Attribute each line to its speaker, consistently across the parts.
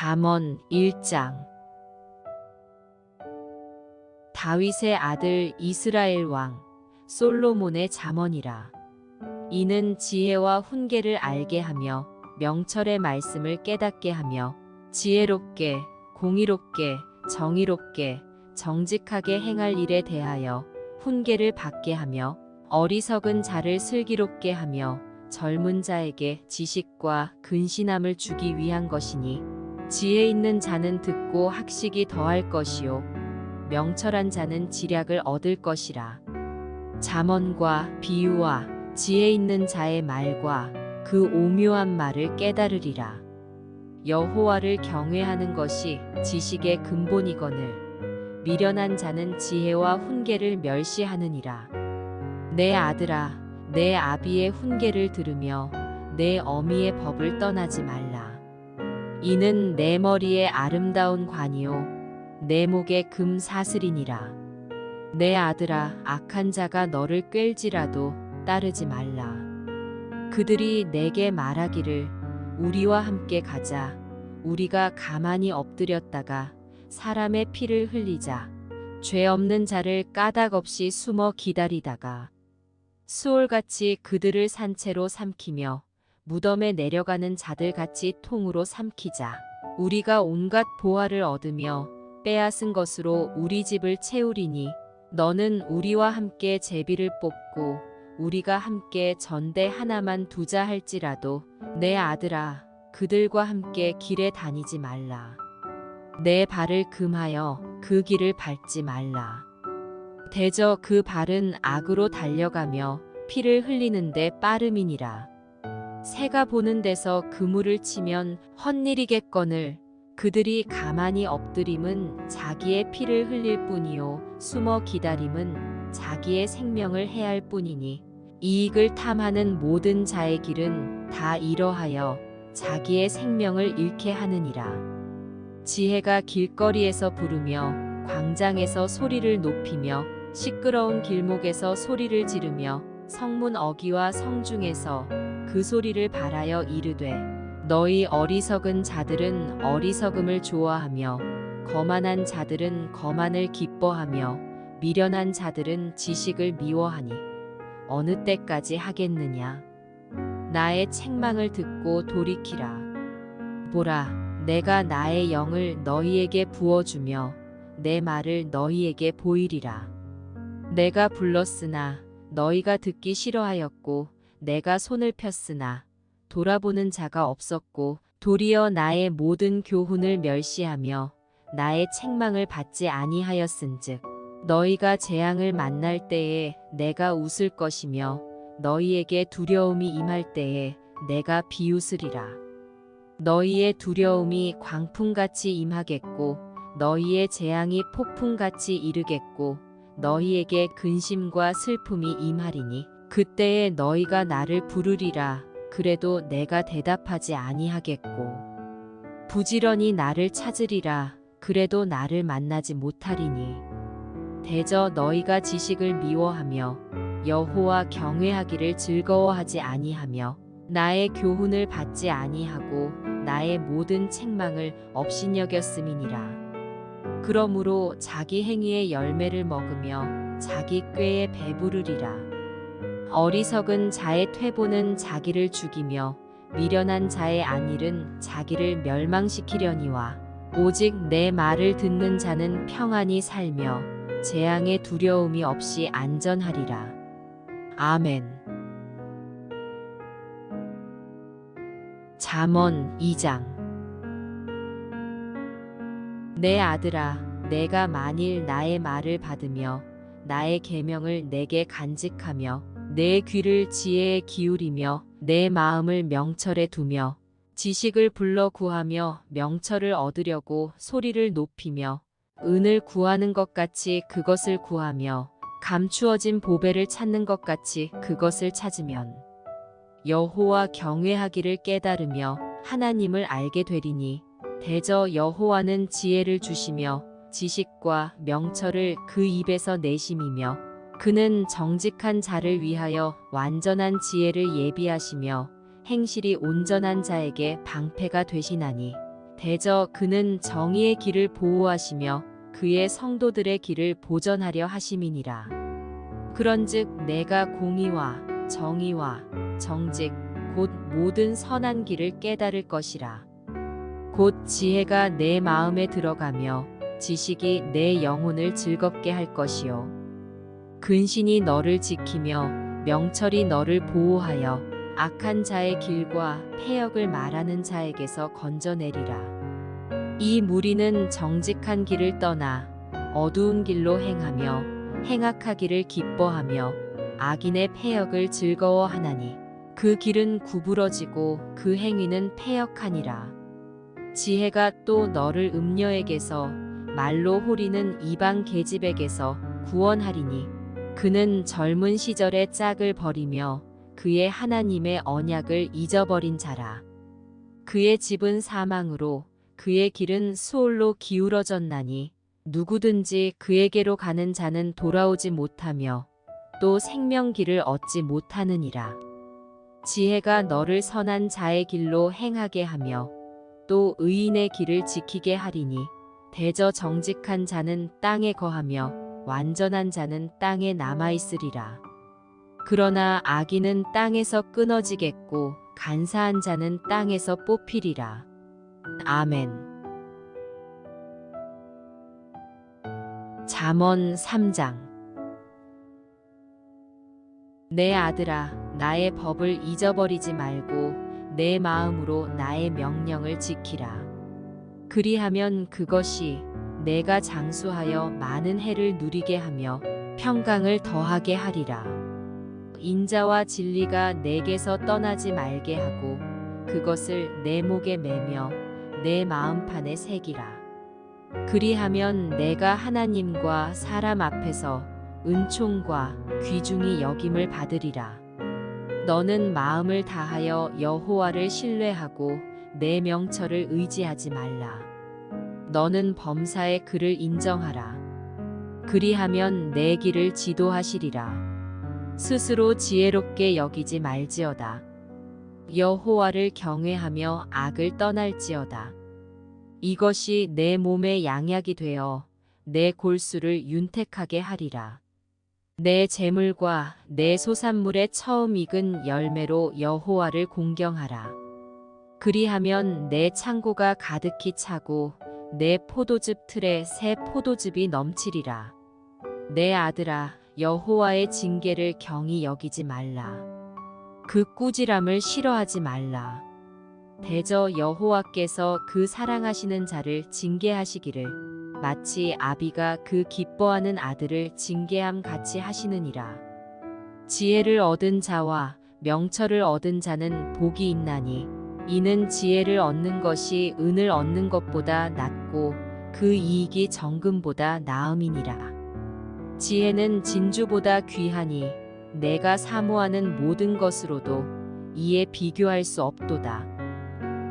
Speaker 1: 잠언 1장. 다윗의 아들 이스라엘 왕 솔로몬의 잠언이라. 이는 지혜와 훈계를 알게 하며 명철의 말씀을 깨닫게 하며 지혜롭게 공의롭게 정의롭게 정직하게 행할 일에 대하여 훈계를 받게 하며 어리석은 자를 슬기롭게 하며 젊은 자에게 지식과 근신함을 주기 위한 것이니, 지혜 있는 자는 듣고 학식이 더할 것이요 명철한 자는 지략을 얻을 것이라. 잠언과 비유와 지혜 있는 자의 말과 그 오묘한 말을 깨달으리라. 여호와를 경외하는 것이 지식의 근본이거늘 미련한 자는 지혜와 훈계를 멸시하느니라. 내 아들아, 내 아비의 훈계를 들으며 내 어미의 법을 떠나지 말라. 이는 내 머리에 아름다운 관이요 내 목에 금 사슬이니라. 내 아들아, 악한 자가 너를 꿰을지라도 따르지 말라. 그들이 내게 말하기를 우리와 함께 가자. 우리가 가만히 엎드렸다가 사람의 피를 흘리자. 죄 없는 자를 까닭 없이 숨어 기다리다가 수올같이 그들을 산채로 삼키며 무덤에 내려가는 자들같이 통으로 삼키자. 우리가 온갖 보화를 얻으며 빼앗은 것으로 우리 집을 채우리니, 너는 우리와 함께 제비를 뽑고 우리가 함께 전대 하나만 두자 할지라도 내 아들아, 그들과 함께 길에 다니지 말라. 내 발을 금하여 그 길을 밟지 말라. 대저 그 발은 악으로 달려가며 피를 흘리는데 빠름이니라. 새가 보는 데서 그물을 치면 헛일이겠거늘 그들이 가만히 엎드림은 자기의 피를 흘릴 뿐이요 숨어 기다림은 자기의 생명을 해할 뿐이니, 이익을 탐하는 모든 자의 길은 다 이러하여 자기의 생명을 잃게 하느니라. 지혜가 길거리에서 부르며 광장에서 소리를 높이며 시끄러운 길목에서 소리를 지르며 성문 어귀와 성중에서 그 소리를 발하여 이르되, 너희 어리석은 자들은 어리석음을 좋아하며 거만한 자들은 거만을 기뻐하며 미련한 자들은 지식을 미워하니 어느 때까지 하겠느냐. 나의 책망을 듣고 돌이키라. 보라, 내가 나의 영을 너희에게 부어주며 내 말을 너희에게 보이리라. 내가 불렀으나 너희가 듣기 싫어하였고, 내가 손을 폈으나 돌아보는 자가 없었고, 도리어 나의 모든 교훈을 멸시하며 나의 책망을 받지 아니하였은즉, 너희가 재앙을 만날 때에 내가 웃을 것이며 너희에게 두려움이 임할 때에 내가 비웃으리라. 너희의 두려움이 광풍같이 임하겠고 너희의 재앙이 폭풍같이 이르겠고 너희에게 근심과 슬픔이 임하리니, 그때에 너희가 나를 부르리라. 그래도 내가 대답하지 아니하겠고, 부지런히 나를 찾으리라. 그래도 나를 만나지 못하리니, 대저 너희가 지식을 미워하며 여호와 경외하기를 즐거워하지 아니하며 나의 교훈을 받지 아니하고 나의 모든 책망을 업신여겼음이니라. 그러므로 자기 행위의 열매를 먹으며 자기 꾀에 배부르리라. 어리석은 자의 퇴보는 자기를 죽이며 미련한 자의 안일은 자기를 멸망시키려니와, 오직 내 말을 듣는 자는 평안히 살며 재앙의 두려움이 없이 안전하리라. 아멘. 잠언 2장. 내 아들아, 내가 만일 나의 말을 받으며 나의 계명을 내게 간직하며 내 귀를 지혜에 기울이며 내 마음을 명철에 두며 지식을 불러 구하며 명철을 얻으려고 소리를 높이며 은을 구하는 것 같이 그것을 구하며 감추어진 보배를 찾는 것 같이 그것을 찾으면 여호와 경외하기를 깨달으며 하나님을 알게 되리니, 대저 여호와는 지혜를 주시며 지식과 명철을 그 입에서 내심이며 그는 정직한 자를 위하여 완전한 지혜를 예비하시며 행실이 온전한 자에게 방패가 되시나니, 대저 그는 정의의 길을 보호하시며 그의 성도들의 길을 보전하려 하심이니라. 그런즉 내가 공의와 정의와 정직 곧 모든 선한 길을 깨달을 것이라. 곧 지혜가 내 마음에 들어가며 지식이 내 영혼을 즐겁게 할 것이요 근신이 너를 지키며 명철이 너를 보호하여 악한 자의 길과 패역을 말하는 자에게서 건져내리라. 이 무리는 정직한 길을 떠나 어두운 길로 행하며 행악하기를 기뻐하며 악인의 패역을 즐거워하나니 그 길은 구부러지고 그 행위는 패역하니라. 지혜가 또 너를 음녀에게서 말로 호리는 이방 계집에게서 구원하리니 그는 젊은 시절의 짝을 버리며 그의 하나님의 언약을 잊어버린 자라. 그의 집은 사망으로 그의 길은 수올로 기울어졌나니 누구든지 그에게로 가는 자는 돌아오지 못하며 또 생명길을 얻지 못하느니라. 지혜가 너를 선한 자의 길로 행하게 하며 또 의인의 길을 지키게 하리니 대저 정직한 자는 땅에 거하며 완전한 자는 땅에 남아있으리라. 그러나 악인은 땅에서 끊어지겠고 간사한 자는 땅에서 뽑히리라. 아멘. 잠언 3장. 내 아들아, 나의 법을 잊어버리지 말고 내 마음으로 나의 명령을 지키라. 그리하면 그것이 내가 장수하여 많은 해를 누리게 하며 평강을 더하게 하리라. 인자와 진리가 내게서 떠나지 말게 하고 그것을 내 목에 매며 내 마음판에 새기라. 그리하면 내가 하나님과 사람 앞에서 은총과 귀중히 여김을 받으리라. 너는 마음을 다하여 여호와를 신뢰하고 내 명철을 의지하지 말라. 너는 범사의 그를 인정하라. 그리하면 내 길을 지도하시리라. 스스로 지혜롭게 여기지 말지어다. 여호와를 경외하며 악을 떠날지어다. 이것이 내 몸의 양약이 되어 내 골수를 윤택하게 하리라. 내 재물과 내 소산물의 처음 익은 열매로 여호와를 공경하라. 그리하면 내 창고가 가득히 차고 내 포도즙 틀에 새 포도즙이 넘치리라. 내 아들아, 여호와의 징계를 경히 여기지 말라. 그 꾸지람을 싫어하지 말라. 대저 여호와께서 그 사랑하시는 자를 징계하시기를 마치 아비가 그 기뻐하는 아들을 징계함 같이 하시느니라. 지혜를 얻은 자와 명철을 얻은 자는 복이 있나니 이는 지혜를 얻는 것이 은을 얻는 것보다 낫고 그 이익이 정금보다 나음이니라. 지혜는 진주보다 귀하니 내가 사모하는 모든 것으로도 이에 비교할 수 없도다.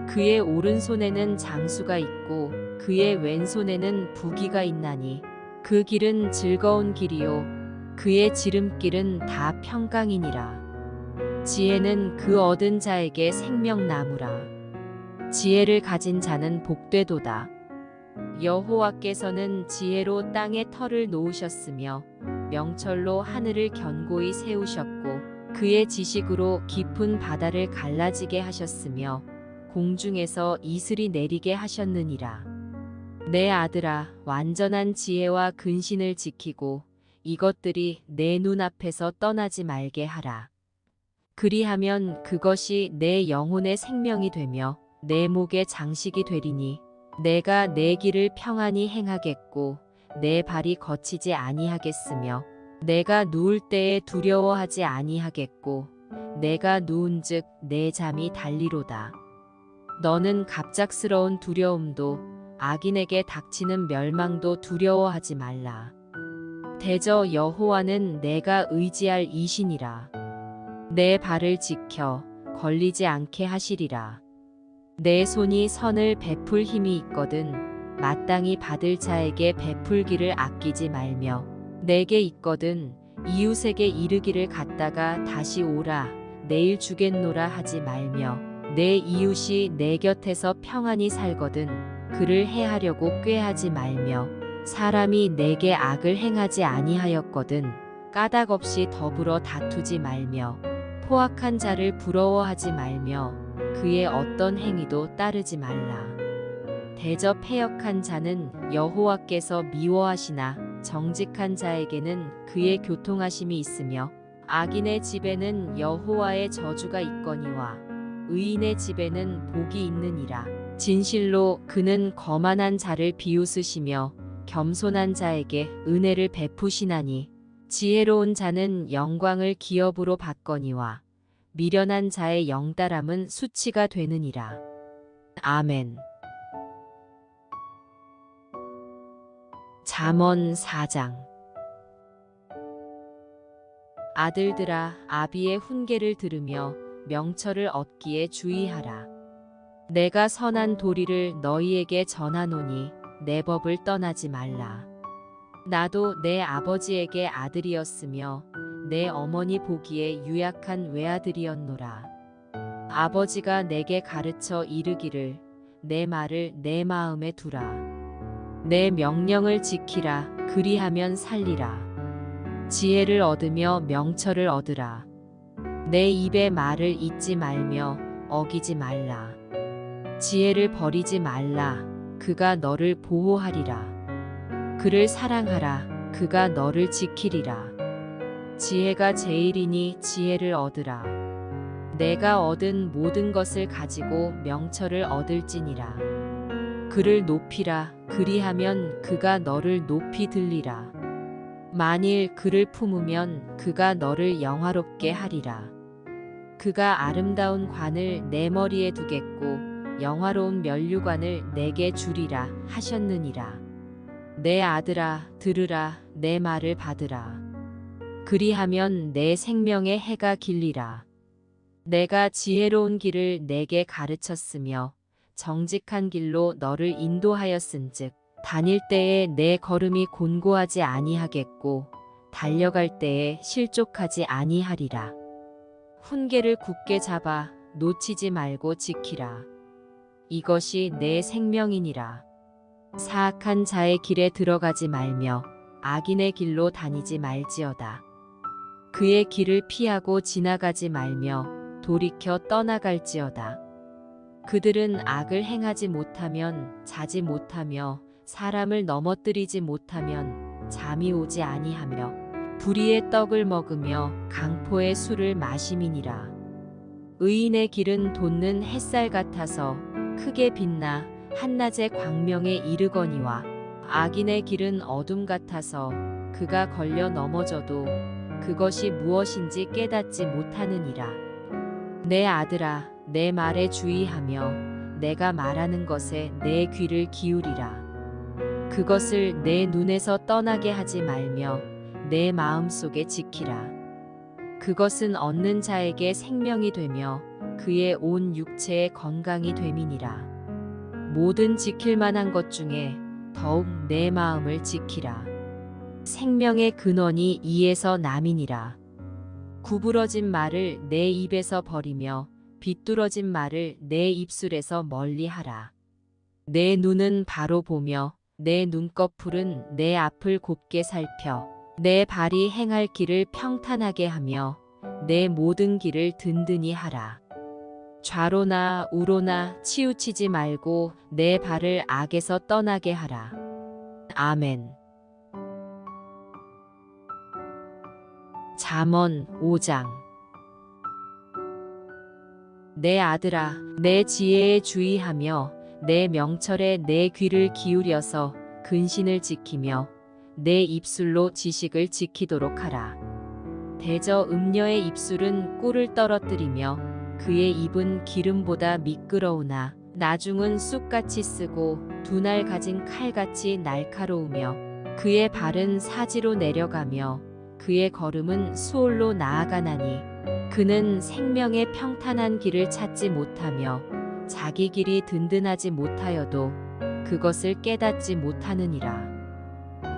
Speaker 1: 그의 오른손에는 장수가 있고 그의 왼손에는 부귀가 있나니 그 길은 즐거운 길이요 그의 지름길은 다 평강이니라. 지혜는 그 얻은 자에게 생명나무라. 지혜를 가진 자는 복되도다. 여호와께서는 지혜로 땅에 터를 놓으셨으며 명철로 하늘을 견고히 세우셨고 그의 지식으로 깊은 바다를 갈라지게 하셨으며 공중에서 이슬이 내리게 하셨느니라. 내 아들아, 완전한 지혜와 근신을 지키고 이것들이 내 눈앞에서 떠나지 말게 하라. 그리하면 그것이 내 영혼의 생명이 되며 내 목의 장식이 되리니 내가 내 길을 평안히 행하겠고 내 발이 거치지 아니하겠으며 내가 누울 때에 두려워하지 아니하겠고 내가 누운즉 내 잠이 달리로다. 너는 갑작스러운 두려움도 악인에게 닥치는 멸망도 두려워하지 말라. 대저 여호와는 내가 의지할 이신이라. 내 발을 지켜 걸리지 않게 하시리라. 내 손이 선을 베풀 힘이 있거든 마땅히 받을 자에게 베풀기를 아끼지 말며 내게 있거든 이웃에게 이르기를 갔다가 다시 오라 내일 주겠노라 하지 말며 내 이웃이 내 곁에서 평안히 살거든 그를 해하려고 꾀하지 말며 사람이 내게 악을 행하지 아니하였거든 까닭 없이 더불어 다투지 말며 포악한 자를 부러워하지 말며 그의 어떤 행위도 따르지 말라. 대저 패역한 자는 여호와께서 미워하시나 정직한 자에게는 그의 교통하심이 있으며 악인의 집에는 여호와의 저주가 있거니와 의인의 집에는 복이 있느니라. 진실로 그는 거만한 자를 비웃으시며 겸손한 자에게 은혜를 베푸시나니 지혜로운 자는 영광을 기업으로 받거니와 미련한 자의 영달함은 수치가 되느니라. 아멘. 잠언 4장. 아들들아 아비의 훈계를 들으며 명철을 얻기에 주의하라. 내가 선한 도리를 너희에게 전하노니 내 법을 떠나지 말라. 나도 내 아버지에게 아들이었으며 내 어머니 보기에 유약한 외아들이었노라. 아버지가 내게 가르쳐 이르기를 내 말을 내 마음에 두라. 내 명령을 지키라. 그리하면 살리라. 지혜를 얻으며 명철을 얻으라. 내 입의 말을 잊지 말며 어기지 말라. 지혜를 버리지 말라. 그가 너를 보호하리라. 그를 사랑하라. 그가 너를 지키리라. 지혜가 제일이니 지혜를 얻으라. 내가 얻은 모든 것을 가지고 명철을 얻을지니라. 그를 높이라. 그리하면 그가 너를 높이 들리라. 만일 그를 품으면 그가 너를 영화롭게 하리라. 그가 아름다운 관을 내 머리에 두겠고 영화로운 면류관을 내게 주리라 하셨느니라. 내 아들아 들으라. 내 말을 받으라. 그리하면 내 생명의 해가 길리라. 내가 지혜로운 길을 내게 가르쳤으며 정직한 길로 너를 인도하였은즉 다닐 때에 내 걸음이 곤고하지 아니하겠고 달려갈 때에 실족하지 아니하리라. 훈계를 굳게 잡아 놓치지 말고 지키라. 이것이 내 생명이니라. 사악한 자의 길에 들어가지 말며 악인의 길로 다니지 말지어다. 그의 길을 피하고 지나가지 말며 돌이켜 떠나갈지어다. 그들은 악을 행하지 못하면 자지 못하며 사람을 넘어뜨리지 못하면 잠이 오지 아니하며 불의의 떡을 먹으며 강포의 술을 마심이니라. 의인의 길은 돋는 햇살 같아서 크게 빛나 한낮의 광명에 이르거니와 악인의 길은 어둠 같아서 그가 걸려 넘어져도 그것이 무엇인지 깨닫지 못하느니라. 내 아들아 내 말에 주의하며 내가 말하는 것에 내 귀를 기울이라. 그것을 내 눈에서 떠나게 하지 말며 내 마음속에 지키라. 그것은 얻는 자에게 생명이 되며 그의 온 육체의 건강이 됨이니라. 모든 지킬 만한 것 중에 더욱 내 마음을 지키라. 생명의 근원이 이에서 남이니라. 구부러진 말을 내 입에서 버리며 비뚤어진 말을 내 입술에서 멀리하라. 내 눈은 바로 보며 내 눈꺼풀은 내 앞을 곱게 살펴 내 발이 행할 길을 평탄하게 하며 내 모든 길을 든든히 하라. 좌로나 우로나 치우치지 말고 내 발을 악에서 떠나게 하라. 아멘. 잠언 5장. 내 아들아 내 지혜에 주의하며 내 명철에 내 귀를 기울여서 근신을 지키며 내 입술로 지식을 지키도록 하라. 대저 음녀의 입술은 꿀을 떨어뜨리며 그의 입은 기름보다 미끄러우나 나중은 쑥같이 쓰고 두 날 가진 칼같이 날카로우며 그의 발은 사지로 내려가며 그의 걸음은 수올로 나아가나니 그는 생명의 평탄한 길을 찾지 못하며 자기 길이 든든하지 못하여도 그것을 깨닫지 못하느니라.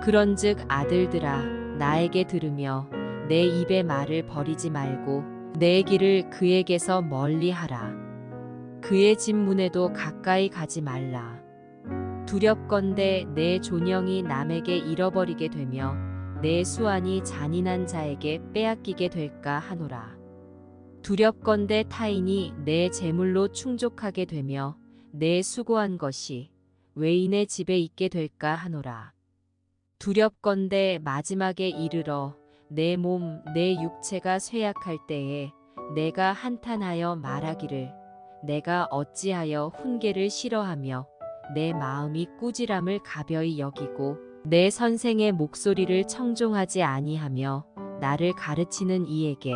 Speaker 1: 그런즉 아들들아 나에게 들으며 내 입의 말을 버리지 말고 내 길을 그에게서 멀리하라. 그의 집 문에도 가까이 가지 말라. 두렵건대 내 존영이 남에게 잃어버리게 되며 내 수완이 잔인한 자에게 빼앗기게 될까 하노라. 두렵건대 타인이 내 재물로 충족하게 되며 내 수고한 것이 외인의 집에 있게 될까 하노라. 두렵건대 마지막에 이르러 내 몸, 내 육체가 쇠약할 때에 내가 한탄하여 말하기를 내가 어찌하여 훈계를 싫어하며 내 마음이 꾸지람을 가벼이 여기고 내 선생의 목소리를 청종하지 아니하며 나를 가르치는 이에게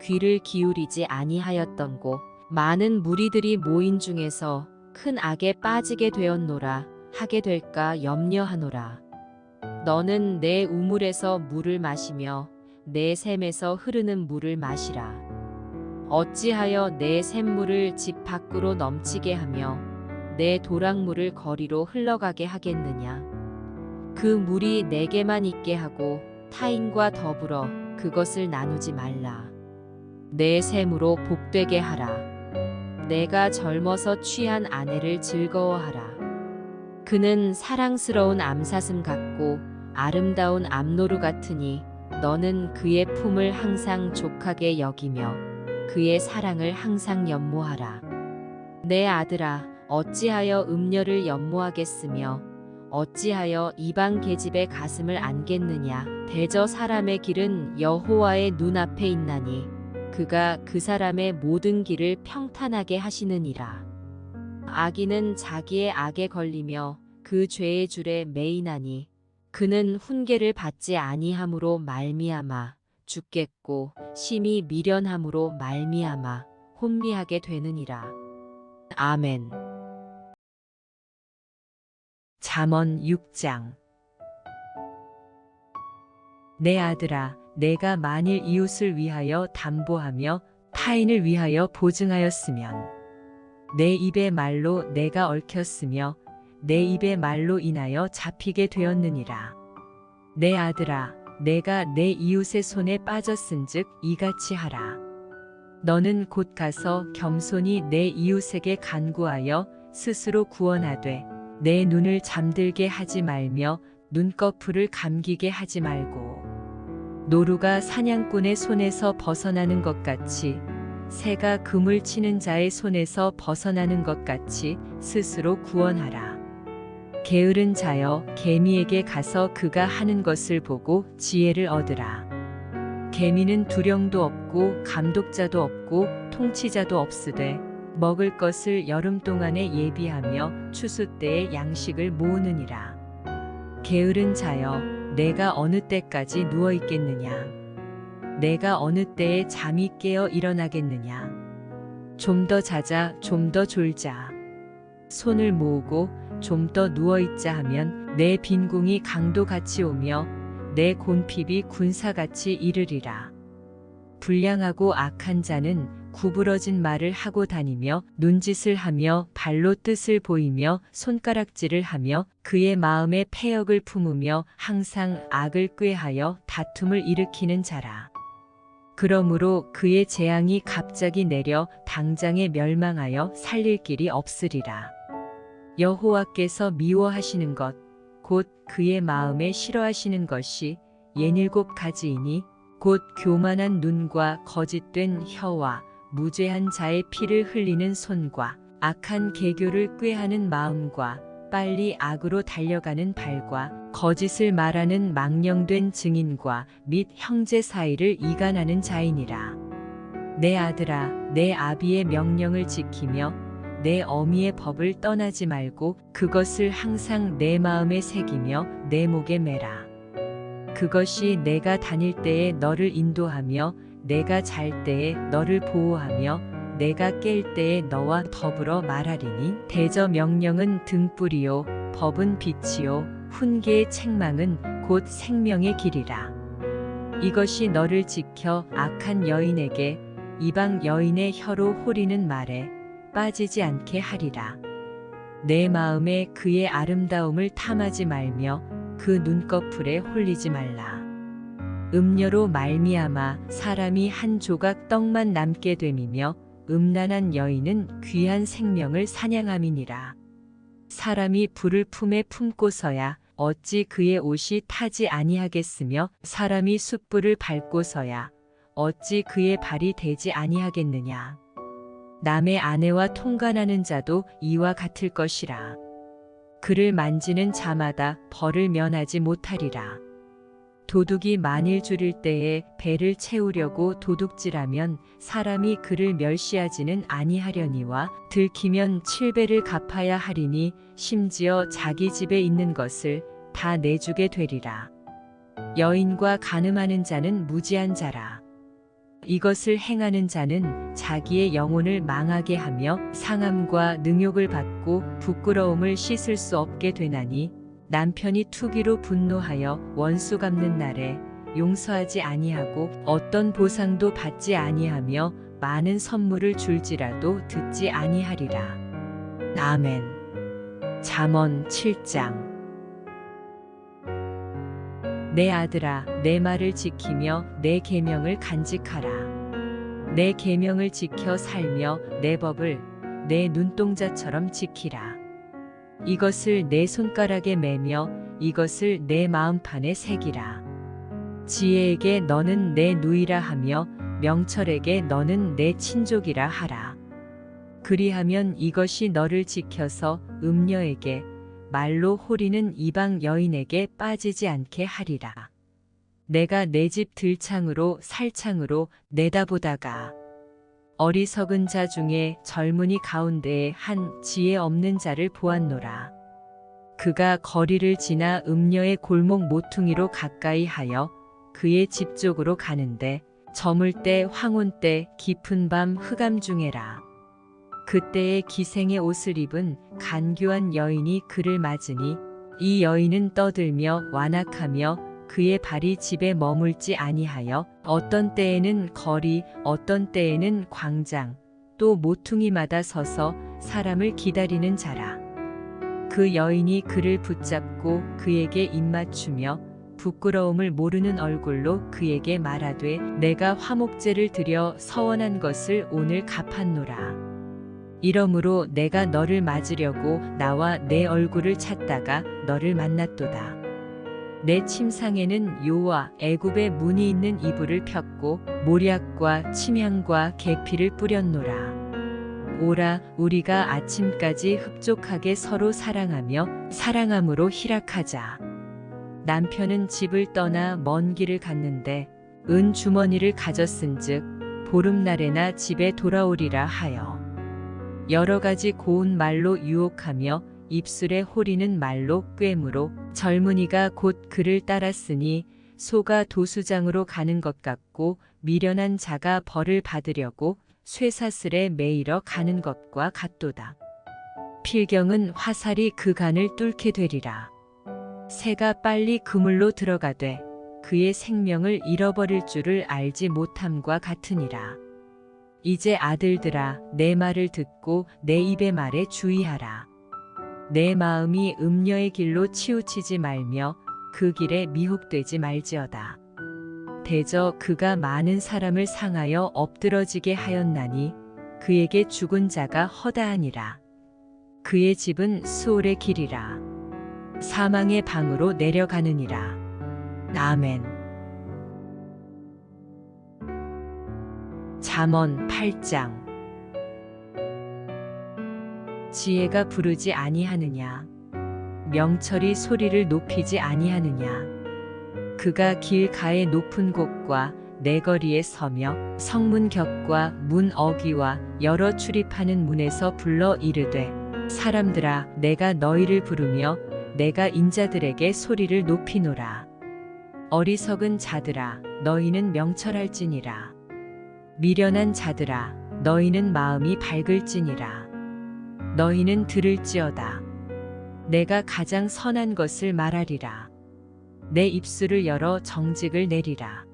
Speaker 1: 귀를 기울이지 아니하였던고. 많은 무리들이 모인 중에서 큰 악에 빠지게 되었노라 하게 될까 염려하노라. 너는 내 우물에서 물을 마시며 내 샘에서 흐르는 물을 마시라. 어찌하여 내 샘물을 집 밖으로 넘치게 하며 내 도랑물을 거리로 흘러가게 하겠느냐. 그 물이 내게만 있게 하고 타인과 더불어 그것을 나누지 말라. 내 샘으로 복되게 하라. 내가 젊어서 취한 아내를 즐거워하라. 그는 사랑스러운 암사슴 같고 아름다운 암노루 같으니 너는 그의 품을 항상 족하게 여기며 그의 사랑을 항상 연모하라. 내 아들아, 어찌하여 음녀를 연모하겠으며 어찌하여 이방 계집의 가슴을 안겠느냐. 대저 사람의 길은 여호와의 눈앞에 있나니 그가 그 사람의 모든 길을 평탄하게 하시느니라. 악인은 자기의 악에 걸리며 그 죄의 줄에 매이나니 그는 훈계를 받지 아니함으로 말미암아 죽겠고 심히 미련함으로 말미암아 혼미하게 되느니라. 아멘. 잠언 6장. 내 아들아, 내가 만일 이웃을 위하여 담보하며 타인을 위하여 보증하였으면 내 입의 말로 내가 얽혔으며 내 입의 말로 인하여 잡히게 되었느니라. 내 아들아, 내가 내 이웃의 손에 빠졌은즉 이같이 하라. 너는 곧 가서 겸손히 내 이웃에게 간구하여 스스로 구원하되 내 눈을 잠들게 하지 말며 눈꺼풀을 감기게 하지 말고 노루가 사냥꾼의 손에서 벗어나는 것 같이 새가 그물 치는 자의 손에서 벗어나는 것 같이 스스로 구원하라. 게으른 자여, 개미에게 가서 그가 하는 것을 보고 지혜를 얻으라. 개미는 두령도 없고 감독자도 없고 통치자도 없으되 먹을 것을 여름 동안에 예비하며 추수 때에 양식을 모으느니라. 게으른 자여, 내가 어느 때까지 누워 있겠느냐? 내가 어느 때에 잠이 깨어 일어나겠느냐? 좀 더 자자, 좀 더 졸자. 손을 모으고 좀 더 누워 있자 하면 내 빈궁이 강도같이 오며 내 곤핍이 군사같이 이르리라. 불량하고 악한 자는 구부러진 말을 하고 다니며 눈짓을 하며 발로 뜻을 보이며 손가락질을 하며 그의 마음에 패역을 품으며 항상 악을 꾀하여 다툼을 일으키는 자라. 그러므로 그의 재앙이 갑자기 내려 당장에 멸망하여 살릴 길이 없으리라. 여호와께서 미워하시는 것, 곧 그의 마음에 싫어하시는 것이 67가지이니 곧 교만한 눈과 거짓된 혀와 무죄한 자의 피를 흘리는 손과 악한 계교를 꾀하는 마음과 빨리 악으로 달려가는 발과 거짓을 말하는 망령된 증인과 및 형제 사이를 이간하는 자이니라. 내 아들아, 내 아비의 명령을 지키며 내 어미의 법을 떠나지 말고 그것을 항상 내 마음에 새기며 내 목에 매라. 그것이 내가 다닐 때에 너를 인도하며 내가 잘 때에 너를 보호하며 내가 깰 때에 너와 더불어 말하리니 대저 명령은 등불이요 법은 빛이요 훈계의 책망은 곧 생명의 길이라. 이것이 너를 지켜 악한 여인에게 이방 여인의 혀로 호리는 말에 빠지지 않게 하리라. 내 마음에 그의 아름다움을 탐하지 말며 그 눈꺼풀에 홀리지 말라. 음녀로 말미암아 사람이 한 조각 떡만 남게 됨이며 음란한 여인은 귀한 생명을 사냥함이니라. 사람이 불을 품에 품고서야 어찌 그의 옷이 타지 아니하겠으며 사람이 숯불을 밟고서야 어찌 그의 발이 되지 아니하겠느냐. 남의 아내와 통간하는 자도 이와 같을 것이라. 그를 만지는 자마다 벌을 면하지 못하리라. 도둑이 만일 줄일 때에 배를 채우려고 도둑질하면 사람이 그를 멸시하지는 아니하려니와 들키면 7배를 갚아야 하리니 심지어 자기 집에 있는 것을 다 내주게 되리라. 여인과 간음하는 자는 무지한 자라. 이것을 행하는 자는 자기의 영혼을 망하게 하며 상함과 능욕을 받고 부끄러움을 씻을 수 없게 되나니 남편이 투기로 분노하여 원수 갚는 날에 용서하지 아니하고 어떤 보상도 받지 아니하며 많은 선물을 줄지라도 듣지 아니하리라. 아멘. 잠언 7장. 내 아들아, 내 말을 지키며 내 계명을 간직하라. 내 계명을 지켜 살며 내 법을 내 눈동자처럼 지키라. 이것을 내 손가락에 매며 이것을 내 마음판에 새기라. 지혜에게 너는 내 누이라 하며 명철에게 너는 내 친족이라 하라. 그리하면 이것이 너를 지켜서 음녀에게 말로 호리는 이방 여인에게 빠지지 않게 하리라. 내가 내 집 들창으로 살창으로 내다보다가 어리석은 자 중에 젊은이 가운데에 한 지혜 없는 자를 보았노라. 그가 거리를 지나 음녀의 골목 모퉁이로 가까이 하여 그의 집 쪽으로 가는데 저물 때 황혼 때 깊은 밤 흑암 중에라. 그때에 기생의 옷을 입은 간교한 여인이 그를 맞으니 이 여인은 떠들며 완악하며 그의 발이 집에 머물지 아니하여 어떤 때에는 거리 어떤 때에는 광장 또 모퉁이마다 서서 사람을 기다리는 자라. 그 여인이 그를 붙잡고 그에게 입맞추며 부끄러움을 모르는 얼굴로 그에게 말하되 내가 화목제를 드려 서원한 것을 오늘 갚았노라. 이러므로 내가 너를 맞으려고 나와 내 얼굴을 찾다가 너를 만났도다. 내 침상에는 요와 애굽의 문이 있는 이불을 폈고 모략과 침향과 계피를 뿌렸노라. 오라, 우리가 아침까지 흡족하게 서로 사랑하며 사랑함으로 희락하자. 남편은 집을 떠나 먼 길을 갔는데 은 주머니를 가졌은즉 보름날에나 집에 돌아오리라 하여 여러 가지 고운 말로 유혹하며 입술에 호리는 말로 꿰므로 젊은이가 곧 그를 따랐으니 소가 도수장으로 가는 것 같고 미련한 자가 벌을 받으려고 쇠사슬에 매이러 가는 것과 같도다. 필경은 화살이 그 간을 뚫게 되리라. 새가 빨리 그물로 들어가되 그의 생명을 잃어버릴 줄을 알지 못함과 같으니라. 이제 아들들아, 내 말을 듣고 내 입의 말에 주의하라. 내 마음이 음녀의 길로 치우치지 말며 그 길에 미혹되지 말지어다. 대저 그가 많은 사람을 상하여 엎드러지게 하였나니 그에게 죽은 자가 허다하니라. 그의 집은 수올의 길이라. 사망의 방으로 내려가느니라. 아멘. 잠언 8장. 지혜가 부르지 아니하느냐? 명철이 소리를 높이지 아니하느냐? 그가 길가의 높은 곳과 내거리에 서며 성문 곁과 문 어귀와 여러 출입하는 문에서 불러 이르되 사람들아, 내가 너희를 부르며 내가 인자들에게 소리를 높이노라. 어리석은 자들아, 너희는 명철할지니라. 미련한 자들아, 너희는 마음이 밝을지니라. 너희는 들을지어다. 내가 가장 선한 것을 말하리라. 내 입술을 열어 정직을 내리라.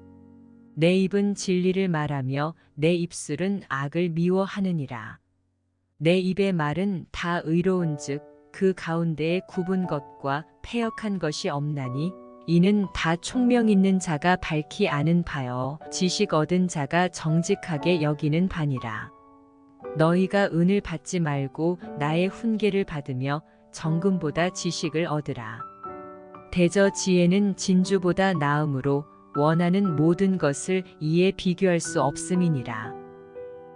Speaker 1: 내 입은 진리를 말하며 내 입술은 악을 미워하느니라. 내 입의 말은 다 의로운즉 그 가운데에 굽은 것과 패역한 것이 없나니 이는 다 총명 있는 자가 밝히 아는 바여 지식 얻은 자가 정직하게 여기는 바니라. 너희가 은을 받지 말고 나의 훈계를 받으며 정금보다 지식을 얻으라. 대저 지혜는 진주보다 나음으로 원하는 모든 것을 이에 비교할 수 없음이니라.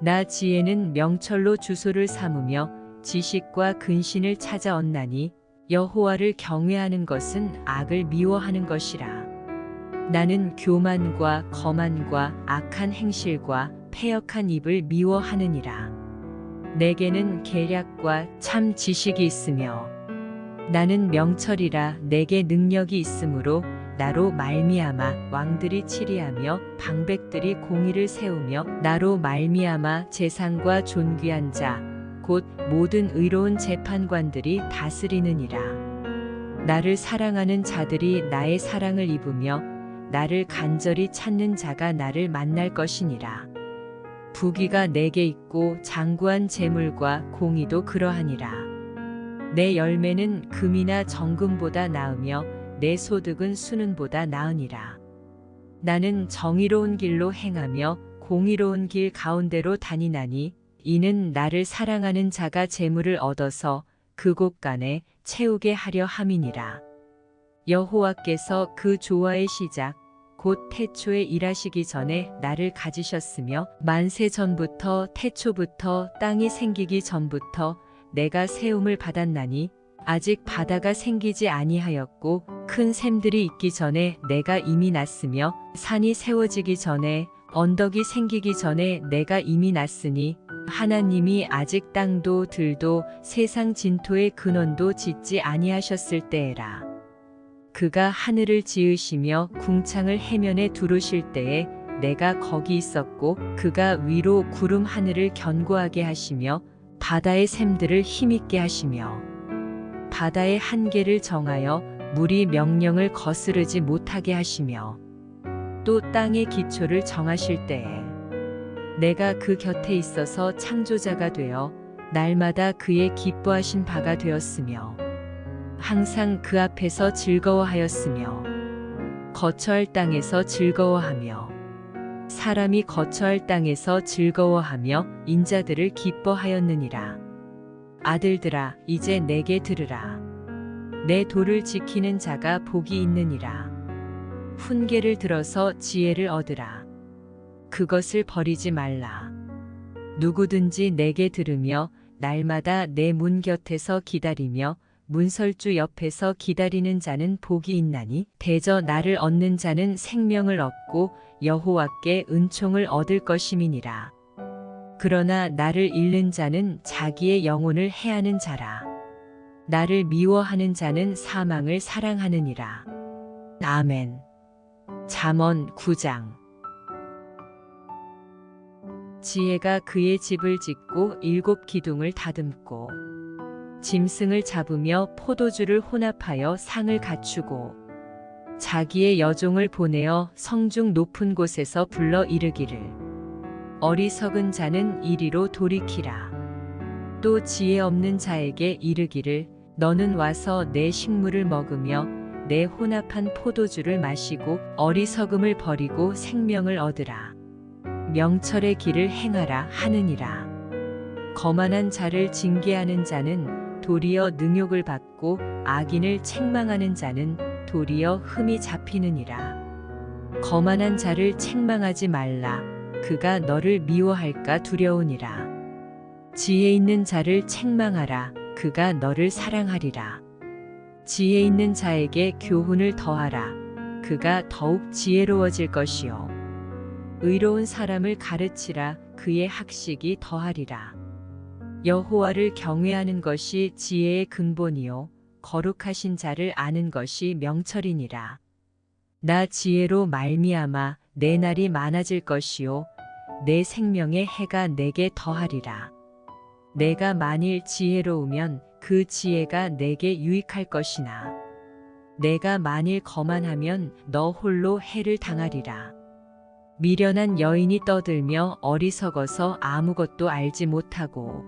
Speaker 1: 나 지혜는 명철로 주소를 삼으며 지식과 근신을 찾아 얻나니 여호와를 경외하는 것은 악을 미워하는 것이라. 나는 교만과 거만과 악한 행실과 패역한 입을 미워하느니라. 내게는 계략과 참 지식이 있으며 나는 명철이라 내게 능력이 있으므로 나로 말미암아 왕들이 치리하며 방백들이 공의를 세우며 나로 말미암아 재상과 존귀한 자 곧 모든 의로운 재판관들이 다스리느니라. 나를 사랑하는 자들이 나의 사랑을 입으며 나를 간절히 찾는 자가 나를 만날 것이니라. 부귀가 내게 있고 장구한 재물과 공의도 그러하니라. 내 열매는 금이나 정금보다 나으며 내 소득은 수는보다 나으니라. 나는 정의로운 길로 행하며 공의로운 길 가운데로 다니나니 이는 나를 사랑하는 자가 재물을 얻어서 그곳 간에 채우게 하려 함이니라. 여호와께서 그 조화의 시작 곧 태초에 일하시기 전에 나를 가지셨으며 만세 전부터 태초부터 땅이 생기기 전부터 내가 세움을 받았나니 아직 바다가 생기지 아니하였고 큰 샘들이 있기 전에 내가 이미 났으며 산이 세워지기 전에 언덕이 생기기 전에 내가 이미 났으니 하나님이 아직 땅도 들도 세상 진토의 근원도 짓지 아니하셨을 때에라. 그가 하늘을 지으시며 궁창을 해면에 두르실 때에 내가 거기 있었고 그가 위로 구름 하늘을 견고하게 하시며 바다의 샘들을 힘있게 하시며 바다의 한계를 정하여 물이 명령을 거스르지 못하게 하시며 또 땅의 기초를 정하실 때에 내가 그 곁에 있어서 창조자가 되어 날마다 그의 기뻐하신 바가 되었으며 항상 그 앞에서 즐거워하였으며 거처할 땅에서 즐거워하며 사람이 거처할 땅에서 즐거워하며 인자들을 기뻐하였느니라. 아들들아 이제 내게 들으라. 내 도를 지키는 자가 복이 있느니라. 훈계를 들어서 지혜를 얻으라. 그것을 버리지 말라. 누구든지 내게 들으며 날마다 내 문 곁에서 기다리며 문설주 옆에서 기다리는 자는 복이 있나니 대저 나를 얻는 자는 생명을 얻고 여호와께 은총을 얻을 것임이니라. 그러나 나를 잃는 자는 자기의 영혼을 해하는 자라. 나를 미워하는 자는 사망을 사랑하느니라. 아멘. 잠언 9장. 지혜가 그의 집을 짓고 7 기둥을 다듬고 짐승을 잡으며 포도주를 혼합하여 상을 갖추고 자기의 여종을 보내어 성중 높은 곳에서 불러 이르기를 어리석은 자는 이리로 돌이키라. 또 지혜 없는 자에게 이르기를 너는 와서 내 식물을 먹으며 내 혼합한 포도주를 마시고 어리석음을 버리고 생명을 얻으라. 명철의 길을 행하라 하느니라. 거만한 자를 징계하는 자는 도리어 능욕을 받고 악인을 책망하는 자는 도리어 흠이 잡히느니라. 거만한 자를 책망하지 말라. 그가 너를 미워할까 두려우니라. 지혜 있는 자를 책망하라. 그가 너를 사랑하리라. 지혜 있는 자에게 교훈을 더하라. 그가 더욱 지혜로워질 것이요. 의로운 사람을 가르치라. 그의 학식이 더하리라. 여호와를 경외하는 것이 지혜의 근본이요 거룩하신 자를 아는 것이 명철이니라. 나 지혜로 말미암아 내 날이 많아질 것이요 내 생명의 해가 내게 더하리라. 내가 만일 지혜로우면 그 지혜가 내게 유익할 것이나 내가 만일 거만하면 너 홀로 해를 당하리라. 미련한 여인이 떠들며 어리석어서 아무것도 알지 못하고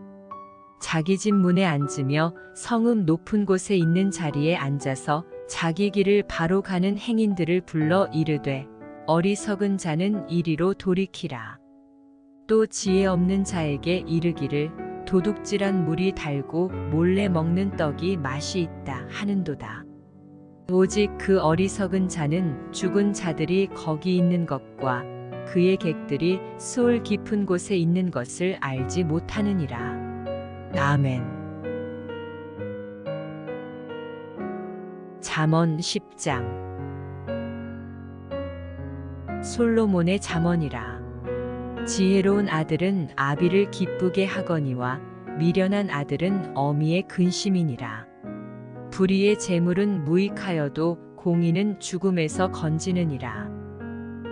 Speaker 1: 자기 집 문에 앉으며 성읍 높은 곳에 있는 자리에 앉아서 자기 길을 바로 가는 행인들을 불러 이르되 어리석은 자는 이리로 돌이키라. 또 지혜 없는 자에게 이르기를 도둑질한 물이 달고 몰래 먹는 떡이 맛이 있다 하는도다. 오직 그 어리석은 자는 죽은 자들이 거기 있는 것과 그의 객들이 수울 깊은 곳에 있는 것을 알지 못하느니라. 아멘. 잠언 10장. 솔로몬의 잠언이라. 지혜로운 아들은 아비를 기쁘게 하거니와 미련한 아들은 어미의 근심이니라. 불의의 재물은 무익하여도 공의는 죽음에서 건지느니라.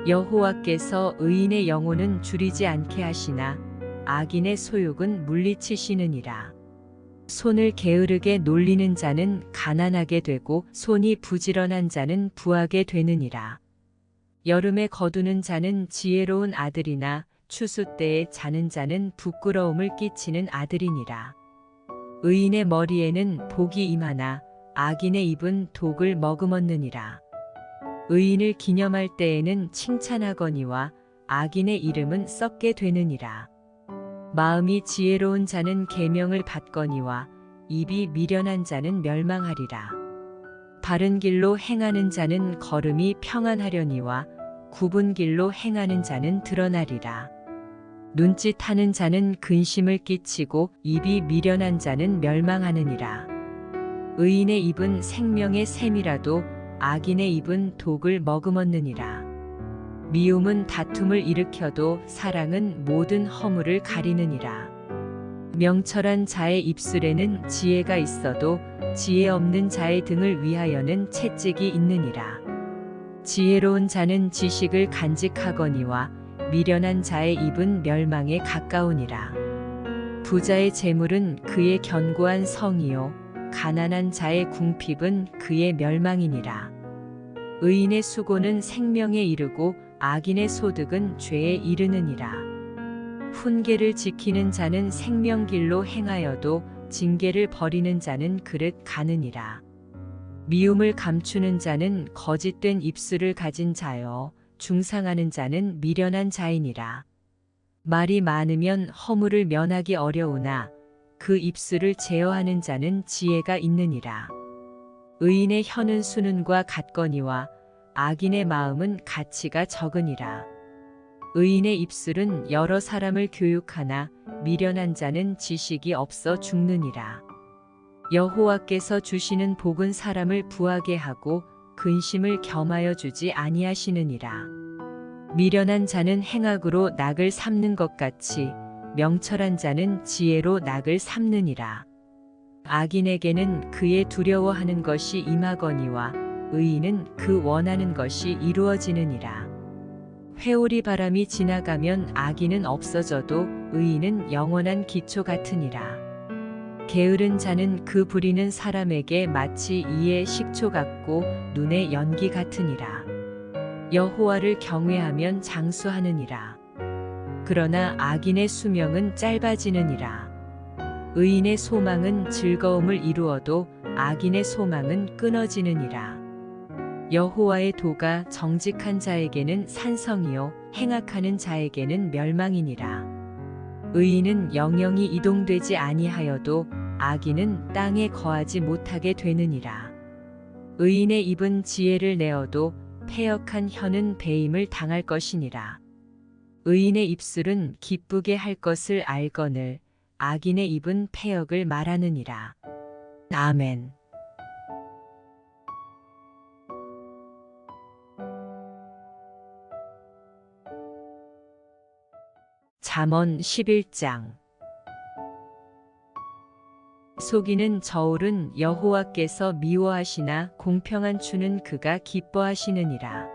Speaker 1: 여호와께서 의인의 영혼은 줄이지 않게 하시나 악인의 소욕은 물리치시느니라. 손을 게으르게 놀리는 자는 가난하게 되고 손이 부지런한 자는 부하게 되느니라. 여름에 거두는 자는 지혜로운 아들이나 추수 때에 자는 자는 부끄러움을 끼치는 아들이니라. 의인의 머리에는 복이 임하나 악인의 입은 독을 머금었느니라. 의인을 기념할 때에는 칭찬하거니와 악인의 이름은 썩게 되느니라. 마음이 지혜로운 자는 계명을 받거니와 입이 미련한 자는 멸망하리라. 바른 길로 행하는 자는 걸음이 평안하려니와 굽은 길로 행하는 자는 드러나리라. 눈짓하는 자는 근심을 끼치고 입이 미련한 자는 멸망하느니라. 의인의 입은 생명의 샘이라도 악인의 입은 독을 머금었느니라. 미움은 다툼을 일으켜도 사랑은 모든 허물을 가리느니라. 명철한 자의 입술에는 지혜가 있어도 지혜 없는 자의 등을 위하여는 채찍이 있느니라. 지혜로운 자는 지식을 간직하거니와 미련한 자의 입은 멸망에 가까우니라. 부자의 재물은 그의 견고한 성이요 가난한 자의 궁핍은 그의 멸망이니라. 의인의 수고는 생명에 이르고 악인의 소득은 죄에 이르느니라. 훈계를 지키는 자는 생명길로 행하여도 징계를 버리는 자는 그릇 가느니라. 미움을 감추는 자는 거짓된 입술을 가진 자여 중상하는 자는 미련한 자이니라. 말이 많으면 허물을 면하기 어려우나 그 입술을 제어하는 자는 지혜가 있느니라. 의인의 혀는 수는과 같거니와 악인의 마음은 가치가 적으니라. 의인의 입술은 여러 사람을 교육하나 미련한 자는 지식이 없어 죽느니라. 여호와께서 주시는 복은 사람을 부하게 하고 근심을 겸하여 주지 아니하시느니라. 미련한 자는 행악으로 낙을 삼는 것 같이 명철한 자는 지혜로 낙을 삼느니라. 악인에게는 그의 두려워하는 것이 임하거니와 의인은 그 원하는 것이 이루어지느니라. 회오리 바람이 지나가면 악인은 없어져도 의인은 영원한 기초 같으니라. 게으른 자는 그 부리는 사람에게 마치 이의 식초 같고 눈의 연기 같으니라. 여호와를 경외하면 장수하느니라. 그러나 악인의 수명은 짧아지느니라. 의인의 소망은 즐거움을 이루어도 악인의 소망은 끊어지느니라. 여호와의 도가 정직한 자에게는 산성이요 행악하는 자에게는 멸망이니라. 의인은 영영이 이동되지 아니하여도 악인은 땅에 거하지 못하게 되느니라. 의인의 입은 지혜를 내어도 패역한 혀는 배임을 당할 것이니라. 의인의 입술은 기쁘게 할 것을 알거늘 악인의 입은 패역을 말하느니라. 아멘. 잠언 11장. 속이는 저울은 여호와께서 미워하시나 공평한 추는 그가 기뻐하시느니라.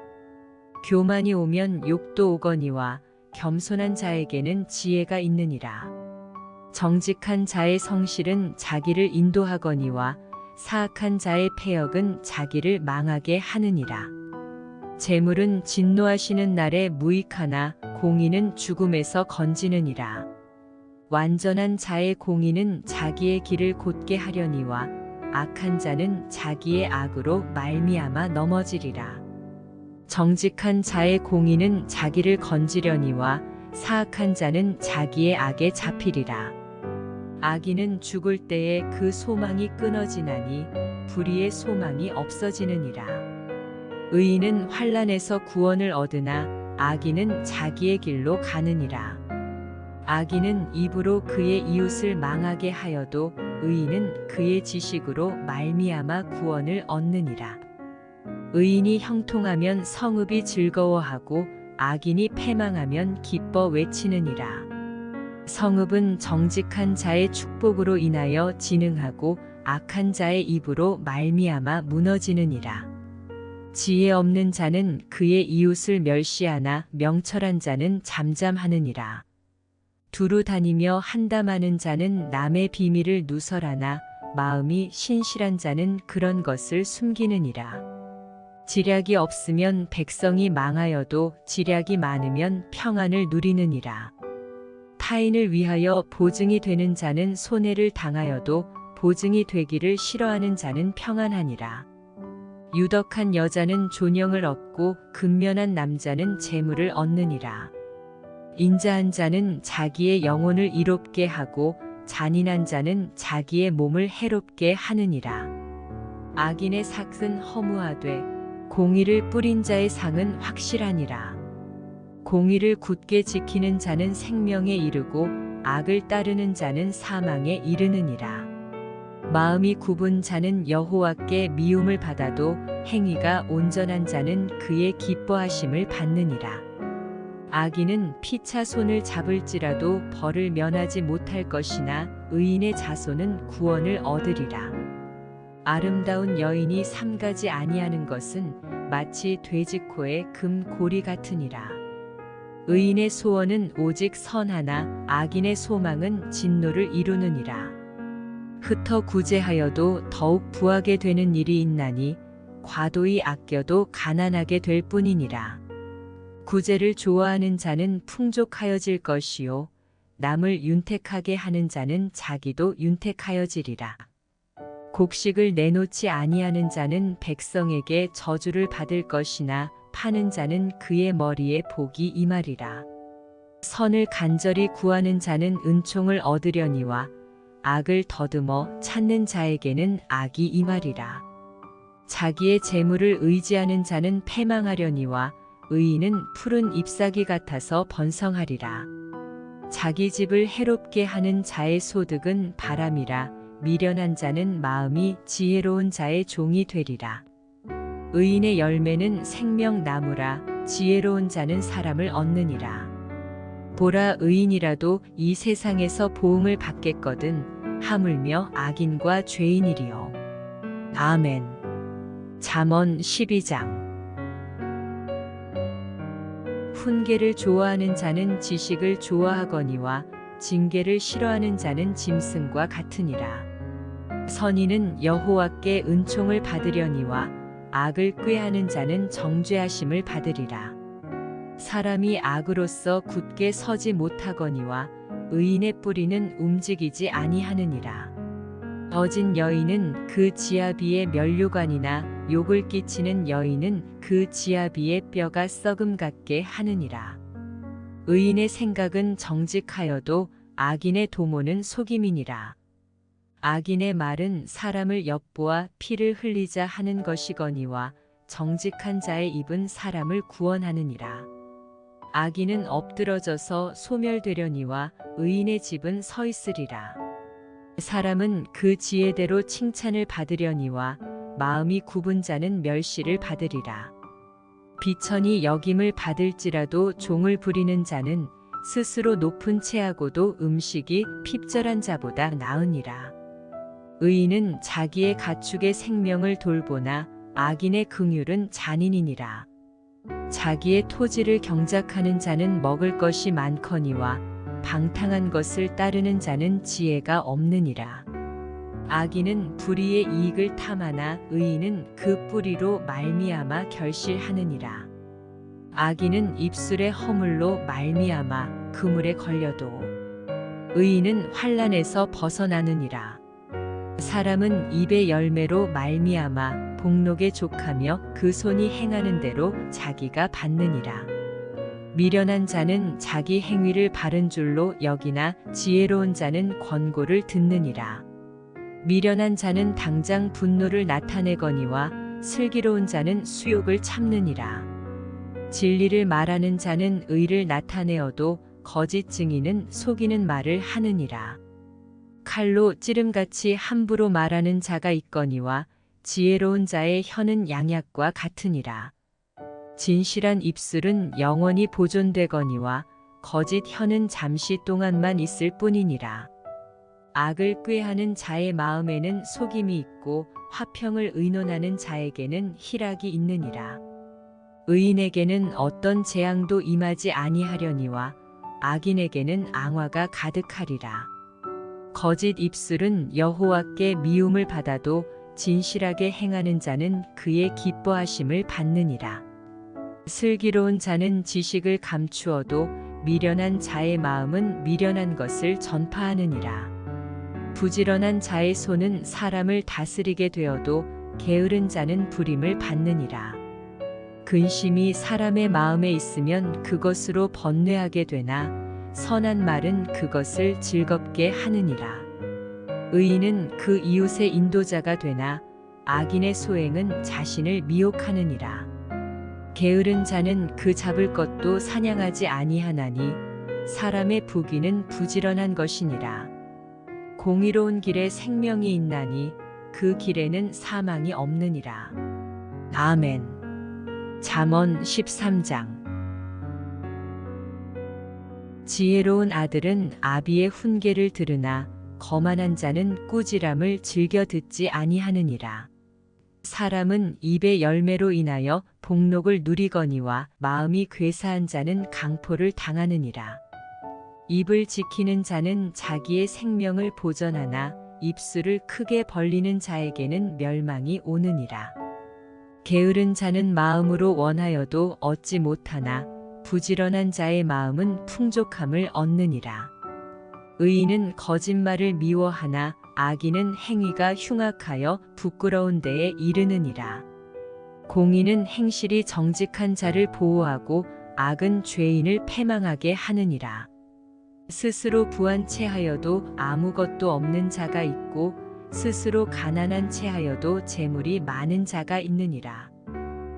Speaker 1: 교만이 오면 욕도 오거니와 겸손한 자에게는 지혜가 있느니라. 정직한 자의 성실은 자기를 인도하거니와 사악한 자의 패역은 자기를 망하게 하느니라. 재물은 진노하시는 날에 무익하나 공의는 죽음에서 건지느니라. 완전한 자의 공의는 자기의 길을 곧게 하려니와 악한 자는 자기의 악으로 말미암아 넘어지리라. 정직한 자의 공의는 자기를 건지려니와 사악한 자는 자기의 악에 잡히리라. 악인은 죽을 때에 그 소망이 끊어지나니 불의의 소망이 없어지느니라. 의인은 환난에서 구원을 얻으나 악인은 자기의 길로 가느니라. 악인은 입으로 그의 이웃을 망하게 하여도 의인은 그의 지식으로 말미암아 구원을 얻느니라. 의인이 형통하면 성읍이 즐거워하고 악인이 패망하면 기뻐 외치느니라. 성읍은 정직한 자의 축복으로 인하여 진흥하고 악한 자의 입으로 말미암아 무너지느니라. 지혜 없는 자는 그의 이웃을 멸시하나 명철한 자는 잠잠하느니라. 두루 다니며 한담하는 자는 남의 비밀을 누설하나 마음이 신실한 자는 그런 것을 숨기느니라. 지략이 없으면 백성이 망하여도 지략이 많으면 평안을 누리느니라. 타인을 위하여 보증이 되는 자는 손해를 당하여도 보증이 되기를 싫어하는 자는 평안하니라. 유덕한 여자는 존영을 얻고 근면한 남자는 재물을 얻느니라. 인자한 자는 자기의 영혼을 이롭게 하고 잔인한 자는 자기의 몸을 해롭게 하느니라. 악인의 삭은 허무하되 공의를 뿌린 자의 상은 확실하니라. 공의를 굳게 지키는 자는 생명에 이르고 악을 따르는 자는 사망에 이르느니라. 마음이 굽은 자는 여호와께 미움을 받아도 행위가 온전한 자는 그의 기뻐하심을 받느니라. 악인은 피차 손을 잡을지라도 벌을 면하지 못할 것이나 의인의 자손은 구원을 얻으리라. 아름다운 여인이 삼가지 아니하는 것은 마치 돼지코의 금고리 같으니라. 의인의 소원은 오직 선하나 악인의 소망은 진노를 이루느니라. 흩어 구제하여도 더욱 부하게 되는 일이 있나니 과도히 아껴도 가난하게 될 뿐이니라. 구제를 좋아하는 자는 풍족하여질 것이요 남을 윤택하게 하는 자는 자기도 윤택하여지리라. 곡식을 내놓지 아니하는 자는 백성에게 저주를 받을 것이나 파는 자는 그의 머리에 복이 임하리라. 선을 간절히 구하는 자는 은총을 얻으려니와 악을 더듬어 찾는 자에게는 악이 임하리라. 자기의 재물을 의지하는 자는 패망하려니와 의인은 푸른 잎사귀 같아서 번성하리라. 자기 집을 해롭게 하는 자의 소득은 바람이라 미련한 자는 마음이 지혜로운 자의 종이 되리라. 의인의 열매는 생명나무라 지혜로운 자는 사람을 얻느니라. 보라 의인이라도 이 세상에서 보응을 받겠거든 하물며 악인과 죄인이리요. 아멘. 잠언 12장. 훈계를 좋아하는 자는 지식을 좋아하거니와 징계를 싫어하는 자는 짐승과 같으니라. 선인은 여호와께 은총을 받으려니와 악을 꾀하는 자는 정죄하심을 받으리라. 사람이 악으로서 굳게 서지 못하거니와 의인의 뿌리는 움직이지 아니하느니라. 어진 여인은 그 지아비의 면류관이나 욕을 끼치는 여인은 그 지아비의 뼈가 썩음 같게 하느니라. 의인의 생각은 정직하여도 악인의 도모는 속임이니라. 악인의 말은 사람을 엿보아 피를 흘리자 하는 것이거니와 정직한 자의 입은 사람을 구원하느니라. 악인은 엎드러져서 소멸되려니와 의인의 집은 서 있으리라. 사람은 그 지혜대로 칭찬을 받으려니와 마음이 굽은 자는 멸시를 받으리라. 비천이 여김을 받을지라도 종을 부리는 자는 스스로 높은 채하고도 음식이 핍절한 자보다 나으니라. 의인은 자기의 가축의 생명을 돌보나 악인의 긍휼은 잔인이니라. 자기의 토지를 경작하는 자는 먹을 것이 많거니와 방탕한 것을 따르는 자는 지혜가 없느니라. 악인은 불의의 이익을 탐하나 의인은 그 뿌리로 말미암아 결실하느니라. 악인은 입술의 허물로 말미암아 그물에 걸려도 의인은 환난에서 벗어나느니라. 사람은 입의 열매로 말미암아 복록에 족하며 그 손이 행하는 대로 자기가 받느니라. 미련한 자는 자기 행위를 바른 줄로 여기나 지혜로운 자는 권고를 듣느니라. 미련한 자는 당장 분노를 나타내거니와 슬기로운 자는 수욕을 참느니라. 진리를 말하는 자는 의를 나타내어도 거짓 증인은 속이는 말을 하느니라. 칼로 찌름같이 함부로 말하는 자가 있거니와 지혜로운 자의 혀는 양약과 같으니라. 진실한 입술은 영원히 보존되거니와 거짓 혀는 잠시 동안만 있을 뿐이니라. 악을 꾀하는 자의 마음에는 속임이 있고 화평을 의논하는 자에게는 희락이 있느니라. 의인에게는 어떤 재앙도 임하지 아니하려니와 악인에게는 앙화가 가득하리라. 거짓 입술은 여호와께 미움을 받아도 진실하게 행하는 자는 그의 기뻐하심을 받느니라. 슬기로운 자는 지식을 감추어도 미련한 자의 마음은 미련한 것을 전파하느니라. 부지런한 자의 손은 사람을 다스리게 되어도 게으른 자는 부림을 받느니라. 근심이 사람의 마음에 있으면 그것으로 번뇌하게 되나 선한 말은 그것을 즐겁게 하느니라. 의인은 그 이웃의 인도자가 되나 악인의 소행은 자신을 미혹하느니라. 게으른 자는 그 잡을 것도 사냥하지 아니하나니 사람의 부귀는 부지런한 것이니라. 공의로운 길에 생명이 있나니 그 길에는 사망이 없느니라. 아멘. 잠언 13장. 지혜로운 아들은 아비의 훈계를 들으나 거만한 자는 꾸지람을 즐겨 듣지 아니하느니라. 사람은 입의 열매로 인하여 복록을 누리거니와 마음이 괴사한 자는 강포를 당하느니라. 입을 지키는 자는 자기의 생명을 보전하나 입술을 크게 벌리는 자에게는 멸망이 오느니라. 게으른 자는 마음으로 원하여도 얻지 못하나 부지런한 자의 마음은 풍족함을 얻느니라. 의인은 거짓말을 미워하나 악인은 행위가 흉악하여 부끄러운 데에 이르느니라. 공의는 행실이 정직한 자를 보호하고 악은 죄인을 패망하게 하느니라. 스스로 부한 채하여도 아무것도 없는 자가 있고 스스로 가난한 채하여도 재물이 많은 자가 있느니라.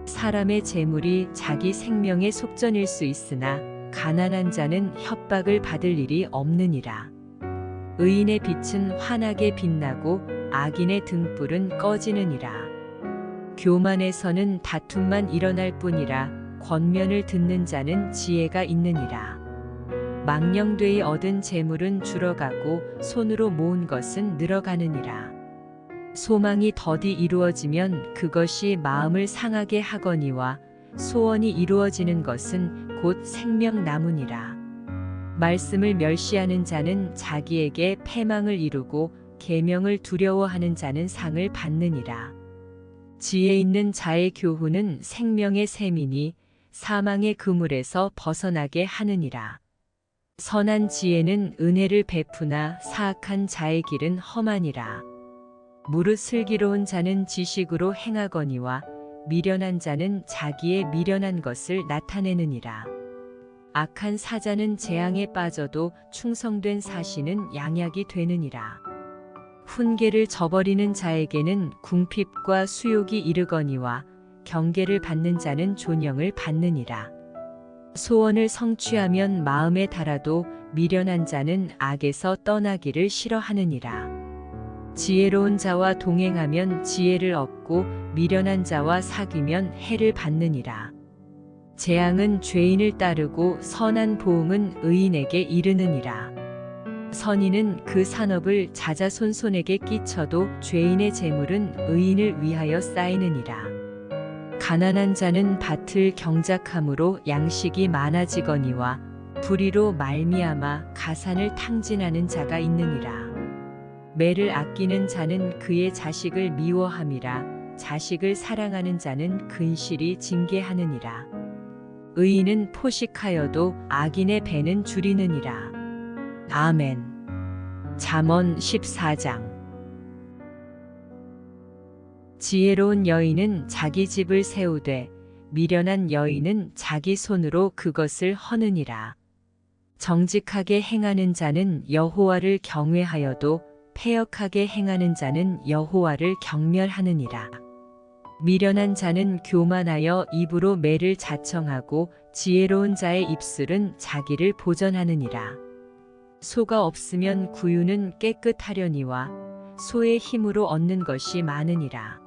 Speaker 1: 사람의 재물이 자기 생명의 속전일 수 있으나 가난한 자는 협박을 받을 일이 없느니라. 의인의 빛은 환하게 빛나고 악인의 등불은 꺼지느니라. 교만에서는 다툼만 일어날 뿐이라 권면을 듣는 자는 지혜가 있느니라. 망령되이 얻은 재물은 줄어가고 손으로 모은 것은 늘어가느니라. 소망이 더디 이루어지면 그것이 마음을 상하게 하거니와 소원이 이루어지는 것은 곧 생명나무니라. 말씀을 멸시하는 자는 자기에게 패망을 이루고 계명을 두려워하는 자는 상을 받느니라. 지혜 있는 자의 교훈은 생명의 샘이니 사망의 그물에서 벗어나게 하느니라. 선한 지혜는 은혜를 베푸나 사악한 자의 길은 험하니라. 무릇 슬기로운 자는 지식으로 행하거니와 미련한 자는 자기의 미련한 것을 나타내느니라. 악한 사자는 재앙에 빠져도 충성된 사시는 양약이 되느니라. 훈계를 저버리는 자에게는 궁핍과 수욕이 이르거니와 경계를 받는 자는 존영을 받느니라. 소원을 성취하면 마음에 달아도 미련한 자는 악에서 떠나기를 싫어하느니라. 지혜로운 자와 동행하면 지혜를 얻고 미련한 자와 사귀면 해를 받느니라. 재앙은 죄인을 따르고 선한 보응은 의인에게 이르느니라. 선인은 그 산업을 자자손손에게 끼쳐도 죄인의 재물은 의인을 위하여 쌓이느니라. 가난한 자는 밭을 경작함으로 양식이 많아지거니와 불의로 말미암아 가산을 탕진하는 자가 있느니라. 매를 아끼는 자는 그의 자식을 미워함이라. 자식을 사랑하는 자는 근실이 징계하느니라. 의인은 포식하여도 악인의 배는 줄이느니라. 아멘. 잠언 14장. 지혜로운 여인은 자기 집을 세우되 미련한 여인은 자기 손으로 그것을 허느니라. 정직하게 행하는 자는 여호와를 경외하여도 패역하게 행하는 자는 여호와를 경멸하느니라. 미련한 자는 교만하여 입으로 매를 자청하고 지혜로운 자의 입술은 자기를 보전하느니라. 소가 없으면 구유는 깨끗하려니와 소의 힘으로 얻는 것이 많으니라.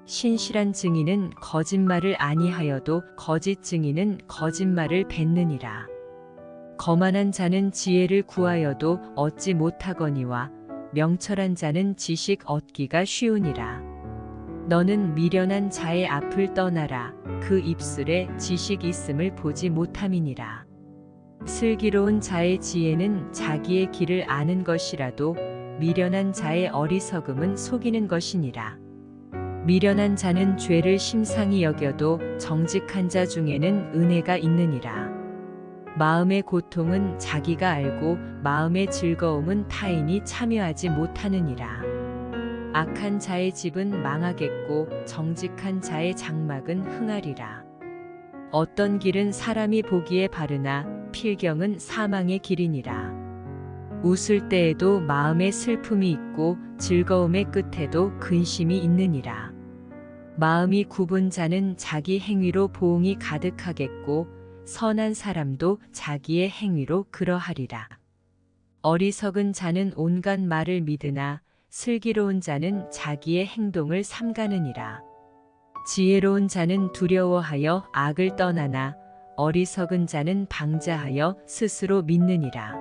Speaker 1: 신실한 증인은 거짓말을 아니하여도 거짓 증인은 거짓말을 뱉느니라. 거만한 자는 지혜를 구하여도 얻지 못하거니와 명철한 자는 지식 얻기가 쉬우니라. 너는 미련한 자의 앞을 떠나라. 그 입술에 지식 있음을 보지 못함이니라. 슬기로운 자의 지혜는 자기의 길을 아는 것이라도 미련한 자의 어리석음은 속이는 것이니라. 미련한 자는 죄를 심상히 여겨도 정직한 자 중에는 은혜가 있느니라. 마음의 고통은 자기가 알고 마음의 즐거움은 타인이 참여하지 못하느니라. 악한 자의 집은 망하겠고 정직한 자의 장막은 흥하리라. 어떤 길은 사람이 보기에 바르나 필경은 사망의 길이니라. 웃을 때에도 마음에 슬픔이 있고 즐거움의 끝에도 근심이 있느니라. 마음이 굽은 자는 자기 행위로 보응이 가득하겠고 선한 사람도 자기의 행위로 그러하리라. 어리석은 자는 온갖 말을 믿으나 슬기로운 자는 자기의 행동을 삼가느니라. 지혜로운 자는 두려워하여 악을 떠나나 어리석은 자는 방자하여 스스로 믿느니라.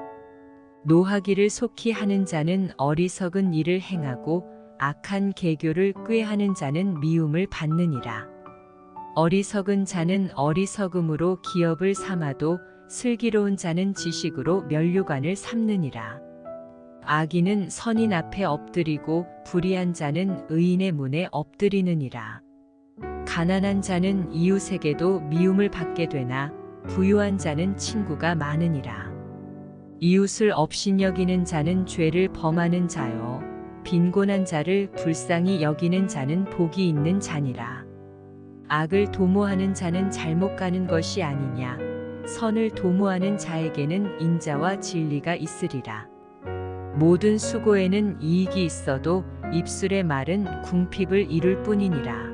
Speaker 1: 노하기를 속히 하는 자는 어리석은 일을 행하고 악한 계교를 꾀하는 자는 미움을 받느니라. 어리석은 자는 어리석음으로 기업을 삼아도 슬기로운 자는 지식으로 면류관을 삼느니라. 악인은 선인 앞에 엎드리고 불의한 자는 의인의 문에 엎드리느니라. 가난한 자는 이웃에게도 미움을 받게 되나 부유한 자는 친구가 많으니라. 이웃을 업신여기는 자는 죄를 범하는 자요 빈곤한 자를 불쌍히 여기는 자는 복이 있는 자니라. 악을 도모하는 자는 잘못 가는 것이 아니냐. 선을 도모하는 자에게는 인자와 진리가 있으리라. 모든 수고에는 이익이 있어도 입술의 말은 궁핍을 이룰 뿐이니라.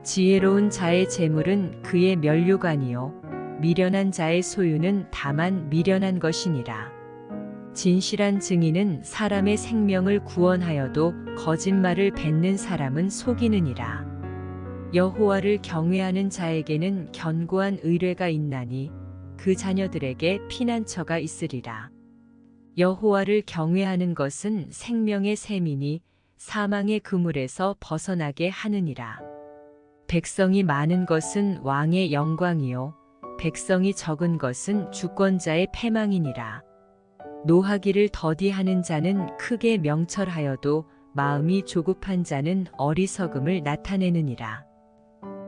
Speaker 1: 지혜로운 자의 재물은 그의 면류관이요 미련한 자의 소유는 다만 미련한 것이니라. 진실한 증인은 사람의 생명을 구원하여도 거짓말을 뱉는 사람은 속이느니라. 여호와를 경외하는 자에게는 견고한 의뢰가 있나니 그 자녀들에게 피난처가 있으리라. 여호와를 경외하는 것은 생명의 샘이니 사망의 그물에서 벗어나게 하느니라. 백성이 많은 것은 왕의 영광이요 백성이 적은 것은 주권자의 패망이니라. 노하기를 더디하는 자는 크게 명철하여도 마음이 조급한 자는 어리석음을 나타내느니라.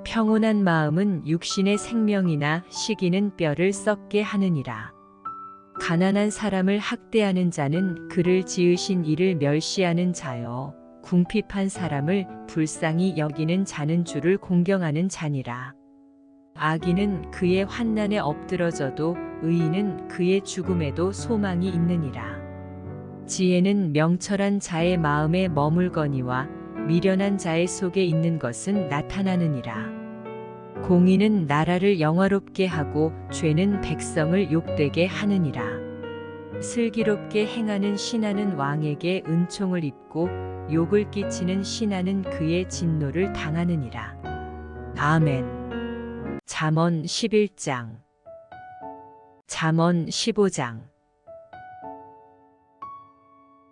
Speaker 1: 평온한 마음은 육신의 생명이나 시기는 뼈를 썩게 하느니라. 가난한 사람을 학대하는 자는 그를 지으신 이를 멸시하는 자요 궁핍한 사람을 불쌍히 여기는 자는 주를 공경하는 자니라. 악인은 그의 환난에 엎드러져도 의인은 그의 죽음에도 소망이 있느니라. 지혜는 명철한 자의 마음에 머물거니와 미련한 자의 속에 있는 것은 나타나느니라. 공의는 나라를 영화롭게 하고 죄는 백성을 욕되게 하느니라. 슬기롭게 행하는 신하는 왕에게 은총을 입고 욕을 끼치는 신하는 그의 진노를 당하느니라. 아멘. 잠언 11장 잠언 15장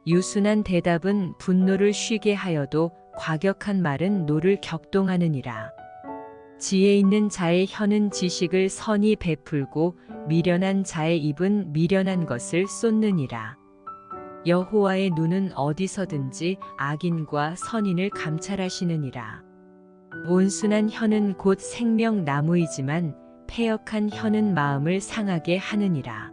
Speaker 1: 유순한 대답은 분노를 쉬게 하여도 과격한 말은 노를 격동하느니라. 지혜 있는 자의 혀는 지식을 선히 베풀고 미련한 자의 입은 미련한 것을 쏟느니라. 여호와의 눈은 어디서든지 악인과 선인을 감찰하시느니라. 온순한 혀는 곧 생명나무이지만 패역한 혀는 마음을 상하게 하느니라.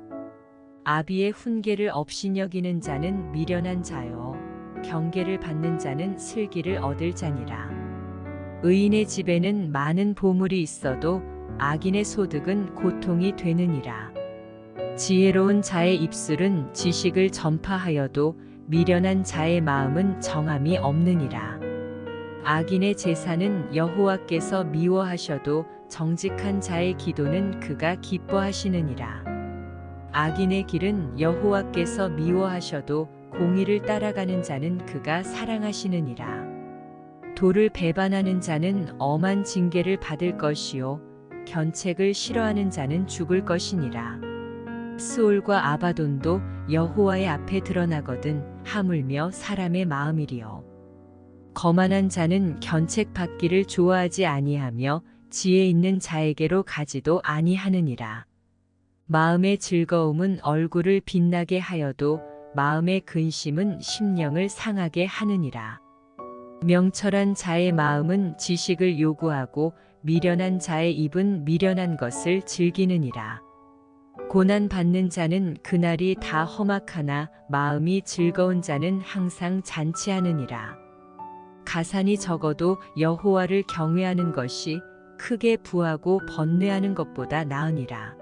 Speaker 1: 아비의 훈계를 업신여기는 자는 미련한 자요 경계를 받는 자는 슬기를 얻을 자니라. 의인의 집에는 많은 보물이 있어도 악인의 소득은 고통이 되느니라. 지혜로운 자의 입술은 지식을 전파하여도 미련한 자의 마음은 정함이 없느니라. 악인의 제사는 여호와께서 미워하셔도 정직한 자의 기도는 그가 기뻐하시느니라. 악인의 길은 여호와께서 미워하셔도 공의를 따라가는 자는 그가 사랑하시느니라. 도를 배반하는 자는 엄한 징계를 받을 것이요 견책을 싫어하는 자는 죽을 것이니라. 스올과 아바돈도 여호와의 앞에 드러나거든 하물며 사람의 마음이리요. 거만한 자는 견책 받기를 좋아하지 아니하며 지혜 있는 자에게로 가지도 아니하느니라. 마음의 즐거움은 얼굴을 빛나게 하여도 마음의 근심은 심령을 상하게 하느니라. 명철한 자의 마음은 지식을 요구하고 미련한 자의 입은 미련한 것을 즐기느니라. 고난 받는 자는 그날이 다 험악하나 마음이 즐거운 자는 항상 잔치하느니라. 가산이 적어도 여호와를 경외하는 것이 크게 부하고 번뇌하는 것보다 나으니라.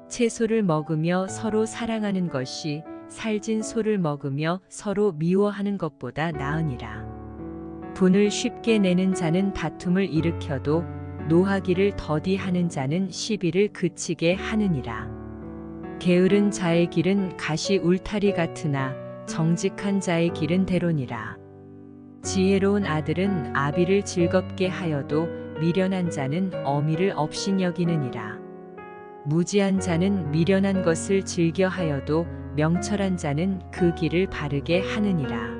Speaker 1: 채소를 먹으며 서로 사랑하는 것이 살진 소를 먹으며 서로 미워하는 것보다 나으니라. 분을 쉽게 내는 자는 다툼을 일으켜도 노하기를 더디하는 자는 시비를 그치게 하느니라. 게으른 자의 길은 가시 울타리 같으나 정직한 자의 길은 대로니라. 지혜로운 아들은 아비를 즐겁게 하여도 미련한 자는 어미를 업신여기느니라. 무지한 자는 미련한 것을 즐겨 하여도 명철한 자는 그 길을 바르게 하느니라.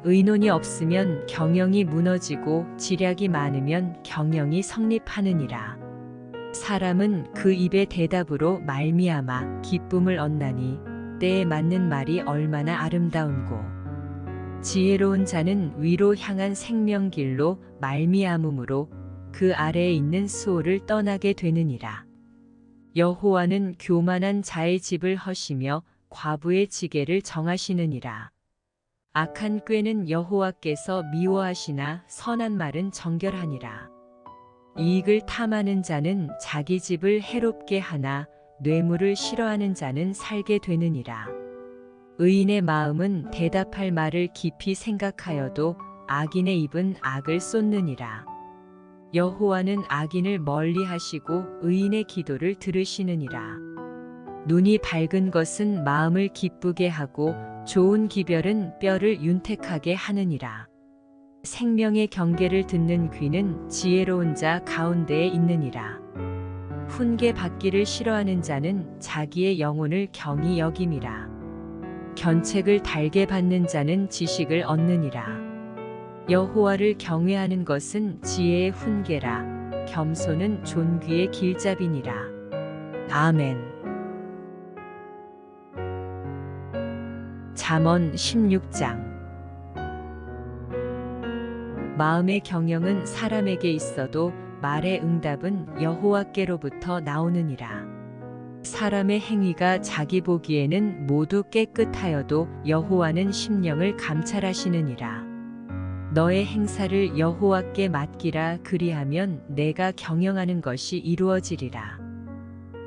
Speaker 1: 의논이 없으면 경영이 무너지고 지략이 많으면 경영이 성립하느니라. 사람은 그 입의 대답으로 말미암아 기쁨을 얻나니 때에 맞는 말이 얼마나 아름다운고. 지혜로운 자는 위로 향한 생명길로 말미암음으로 그 아래에 있는 수호를 떠나게 되느니라. 여호와는 교만한 자의 집을 허시며 과부의 지게를 정하시느니라. 악한 꾀는 여호와께서 미워하시나 선한 말은 정결하니라. 이익을 탐하는 자는 자기 집을 해롭게 하나 뇌물을 싫어하는 자는 살게 되느니라. 의인의 마음은 대답할 말을 깊이 생각하여도 악인의 입은 악을 쏟느니라. 여호와는 악인을 멀리하시고 의인의 기도를 들으시느니라. 눈이 밝은 것은 마음을 기쁘게 하고 좋은 기별은 뼈를 윤택하게 하느니라. 생명의 경계를 듣는 귀는 지혜로운 자 가운데에 있느니라. 훈계 받기를 싫어하는 자는 자기의 영혼을 경히 여김이라. 견책을 달게 받는 자는 지식을 얻느니라. 여호와를 경외하는 것은 지혜의 훈계라. 겸손은 존귀의 길잡이니라. 아멘. 잠언 16장. 마음의 경영은 사람에게 있어도 말의 응답은 여호와께로부터 나오느니라. 사람의 행위가 자기 보기에는 모두 깨끗하여도 여호와는 심령을 감찰하시느니라. 너의 행사를 여호와께 맡기라. 그리하면 내가 경영하는 것이 이루어지리라.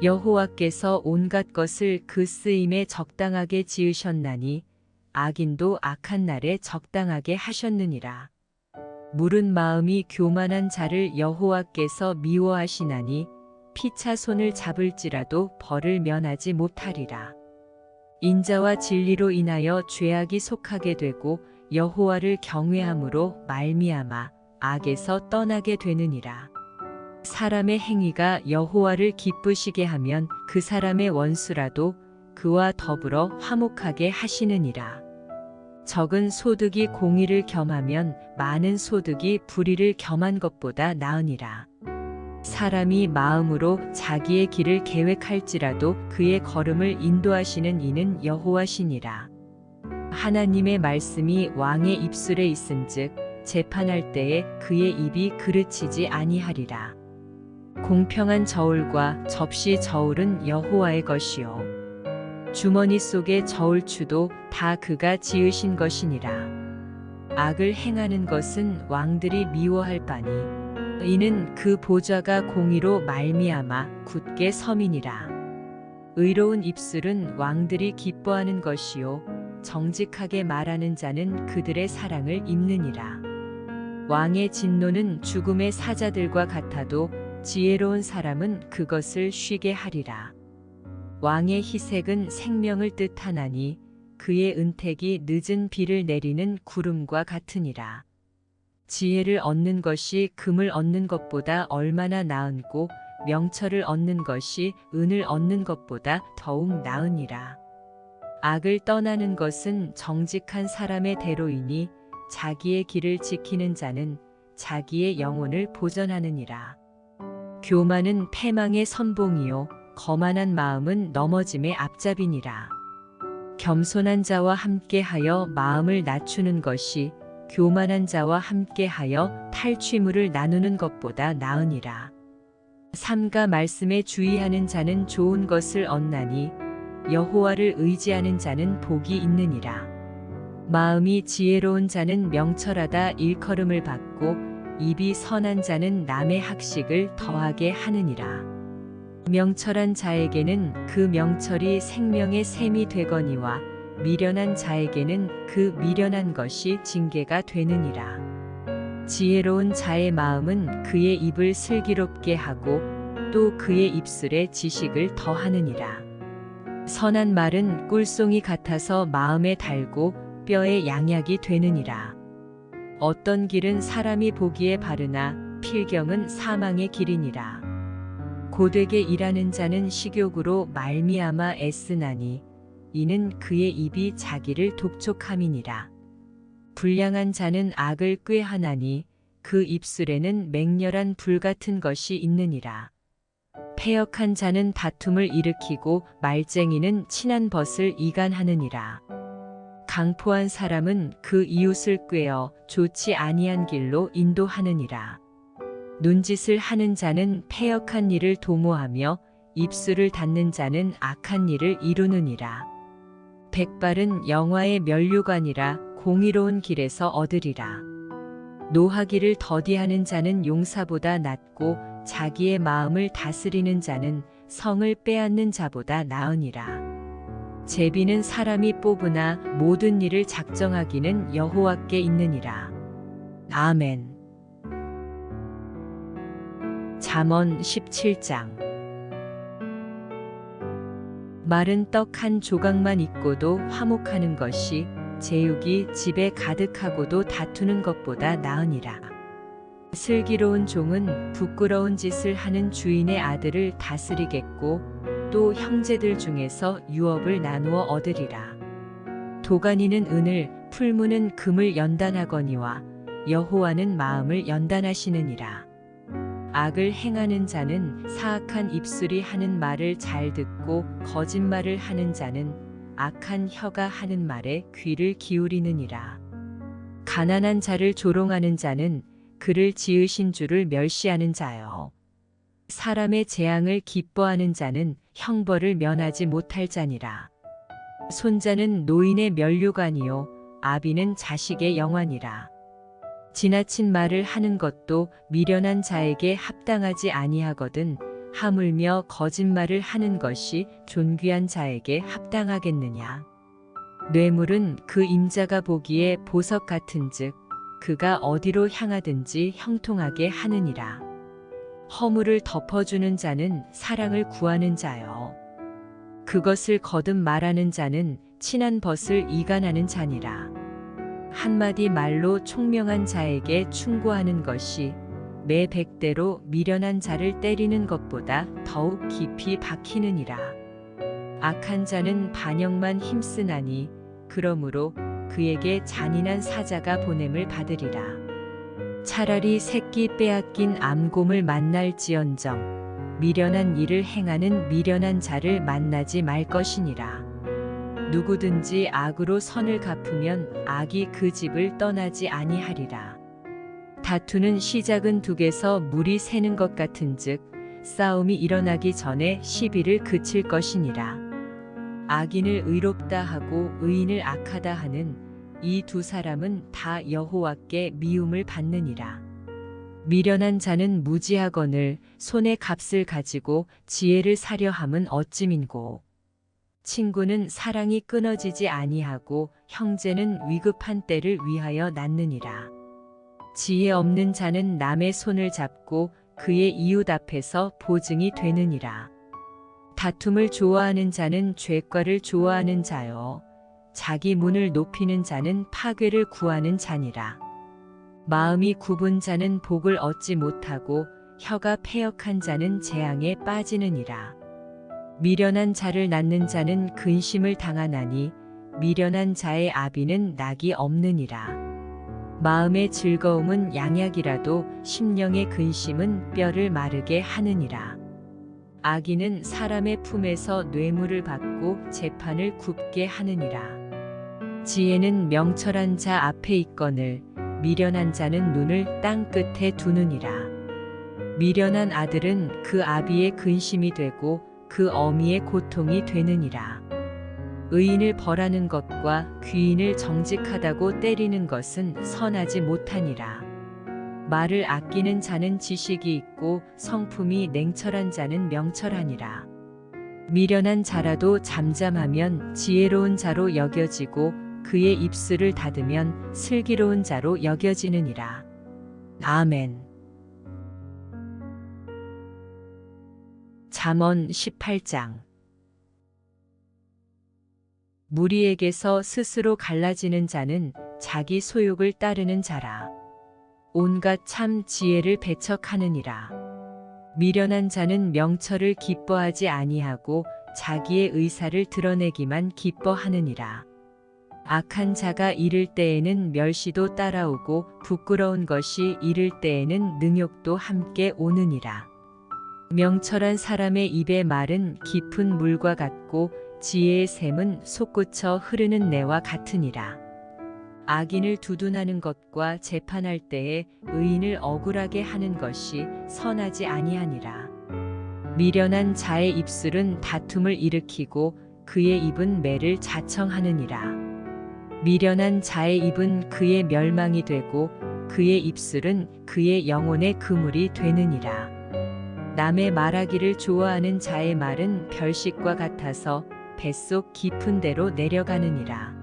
Speaker 1: 여호와께서 온갖 것을 그 쓰임에 적당하게 지으셨나니 악인도 악한 날에 적당하게 하셨느니라. 물은 마음이 교만한 자를 여호와께서 미워하시나니 피차 손을 잡을지라도 벌을 면하지 못하리라. 인자와 진리로 인하여 죄악이 속하게 되고 여호와를 경외함으로 말미암아 악에서 떠나게 되느니라. 사람의 행위가 여호와를 기쁘시게 하면 그 사람의 원수라도 그와 더불어 화목하게 하시느니라. 적은 소득이 공의를 겸하면 많은 소득이 불의를 겸한 것보다 나으니라. 사람이 마음으로 자기의 길을 계획할지라도 그의 걸음을 인도하시는 이는 여호와시니라. 하나님의 말씀이 왕의 입술에 있은즉 재판할 때에 그의 입이 그르치지 아니하리라. 공평한 저울과 접시 저울은 여호와의 것이요 주머니 속의 저울추도 다 그가 지으신 것이니라. 악을 행하는 것은 왕들이 미워할 바니 이는 그 보좌가 공의로 말미암아 굳게 서민이라. 의로운 입술은 왕들이 기뻐하는 것이요 정직하게 말하는 자는 그들의 사랑을 입느니라. 왕의 진노는 죽음의 사자들과 같아도 지혜로운 사람은 그것을 쉬게 하리라. 왕의 희색은 생명을 뜻하나니 그의 은택이 늦은 비를 내리는 구름과 같으니라. 지혜를 얻는 것이 금을 얻는 것보다 얼마나 나은고 명철을 얻는 것이 은을 얻는 것보다 더욱 나으니라. 악을 떠나는 것은 정직한 사람의 대로이니 자기의 길을 지키는 자는 자기의 영혼을 보전하느니라. 교만은 패망의 선봉이요 거만한 마음은 넘어짐의 앞잡이니라. 겸손한 자와 함께하여 마음을 낮추는 것이 교만한 자와 함께하여 탈취물을 나누는 것보다 나으니라. 삼가 말씀에 주의하는 자는 좋은 것을 얻나니 여호와를 의지하는 자는 복이 있느니라. 마음이 지혜로운 자는 명철하다 일컬음을 받고 입이 선한 자는 남의 학식을 더하게 하느니라. 명철한 자에게는 그 명철이 생명의 샘이 되거니와 미련한 자에게는 그 미련한 것이 징계가 되느니라. 지혜로운 자의 마음은 그의 입을 슬기롭게 하고 또 그의 입술에 지식을 더하느니라. 선한 말은 꿀송이 같아서 마음에 달고 뼈에 양약이 되느니라. 어떤 길은 사람이 보기에 바르나 필경은 사망의 길이니라. 고되게 일하는 자는 식욕으로 말미암아 애쓰나니 이는 그의 입이 자기를 독촉함이니라. 불량한 자는 악을 꾀하나니 그 입술에는 맹렬한 불 같은 것이 있느니라. 패역한 자는 다툼을 일으키고 말쟁이는 친한 벗을 이간하느니라. 강포한 사람은 그 이웃을 꾀어 좋지 아니한 길로 인도하느니라. 눈짓을 하는 자는 패역한 일을 도모하며 입술을 닫는 자는 악한 일을 이루느니라. 백발은 영화의 면류관이라 공의로운 길에서 얻으리라. 노하기를 더디하는 자는 용사보다 낫고 자기의 마음을 다스리는 자는 성을 빼앗는 자보다 나으니라. 제비는 사람이 뽑으나 모든 일을 작정하기는 여호와께 있느니라. 아멘. 잠언 17장. 마른 떡 한 조각만 있고도 화목하는 것이 제육이 집에 가득하고도 다투는 것보다 나으니라. 슬기로운 종은 부끄러운 짓을 하는 주인의 아들을 다스리겠고 또 형제들 중에서 유업을 나누어 얻으리라. 도가니는 은을, 풀무는 금을 연단하거니와 여호와는 마음을 연단하시느니라. 악을 행하는 자는 사악한 입술이 하는 말을 잘 듣고 거짓말을 하는 자는 악한 혀가 하는 말에 귀를 기울이느니라. 가난한 자를 조롱하는 자는 그를 지으신 주를 멸시하는 자요. 사람의 재앙을 기뻐하는 자는 형벌을 면하지 못할 자니라. 손자는 노인의 면류관이요 아비는 자식의 영환이라. 지나친 말을 하는 것도 미련한 자에게 합당하지 아니하거든 하물며 거짓말을 하는 것이 존귀한 자에게 합당하겠느냐. 뇌물은 그 임자가 보기에 보석 같은즉 그가 어디로 향하든지 형통하게 하느니라. 허물을 덮어주는 자는 사랑을 구하는 자요. 그것을 거듭 말하는 자는 친한 벗을 이간하는 자니라. 한마디 말로 총명한 자에게 충고하는 것이 매 100대로 미련한 자를 때리는 것보다 더욱 깊이 박히느니라. 악한 자는 반역만 힘쓰나니 그러므로 그에게 잔인한 사자가 보냄을 받으리라. 차라리 새끼 빼앗긴 암곰을 만날지언정 미련한 일을 행하는 미련한 자를 만나지 말 것이니라. 누구든지 악으로 선을 갚으면 악이 그 집을 떠나지 아니하리라. 다투는 시작은 둑에서 물이 새는 것 같은즉 싸움이 일어나기 전에 시비를 그칠 것이니라. 악인을 의롭다 하고 의인을 악하다 하는 이 두 사람은 다 여호와께 미움을 받느니라. 미련한 자는 무지하거늘 손에 값을 가지고 지혜를 사려 함은 어찌민고. 친구는 사랑이 끊어지지 아니하고 형제는 위급한 때를 위하여 낳느니라. 지혜 없는 자는 남의 손을 잡고 그의 이웃 앞에서 보증이 되느니라. 다툼을 좋아하는 자는 죄과를 좋아하는 자요 자기 문을 높이는 자는 파괴를 구하는 자니라. 마음이 굽은 자는 복을 얻지 못하고 혀가 패역한 자는 재앙에 빠지느니라. 미련한 자를 낳는 자는 근심을 당하나니 미련한 자의 아비는 낙이 없느니라. 마음의 즐거움은 양약이라도 심령의 근심은 뼈를 마르게 하느니라. 악인은 사람의 품에서 뇌물을 받고 재판을 굽게 하느니라. 지혜는 명철한 자 앞에 있거늘 미련한 자는 눈을 땅 끝에 두느니라. 미련한 아들은 그 아비의 근심이 되고 그 어미의 고통이 되느니라. 의인을 벌하는 것과 귀인을 정직하다고 때리는 것은 선하지 못하니라. 말을 아끼는 자는 지식이 있고 성품이 냉철한 자는 명철하니라. 미련한 자라도 잠잠하면 지혜로운 자로 여겨지고 그의 입술을 닫으면 슬기로운 자로 여겨지느니라. 아멘. 잠언 18장. 무리에게서 스스로 갈라지는 자는 자기 소욕을 따르는 자라. 온갖 참 지혜를 배척하느니라. 미련한 자는 명철을 기뻐하지 아니하고 자기의 의사를 드러내기만 기뻐하느니라. 악한 자가 이를 때에는 멸시도 따라오고 부끄러운 것이 이를 때에는 능욕도 함께 오느니라. 명철한 사람의 입의 말은 깊은 물과 같고 지혜의 샘은 솟구쳐 흐르는 내와 같으니라. 악인을 두둔하는 것과 재판할 때에 의인을 억울하게 하는 것이 선하지 아니하니라. 미련한 자의 입술은 다툼을 일으키고 그의 입은 매를 자청하느니라. 미련한 자의 입은 그의 멸망이 되고 그의 입술은 그의 영혼의 그물이 되느니라. 남의 말하기를 좋아하는 자의 말은 별식과 같아서 뱃속 깊은 데로 내려가느니라.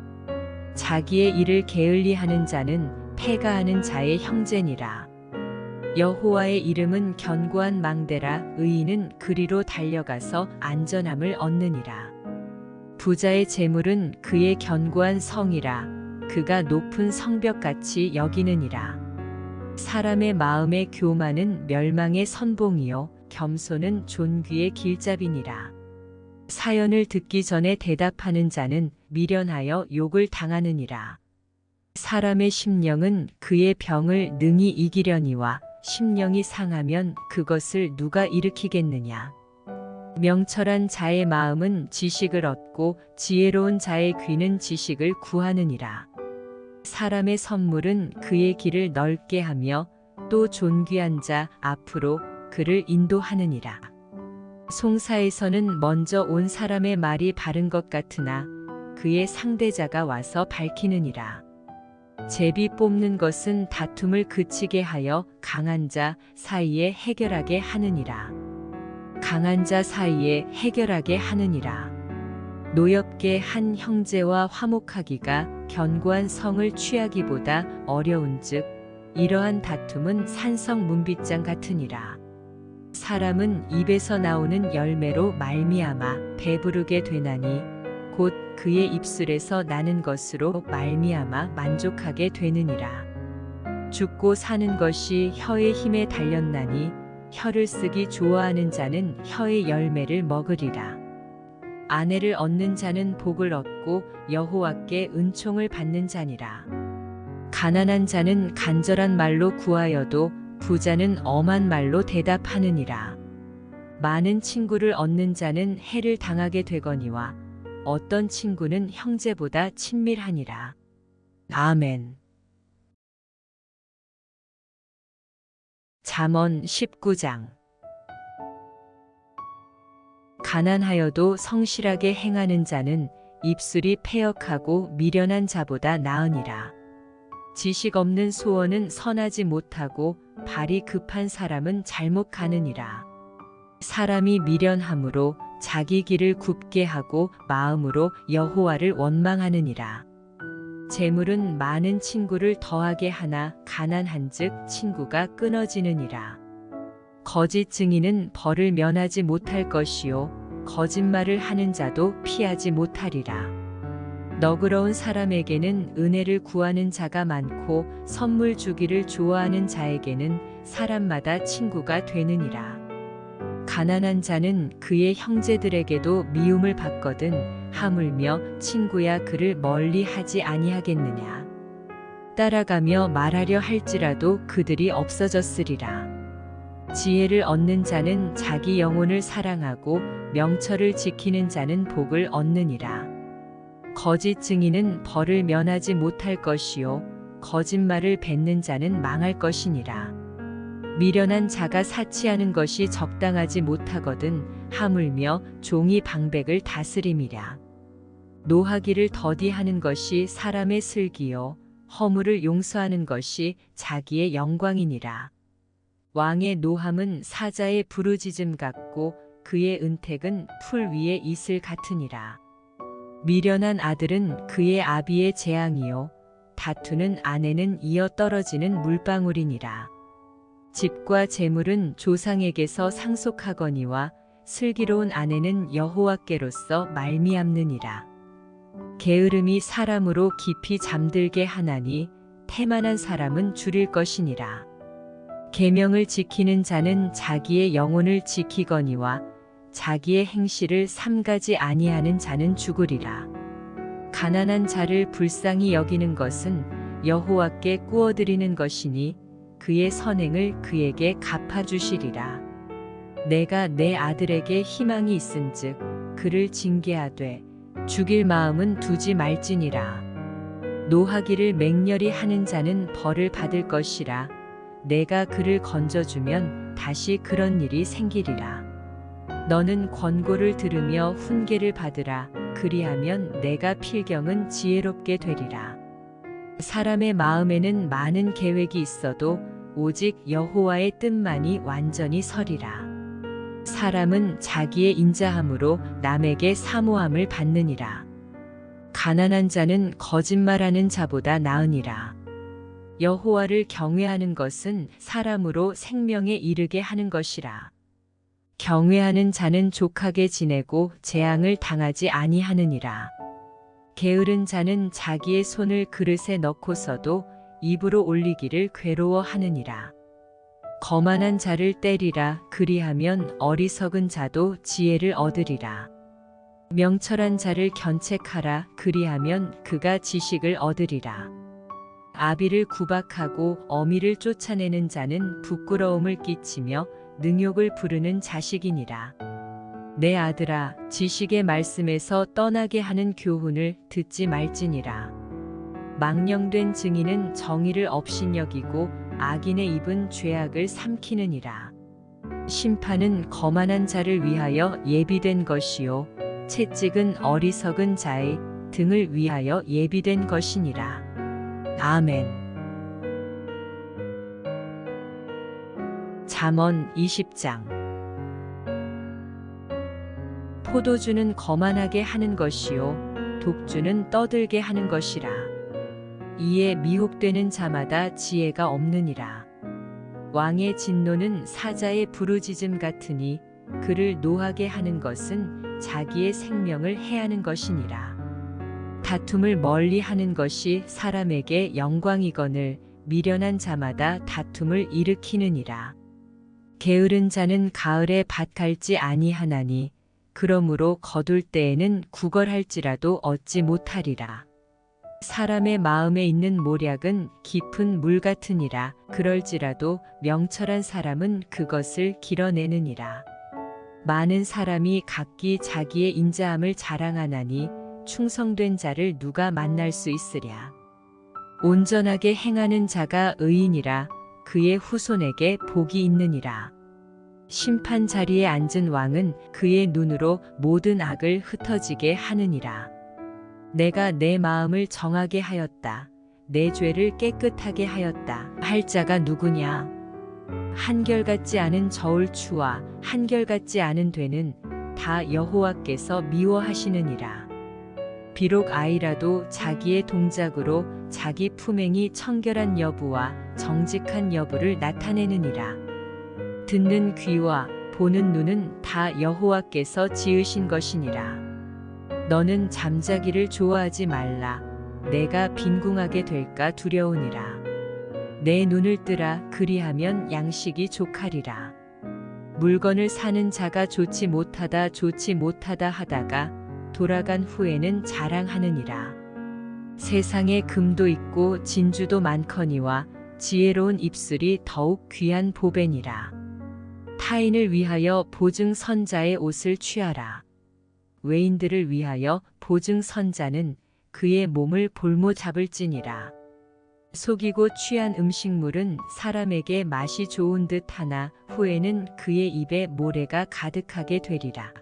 Speaker 1: 자기의 일을 게을리하는 자는 패가하는 자의 형제니라. 여호와의 이름은 견고한 망대라. 의인은 그리로 달려가서 안전함을 얻느니라. 부자의 재물은 그의 견고한 성이라. 그가 높은 성벽같이 여기느니라. 사람의 마음의 교만은 멸망의 선봉이요 겸손은 존귀의 길잡이니라. 사연을 듣기 전에 대답하는 자는 미련하여 욕을 당하느니라. 사람의 심령은 그의 병을 능히 이기려니와 심령이 상하면 그것을 누가 일으키겠느냐. 명철한 자의 마음은 지식을 얻고 지혜로운 자의 귀는 지식을 구하느니라. 사람의 선물은 그의 길을 넓게 하며 또 존귀한 자 앞으로 그를 인도하느니라. 송사에서는 먼저 온 사람의 말이 바른 것 같으나 그의 상대자가 와서 밝히느니라. 제비 뽑는 것은 다툼을 그치게 하여 강한 자 사이에 해결하게 하느니라. 강한 자 사이에 해결하게 하느니라. 노엽게 한 형제와 화목하기가 견고한 성을 취하기보다 어려운즉 이러한 다툼은 산성 문빗장 같으니라. 사람은 입에서 나오는 열매로 말미암아 배부르게 되나니 곧 그의 입술에서 나는 것으로 말미암아 만족하게 되느니라. 죽고 사는 것이 혀의 힘에 달렸나니 혀를 쓰기 좋아하는 자는 혀의 열매를 먹으리라. 아내를 얻는 자는 복을 얻고 여호와께 은총을 받는 자니라. 가난한 자는 간절한 말로 구하여도 부자는 엄한 말로 대답하느니라. 많은 친구를 얻는 자는 해를 당하게 되거니와 어떤 친구는 형제보다 친밀하니라. 아멘. 잠언 19장. 가난하여도 성실하게 행하는 자는 입술이 패역하고 미련한 자보다 나으니라. 지식 없는 소원은 선하지 못하고 발이 급한 사람은 잘못 가느니라. 사람이 미련함으로 자기 길을 굽게 하고 마음으로 여호와를 원망하느니라. 재물은 많은 친구를 더하게 하나 가난한즉 친구가 끊어지느니라. 거짓 증인은 벌을 면하지 못할 것이요 거짓말을 하는 자도 피하지 못하리라. 너그러운 사람에게는 은혜를 구하는 자가 많고 선물 주기를 좋아하는 자에게는 사람마다 친구가 되느니라. 가난한 자는 그의 형제들에게도 미움을 받거든 하물며 친구야 그를 멀리 하지 아니하겠느냐. 따라가며 말하려 할지라도 그들이 없어졌으리라. 지혜를 얻는 자는 자기 영혼을 사랑하고 명철을 지키는 자는 복을 얻느니라. 거짓 증인은 벌을 면하지 못할 것이요 거짓말을 뱉는 자는 망할 것이니라. 미련한 자가 사치하는 것이 적당하지 못하거든 하물며 종이 방백을 다스림이라. 노하기를 더디하는 것이 사람의 슬기요 허물을 용서하는 것이 자기의 영광이니라. 왕의 노함은 사자의 부르짖음 같고 그의 은택은 풀 위에 이슬 같으니라. 미련한 아들은 그의 아비의 재앙이요 다투는 아내는 이어 떨어지는 물방울이니라. 집과 재물은 조상에게서 상속하거니와 슬기로운 아내는 여호와께로서 말미암느니라. 게으름이 사람으로 깊이 잠들게 하나니 태만한 사람은 줄일 것이니라. 계명을 지키는 자는 자기의 영혼을 지키거니와 자기의 행실을 삼가지 아니하는 자는 죽으리라. 가난한 자를 불쌍히 여기는 것은 여호와께 꾸어드리는 것이니 그의 선행을 그에게 갚아주시리라. 내가 내 아들에게 희망이 있은즉 그를 징계하되 죽일 마음은 두지 말지니라. 노하기를 맹렬히 하는 자는 벌을 받을 것이라. 내가 그를 건져주면 다시 그런 일이 생기리라. 너는 권고를 들으며 훈계를 받으라. 그리하면 내가 필경은 지혜롭게 되리라. 사람의 마음에는 많은 계획이 있어도 오직 여호와의 뜻만이 완전히 서리라. 사람은 자기의 인자함으로 남에게 사모함을 받느니라. 가난한 자는 거짓말하는 자보다 나으니라. 여호와를 경외하는 것은 사람으로 생명에 이르게 하는 것이라. 경외하는 자는 족하게 지내고 재앙을 당하지 아니하느니라. 게으른 자는 자기의 손을 그릇에 넣고서도 입으로 올리기를 괴로워하느니라. 거만한 자를 때리라. 그리하면 어리석은 자도 지혜를 얻으리라. 명철한 자를 견책하라. 그리하면 그가 지식을 얻으리라. 아비를 구박하고 어미를 쫓아내는 자는 부끄러움을 끼치며 능욕을 부르는 자식이니라. 내 아들아, 지식의 말씀에서 떠나게 하는 교훈을 듣지 말지니라. 망령된 증인은 정의를 업신여기고 악인의 입은 죄악을 삼키느니라. 심판은 거만한 자를 위하여 예비된 것이요 채찍은 어리석은 자의 등을 위하여 예비된 것이니라. 아멘. 잠언 20장. 포도주는 거만하게 하는 것이요 독주는 떠들게 하는 것이라. 이에 미혹되는 자마다 지혜가 없느니라. 왕의 진노는 사자의 부르짖음 같으니 그를 노하게 하는 것은 자기의 생명을 해하는 것이니라. 다툼을 멀리 하는 것이 사람에게 영광이거늘 미련한 자마다 다툼을 일으키느니라. 게으른 자는 가을에 밭 갈지 아니하나니 그러므로 거둘 때에는 구걸할지라도 얻지 못하리라. 사람의 마음에 있는 모략은 깊은 물 같으니라. 그럴지라도 명철한 사람은 그것을 길어내느니라. 많은 사람이 각기 자기의 인자함을 자랑하나니 충성된 자를 누가 만날 수 있으랴. 온전하게 행하는 자가 의인이라. 그의 후손에게 복이 있느니라. 심판 자리에 앉은 왕은 그의 눈으로 모든 악을 흩어지게 하느니라. 내가 내 마음을 정하게 하였다. 내 죄를 깨끗하게 하였다. 할 자가 누구냐? 한결같지 않은 저울추와 한결같지 않은 되는 다 여호와께서 미워하시느니라. 비록 아이라도 자기의 동작으로 자기 품행이 청결한 여부와 정직한 여부를 나타내느니라. 듣는 귀와 보는 눈은 다 여호와께서 지으신 것이니라. 너는 잠자기를 좋아하지 말라. 내가 빈궁하게 될까 두려우니라. 내 눈을 뜨라. 그리하면 양식이 족하리라. 물건을 사는 자가 좋지 못하다 하다가 돌아간 후에는 자랑하느니라. 세상에 금도 있고 진주도 많거니와 지혜로운 입술이 더욱 귀한 보배니라. 타인을 위하여 보증 선자의 옷을 취하라. 외인들을 위하여 보증 선자는 그의 몸을 볼모 잡을지니라. 속이고 취한 음식물은 사람에게 맛이 좋은 듯 하나 후에는 그의 입에 모래가 가득하게 되리라.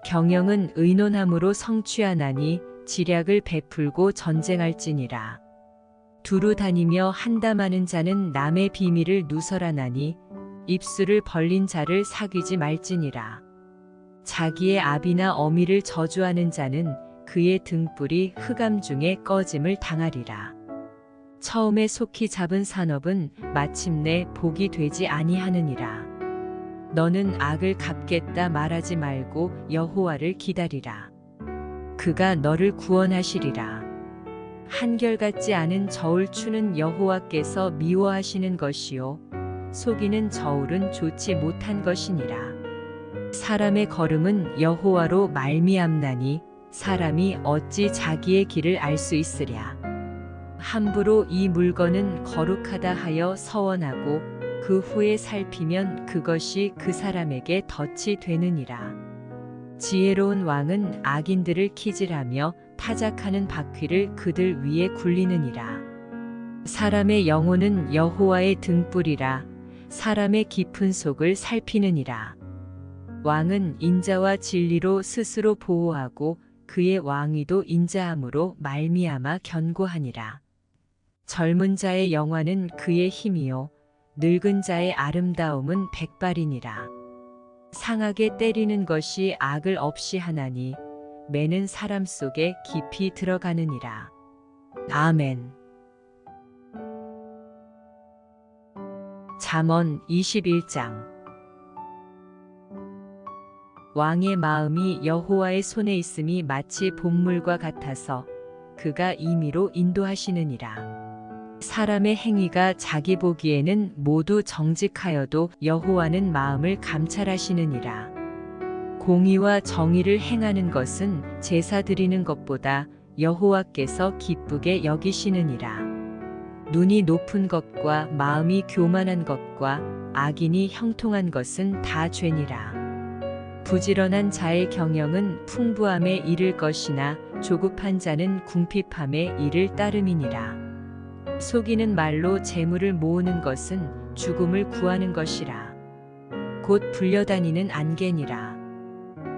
Speaker 1: 경영은 의논함으로 성취하나니 지략을 베풀고 전쟁할지니라. 두루 다니며 한담하는 자는 남의 비밀을 누설하나니 입술을 벌린 자를 사귀지 말지니라. 자기의 아비나 어미를 저주하는 자는 그의 등불이 흑암 중에 꺼짐을 당하리라. 처음에 속히 잡은 산업은 마침내 복이 되지 아니하느니라. 너는 악을 갚겠다 말하지 말고 여호와를 기다리라. 그가 너를 구원하시리라. 한결같지 않은 저울추는 여호와께서 미워하시는 것이요 속이는 저울은 좋지 못한 것이니라. 사람의 걸음은 여호와로 말미암나니 사람이 어찌 자기의 길을 알 수 있으랴. 함부로 이 물건은 거룩하다 하여 서원하고 그 후에 살피면 그것이 그 사람에게 덫이 되느니라. 지혜로운 왕은 악인들을 키질하며 타작하는 바퀴를 그들 위에 굴리느니라. 사람의 영혼은 여호와의 등불이라. 사람의 깊은 속을 살피느니라. 왕은 인자와 진리로 스스로 보호하고 그의 왕위도 인자함으로 말미암아 견고하니라. 젊은 자의 영화는 그의 힘이요 늙은 자의 아름다움은 백발이니라. 상하게 때리는 것이 악을 없이 하나니 매는 사람 속에 깊이 들어가느니라. 아멘. 잠언 21장. 왕의 마음이 여호와의 손에 있음이 마치 봇물과 같아서 그가 임의로 인도하시느니라. 사람의 행위가 자기 보기에는 모두 정직하여도 여호와는 마음을 감찰하시느니라. 공의와 정의를 행하는 것은 제사 드리는 것보다 여호와께서 기쁘게 여기시느니라. 눈이 높은 것과 마음이 교만한 것과 악인이 형통한 것은 다 죄니라. 부지런한 자의 경영은 풍부함에 이를 것이나 조급한 자는 궁핍함에 이를 따름이니라. 속이는 말로 재물을 모으는 것은 죽음을 구하는 것이라. 곧 불려다니는 안개니라.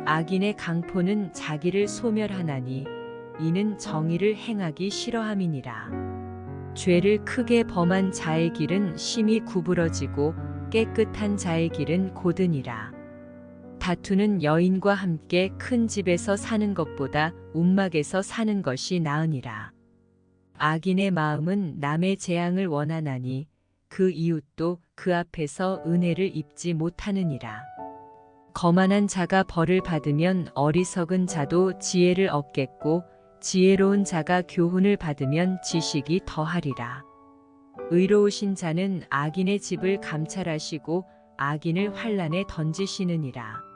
Speaker 1: 악인의 강포는 자기를 소멸하나니 이는 정의를 행하기 싫어함이니라. 죄를 크게 범한 자의 길은 심히 구부러지고 깨끗한 자의 길은 고드니라. 다투는 여인과 함께 큰 집에서 사는 것보다 움막에서 사는 것이 나으니라. 악인의 마음은 남의 재앙을 원하나니 그 이웃도 그 앞에서 은혜를 입지 못하느니라. 거만한 자가 벌을 받으면 어리석은 자도 지혜를 얻겠고 지혜로운 자가 교훈을 받으면 지식이 더하리라. 의로우신 자는 악인의 집을 감찰하시고 악인을 환난에 던지시느니라.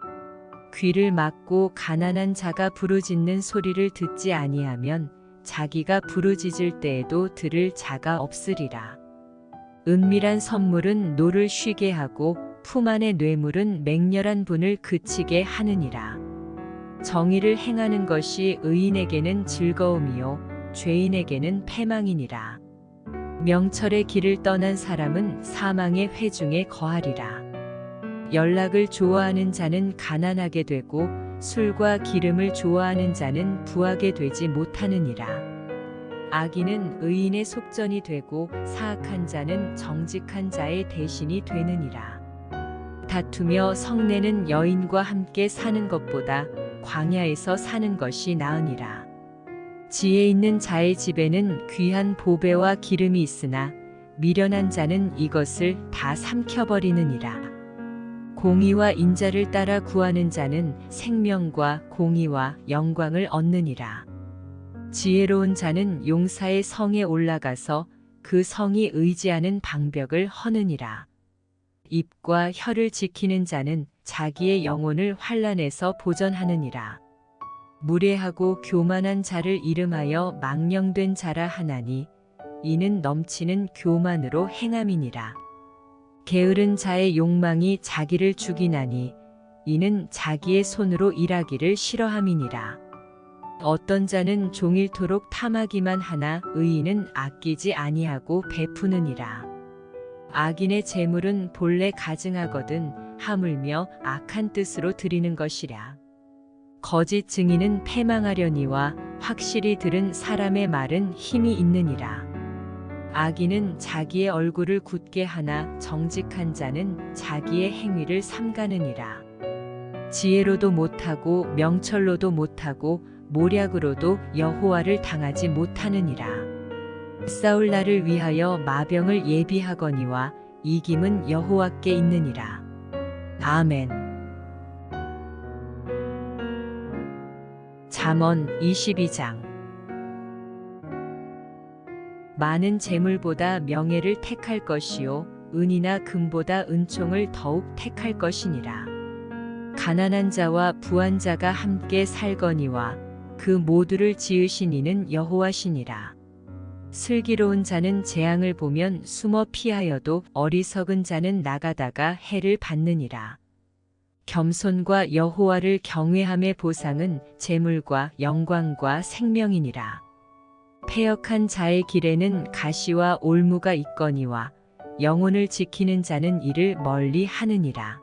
Speaker 1: 귀를 막고 가난한 자가 부르짖는 소리를 듣지 아니하면 자기가 부르짖을 때에도 들을 자가 없으리라. 은밀한 선물은 노를 쉬게 하고 품 안의 뇌물은 맹렬한 분을 그치게 하느니라. 정의를 행하는 것이 의인에게는 즐거움이요 죄인에게는 패망이니라. 명철의 길을 떠난 사람은 사망의 회중에 거하리라. 연락을 좋아하는 자는 가난하게 되고 술과 기름을 좋아하는 자는 부하게 되지 못하느니라. 악인은 의인의 속전이 되고 사악한 자는 정직한 자의 대신이 되느니라. 다투며 성내는 여인과 함께 사는 것보다 광야에서 사는 것이 나으니라. 지혜 있는 자의 집에는 귀한 보배와 기름이 있으나 미련한 자는 이것을 다 삼켜버리느니라. 공의와 인자를 따라 구하는 자는 생명과 공의와 영광을 얻느니라. 지혜로운 자는 용사의 성에 올라가서 그 성이 의지하는 방벽을 허느니라. 입과 혀를 지키는 자는 자기의 영혼을 환난에서 보전하느니라. 무례하고 교만한 자를 이름하여 망령된 자라 하나니 이는 넘치는 교만으로 행함이니라. 게으른 자의 욕망이 자기를 죽이나니 이는 자기의 손으로 일하기를 싫어함이니라. 어떤 자는 종일토록 탐하기만 하나 의인은 아끼지 아니하고 베푸느니라. 악인의 재물은 본래 가증하거든 하물며 악한 뜻으로 드리는 것이랴. 거짓 증인은 패망하려니와 확실히 들은 사람의 말은 힘이 있느니라. 악인은 자기의 얼굴을 굳게 하나 정직한 자는 자기의 행위를 삼가느니라. 지혜로도 못하고 명철로도 못하고 모략으로도 여호와를 당하지 못하느니라. 싸울 날을 위하여 마병을 예비하거니와 이김은 여호와께 있느니라. 아멘. 잠언 22장. 많은 재물보다 명예를 택할 것이요 은이나 금보다 은총을 더욱 택할 것이니라. 가난한 자와 부한 자가 함께 살거니와 그 모두를 지으신 이는 여호와시니라. 슬기로운 자는 재앙을 보면 숨어 피하여도 어리석은 자는 나가다가 해를 받느니라. 겸손과 여호와를 경외함의 보상은 재물과 영광과 생명이니라. 패역한 자의 길에는 가시와 올무가 있거니와 영혼을 지키는 자는 이를 멀리 하느니라.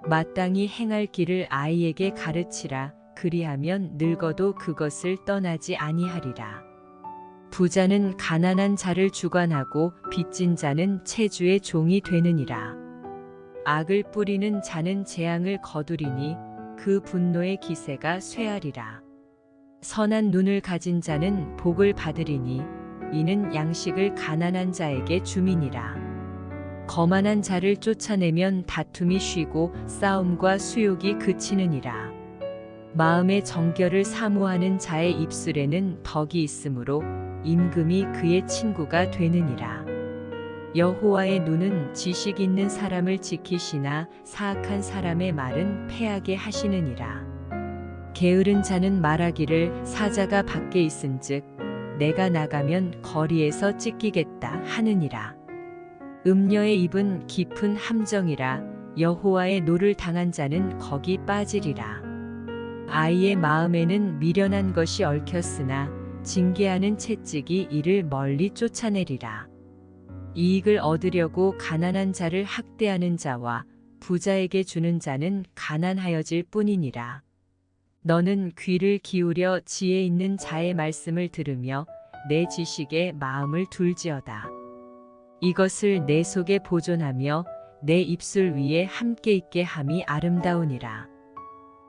Speaker 1: 마땅히 행할 길을 아이에게 가르치라. 그리하면 늙어도 그것을 떠나지 아니하리라. 부자는 가난한 자를 주관하고 빚진 자는 채주의 종이 되느니라. 악을 뿌리는 자는 재앙을 거두리니 그 분노의 기세가 쇠하리라. 선한 눈을 가진 자는 복을 받으리니 이는 양식을 가난한 자에게 주민이라. 거만한 자를 쫓아내면 다툼이 쉬고 싸움과 수욕이 그치느니라. 마음의 정결을 사모하는 자의 입술에는 덕이 있으므로 임금이 그의 친구가 되느니라. 여호와의 눈은 지식 있는 사람을 지키시나 사악한 사람의 말은 패하게 하시느니라. 게으른 자는 말하기를 사자가 밖에 있은즉 내가 나가면 거리에서 찢기겠다 하느니라. 음녀의 입은 깊은 함정이라 여호와의 노를 당한 자는 거기 빠지리라. 아이의 마음에는 미련한 것이 얽혔으나 징계하는 채찍이 이를 멀리 쫓아내리라. 이익을 얻으려고 가난한 자를 학대하는 자와 부자에게 주는 자는 가난하여질 뿐이니라. 너는 귀를 기울여 지혜 있는 자의 말씀을 들으며 내 지식에 마음을 둘지어다. 이것을 내 속에 보존하며 내 입술 위에 함께 있게 함이 아름다우니라.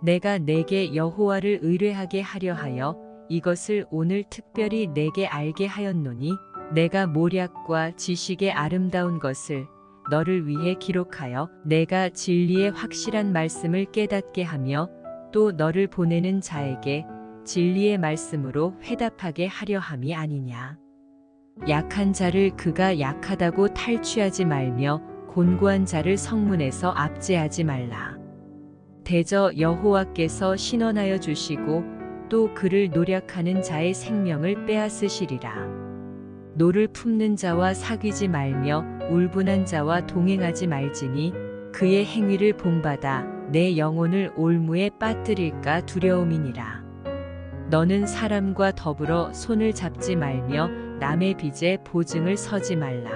Speaker 1: 내가 내게 여호와를 의뢰하게 하려 하여 이것을 오늘 특별히 내게 알게 하였노니 내가 모략과 지식의 아름다운 것을 너를 위해 기록하여 내가 진리의 확실한 말씀을 깨닫게 하며 또 너를 보내는 자에게 진리의 말씀으로 회답하게 하려 함이 아니냐. 약한 자를 그가 약하다고 탈취하지 말며 곤고한 자를 성문에서 압제하지 말라. 대저 여호와께서 신원하여 주시고 또 그를 노략하는 자의 생명을 빼앗으시리라. 노를 품는 자와 사귀지 말며 울분한 자와 동행하지 말지니 그의 행위를 본받아 내 영혼을 올무에 빠뜨릴까 두려움이니라. 너는 사람과 더불어 손을 잡지 말며 남의 빚에 보증을 서지 말라.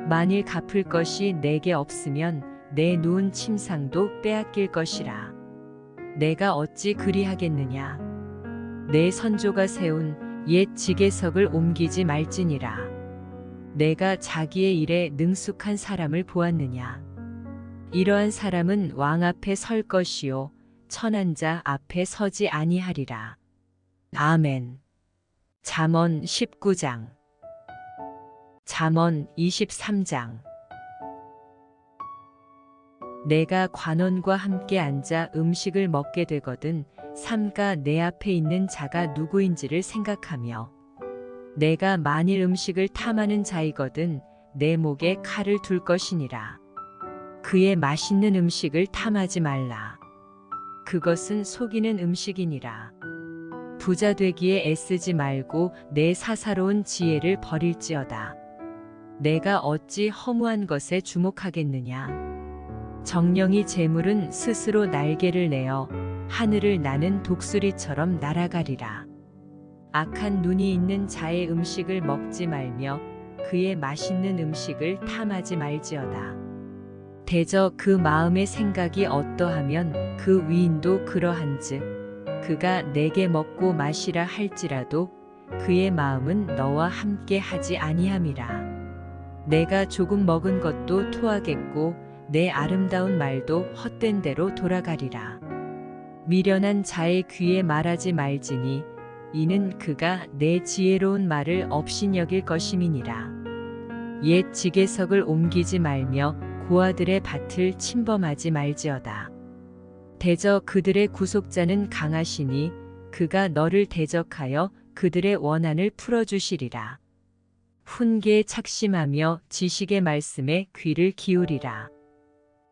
Speaker 1: 만일 갚을 것이 내게 없으면 내 누운 침상도 빼앗길 것이라. 내가 어찌 그리하겠느냐. 내 선조가 세운 옛 지계석을 옮기지 말지니라. 내가 자기의 일에 능숙한 사람을 보았느냐. 이러한 사람은 왕 앞에 설 것이요 천한 자 앞에 서지 아니하리라. 아멘. 잠언 19장. 잠언 23장. 내가 관원과 함께 앉아 음식을 먹게 되거든 삼가 내 앞에 있는 자가 누구인지를 생각하며, 내가 만일 음식을 탐하는 자이거든 내 목에 칼을 둘 것이니라. 그의 맛있는 음식을 탐하지 말라. 그것은 속이는 음식이니라. 부자 되기에 애쓰지 말고 내 사사로운 지혜를 버릴지어다. 내가 어찌 허무한 것에 주목하겠느냐. 정령이 재물은 스스로 날개를 내어 하늘을 나는 독수리처럼 날아가리라. 악한 눈이 있는 자의 음식을 먹지 말며 그의 맛있는 음식을 탐하지 말지어다. 대저 그 마음의 생각이 어떠하면 그 위인도 그러한즉 그가 내게 먹고 마시라 할지라도 그의 마음은 너와 함께 하지 아니함이라. 내가 조금 먹은 것도 토하겠고 내 아름다운 말도 헛된 대로 돌아가리라. 미련한 자의 귀에 말하지 말지니 이는 그가 내 지혜로운 말을 업신여길 것임이니라. 옛 지계석을 옮기지 말며 고아들의 밭을 침범하지 말지어다. 대저 그들의 구속자는 강하시니 그가 너를 대적하여 그들의 원한을 풀어주시리라. 훈계에 착심하며 지식의 말씀에 귀를 기울이라.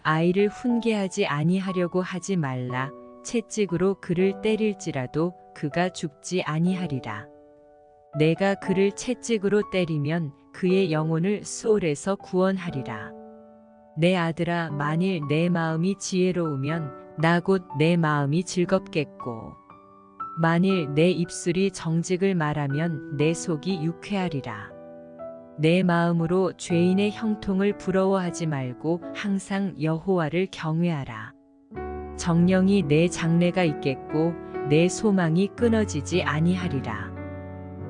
Speaker 1: 아이를 훈계하지 아니하려고 하지 말라. 채찍으로 그를 때릴지라도 그가 죽지 아니하리라. 내가 그를 채찍으로 때리면 그의 영혼을 수올에서 구원하리라. 내 아들아, 만일 내 마음이 지혜로우면 나 곧 내 마음이 즐겁겠고, 만일 내 입술이 정직을 말하면 내 속이 유쾌하리라. 내 마음으로 죄인의 형통을 부러워하지 말고 항상 여호와를 경외하라. 정령이 내 장래가 있겠고 내 소망이 끊어지지 아니하리라.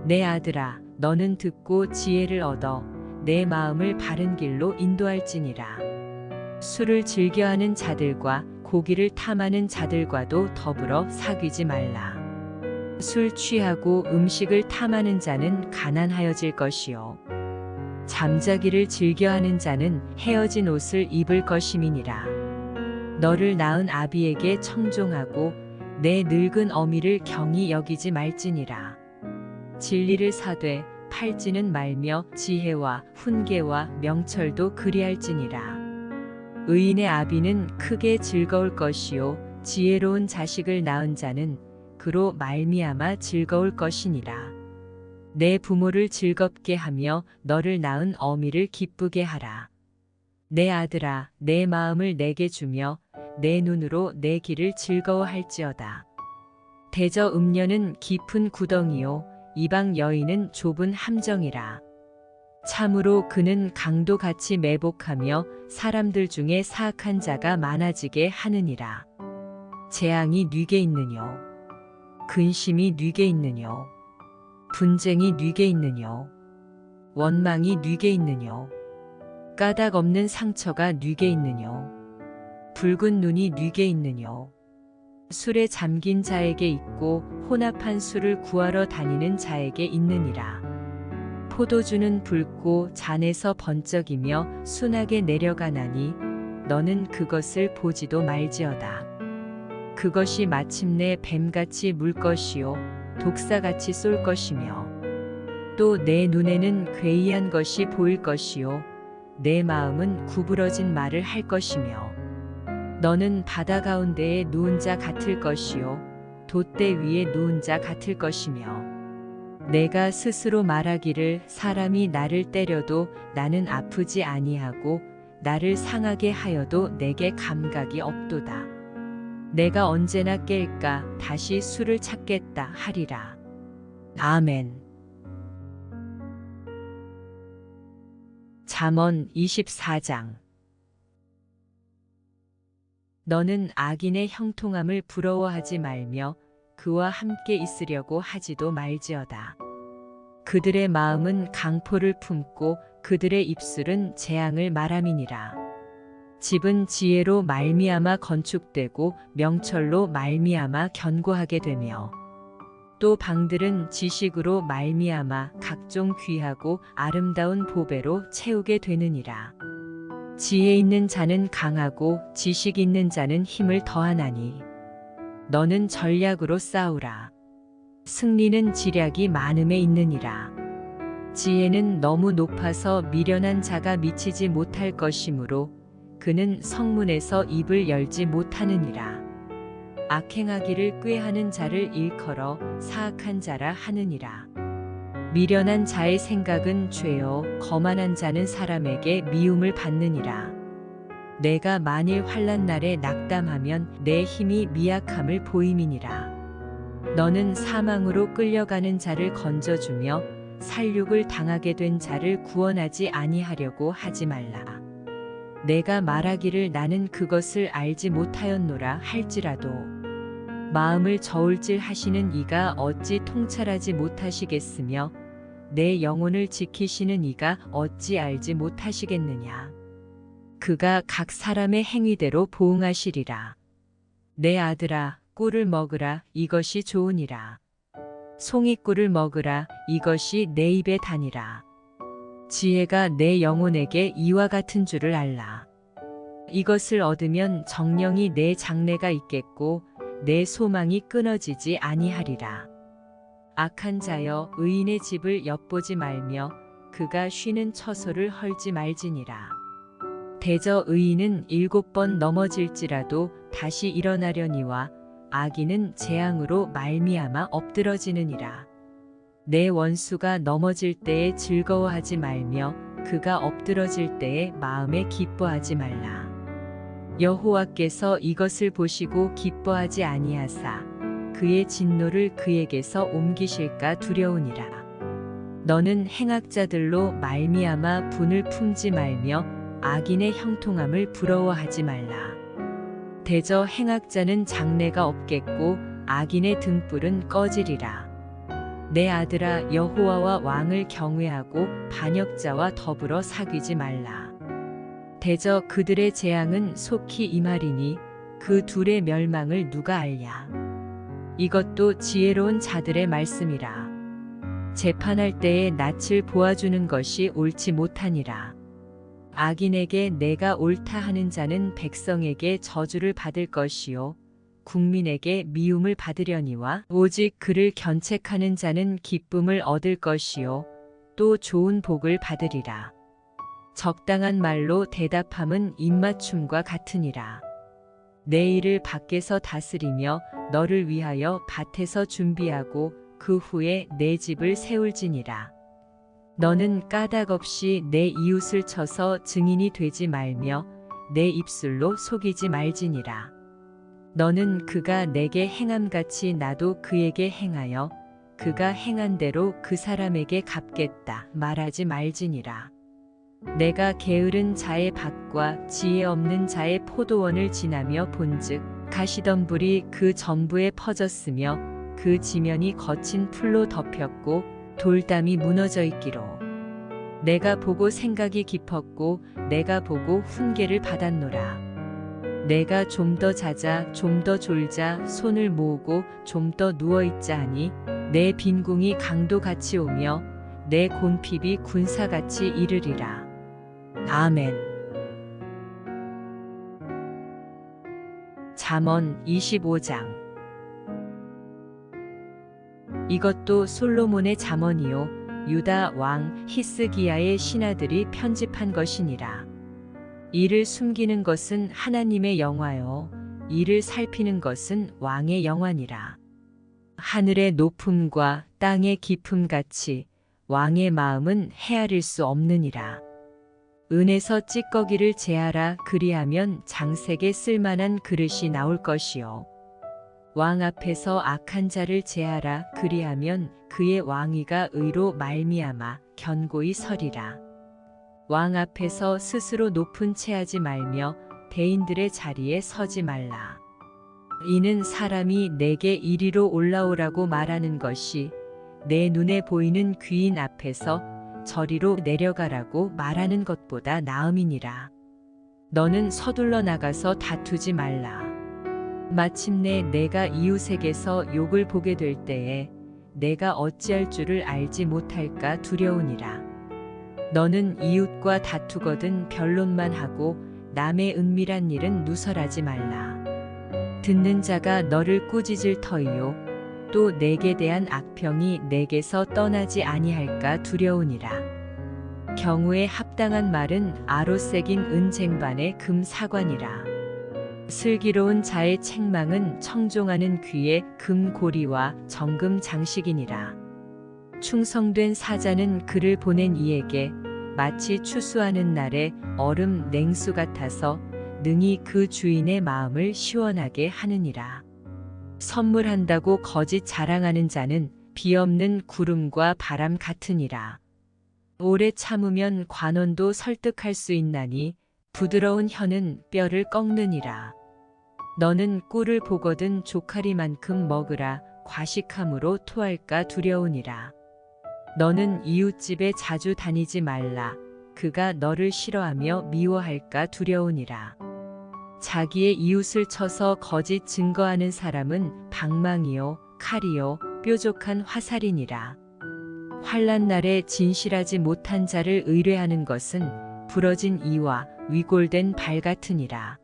Speaker 1: 내 아들아, 너는 듣고 지혜를 얻어 내 마음을 바른 길로 인도할지니라. 술을 즐겨하는 자들과 고기를 탐하는 자들과도 더불어 사귀지 말라. 술 취하고 음식을 탐하는 자는 가난하여질 것이요 잠자기를 즐겨하는 자는 헤어진 옷을 입을 것임이니라. 너를 낳은 아비에게 청종하고 내 늙은 어미를 경히 여기지 말지니라. 진리를 사되 팔지는 말며 지혜와 훈계와 명철도 그리할지니라. 의인의 아비는 크게 즐거울 것이요 지혜로운 자식을 낳은 자는 그로 말미암아 즐거울 것이니라. 내 부모를 즐겁게 하며 너를 낳은 어미를 기쁘게 하라. 내 아들아, 내 마음을 내게 주며 내 눈으로 내 길을 즐거워할지어다. 대저 음녀는 깊은 구덩이요 이방 여인은 좁은 함정이라. 참으로 그는 강도같이 매복하며 사람들 중에 사악한 자가 많아지게 하느니라. 재앙이 뉘게 있느뇨. 근심이 뉘게 있느뇨. 분쟁이 뉘게 있느뇨. 원망이 뉘게 있느뇨. 까닭 없는 상처가 뉘게 있느뇨. 붉은 눈이 뉘게 있느뇨. 술에 잠긴 자에게 있고 혼합한 술을 구하러 다니는 자에게 있느니라. 포도주는 붉고 잔에서 번쩍이며 순하게 내려가나니 너는 그것을 보지도 말지어다. 그것이 마침내 뱀같이 물 것이요 독사같이 쏠 것이며 또 내 눈에는 괴이한 것이 보일 것이요 내 마음은 구부러진 말을 할 것이며 너는 바다 가운데에 누운 자 같을 것이요 돛대 위에 누운 자 같을 것이며 내가 스스로 말하기를 사람이 나를 때려도 나는 아프지 아니하고 나를 상하게 하여도 내게 감각이 없도다. 내가 언제나 깰까 다시 술을 찾겠다 하리라. 아멘. 잠언 24장. 너는 악인의 형통함을 부러워하지 말며 그와 함께 있으려고 하지도 말지어다. 그들의 마음은 강포를 품고 그들의 입술은 재앙을 말함이니라. 집은 지혜로 말미암아 건축되고 명철로 말미암아 견고하게 되며 또 방들은 지식으로 말미암아 각종 귀하고 아름다운 보배로 채우게 되느니라. 지혜 있는 자는 강하고 지식 있는 자는 힘을 더하나니 너는 전략으로 싸우라. 승리는 지략이 많음에 있느니라. 지혜는 너무 높아서 미련한 자가 미치지 못할 것이므로 그는 성문에서 입을 열지 못하느니라. 악행하기를 꾀하는 자를 일컬어 사악한 자라 하느니라. 미련한 자의 생각은 죄요 거만한 자는 사람에게 미움을 받느니라. 내가 만일 환난 날에 낙담하면 내 힘이 미약함을 보임이니라. 너는 사망으로 끌려가는 자를 건져주며 살육을 당하게 된 자를 구원하지 아니하려고 하지 말라. 내가 말하기를 나는 그것을 알지 못하였노라 할지라도 마음을 저울질 하시는 이가 어찌 통찰하지 못하시겠으며 내 영혼을 지키시는 이가 어찌 알지 못하시겠느냐. 그가 각 사람의 행위대로 보응하시리라. 내 아들아 꿀을 먹으라 이것이 좋으니라. 송이꿀을 먹으라 이것이 내 입에 다니라. 지혜가 내 영혼에게 이와 같은 줄을 알라. 이것을 얻으면 정령이 내 장래가 있겠고 내 소망이 끊어지지 아니하리라. 악한 자여 의인의 집을 엿보지 말며 그가 쉬는 처소를 헐지 말지니라. 대저 의인은 7번 넘어질지라도 다시 일어나려니와 악인은 재앙으로 말미암아 엎드러지느니라. 내 원수가 넘어질 때에 즐거워하지 말며 그가 엎드러질 때에 마음에 기뻐하지 말라. 여호와께서 이것을 보시고 기뻐하지 아니하사 그의 진노를 그에게서 옮기실까 두려우니라. 너는 행악자들로 말미암아 분을 품지 말며 악인의 형통함을 부러워하지 말라. 대저 행악자는 장래가 없겠고 악인의 등불은 꺼지리라. 내 아들아 여호와와 왕을 경외하고 반역자와 더불어 사귀지 말라. 대저 그들의 재앙은 속히 임하리니 그 둘의 멸망을 누가 알랴. 이것도 지혜로운 자들의 말씀이라. 재판할 때에 낯을 보아주는 것이 옳지 못하니라. 악인에게 내가 옳다 하는 자는 백성에게 저주를 받을 것이요 국민에게 미움을 받으려니와 오직 그를 견책하는 자는 기쁨을 얻을 것이요 또 좋은 복을 받으리라. 적당한 말로 대답함은 입맞춤과 같으니라. 내 일을 밖에서 다스리며 너를 위하여 밭에서 준비하고 그 후에 내 집을 세울지니라. 너는 까닭 없이 내 이웃을 쳐서 증인이 되지 말며 내 입술로 속이지 말지니라. 너는 그가 내게 행함같이 나도 그에게 행하여 그가 행한 대로 그 사람에게 갚겠다 말하지 말지니라. 내가 게으른 자의 밭과 지혜 없는 자의 포도원을 지나며 본즉 가시덤불이 그 전부에 퍼졌으며 그 지면이 거친 풀로 덮였고 돌담이 무너져 있기로 내가 보고 생각이 깊었고 내가 보고 훈계를 받았노라. 내가 좀 더 자자 좀 더 졸자 손을 모으고 좀 더 누워있자 하니 내 빈궁이 강도같이 오며 내 곤핍이 군사같이 이르리라. 아멘. 잠언 25장. 이것도 솔로몬의 잠언이요 유다 왕 히스기야의 신하들이 편집한 것이니라. 이를 숨기는 것은 하나님의 영화요 이를 살피는 것은 왕의 영화니라. 하늘의 높음과 땅의 깊음 같이 왕의 마음은 헤아릴 수 없느니라. 은에서 찌꺼기를 제하라 그리하면 장색에 쓸만한 그릇이 나올 것이요 왕 앞에서 악한 자를 제하라 그리하면 그의 왕위가 의로 말미암아 견고히 서리라. 왕 앞에서 스스로 높은 체하지 말며 대인들의 자리에 서지 말라. 이는 사람이 내게 이리로 올라오라고 말하는 것이 내 눈에 보이는 귀인 앞에서 저리로 내려가라고 말하는 것보다 나음이니라. 너는 서둘러 나가서 다투지 말라. 마침내 내가 이웃에게서 욕을 보게 될 때에 내가 어찌할 줄을 알지 못할까 두려우니라. 너는 이웃과 다투거든 변론만 하고 남의 은밀한 일은 누설하지 말라. 듣는 자가 너를 꾸짖을 터이요 또 내게 대한 악평이 내게서 떠나지 아니할까 두려우니라. 경우에 합당한 말은 아로 새긴 은쟁반의 금 사관이라. 슬기로운 자의 책망은 청종하는 귀의 금고리와 정금 장식이니라. 충성된 사자는 그를 보낸 이에게 마치 추수하는 날에 얼음 냉수 같아서 능히 그 주인의 마음을 시원하게 하느니라. 선물한다고 거짓 자랑하는 자는 비 없는 구름과 바람 같으니라. 오래 참으면 관원도 설득할 수 있나니 부드러운 혀는 뼈를 꺾느니라. 너는 꿀을 보거든 조카리만큼 먹으라. 과식함으로 토할까 두려우니라. 너는 이웃집에 자주 다니지 말라. 그가 너를 싫어하며 미워할까 두려우니라. 자기의 이웃을 쳐서 거짓 증거하는 사람은 방망이요 칼이요 뾰족한 화살이니라. 환난 날에 진실하지 못한 자를 의뢰하는 것은 부러진 이와 위골된 발 같으니라.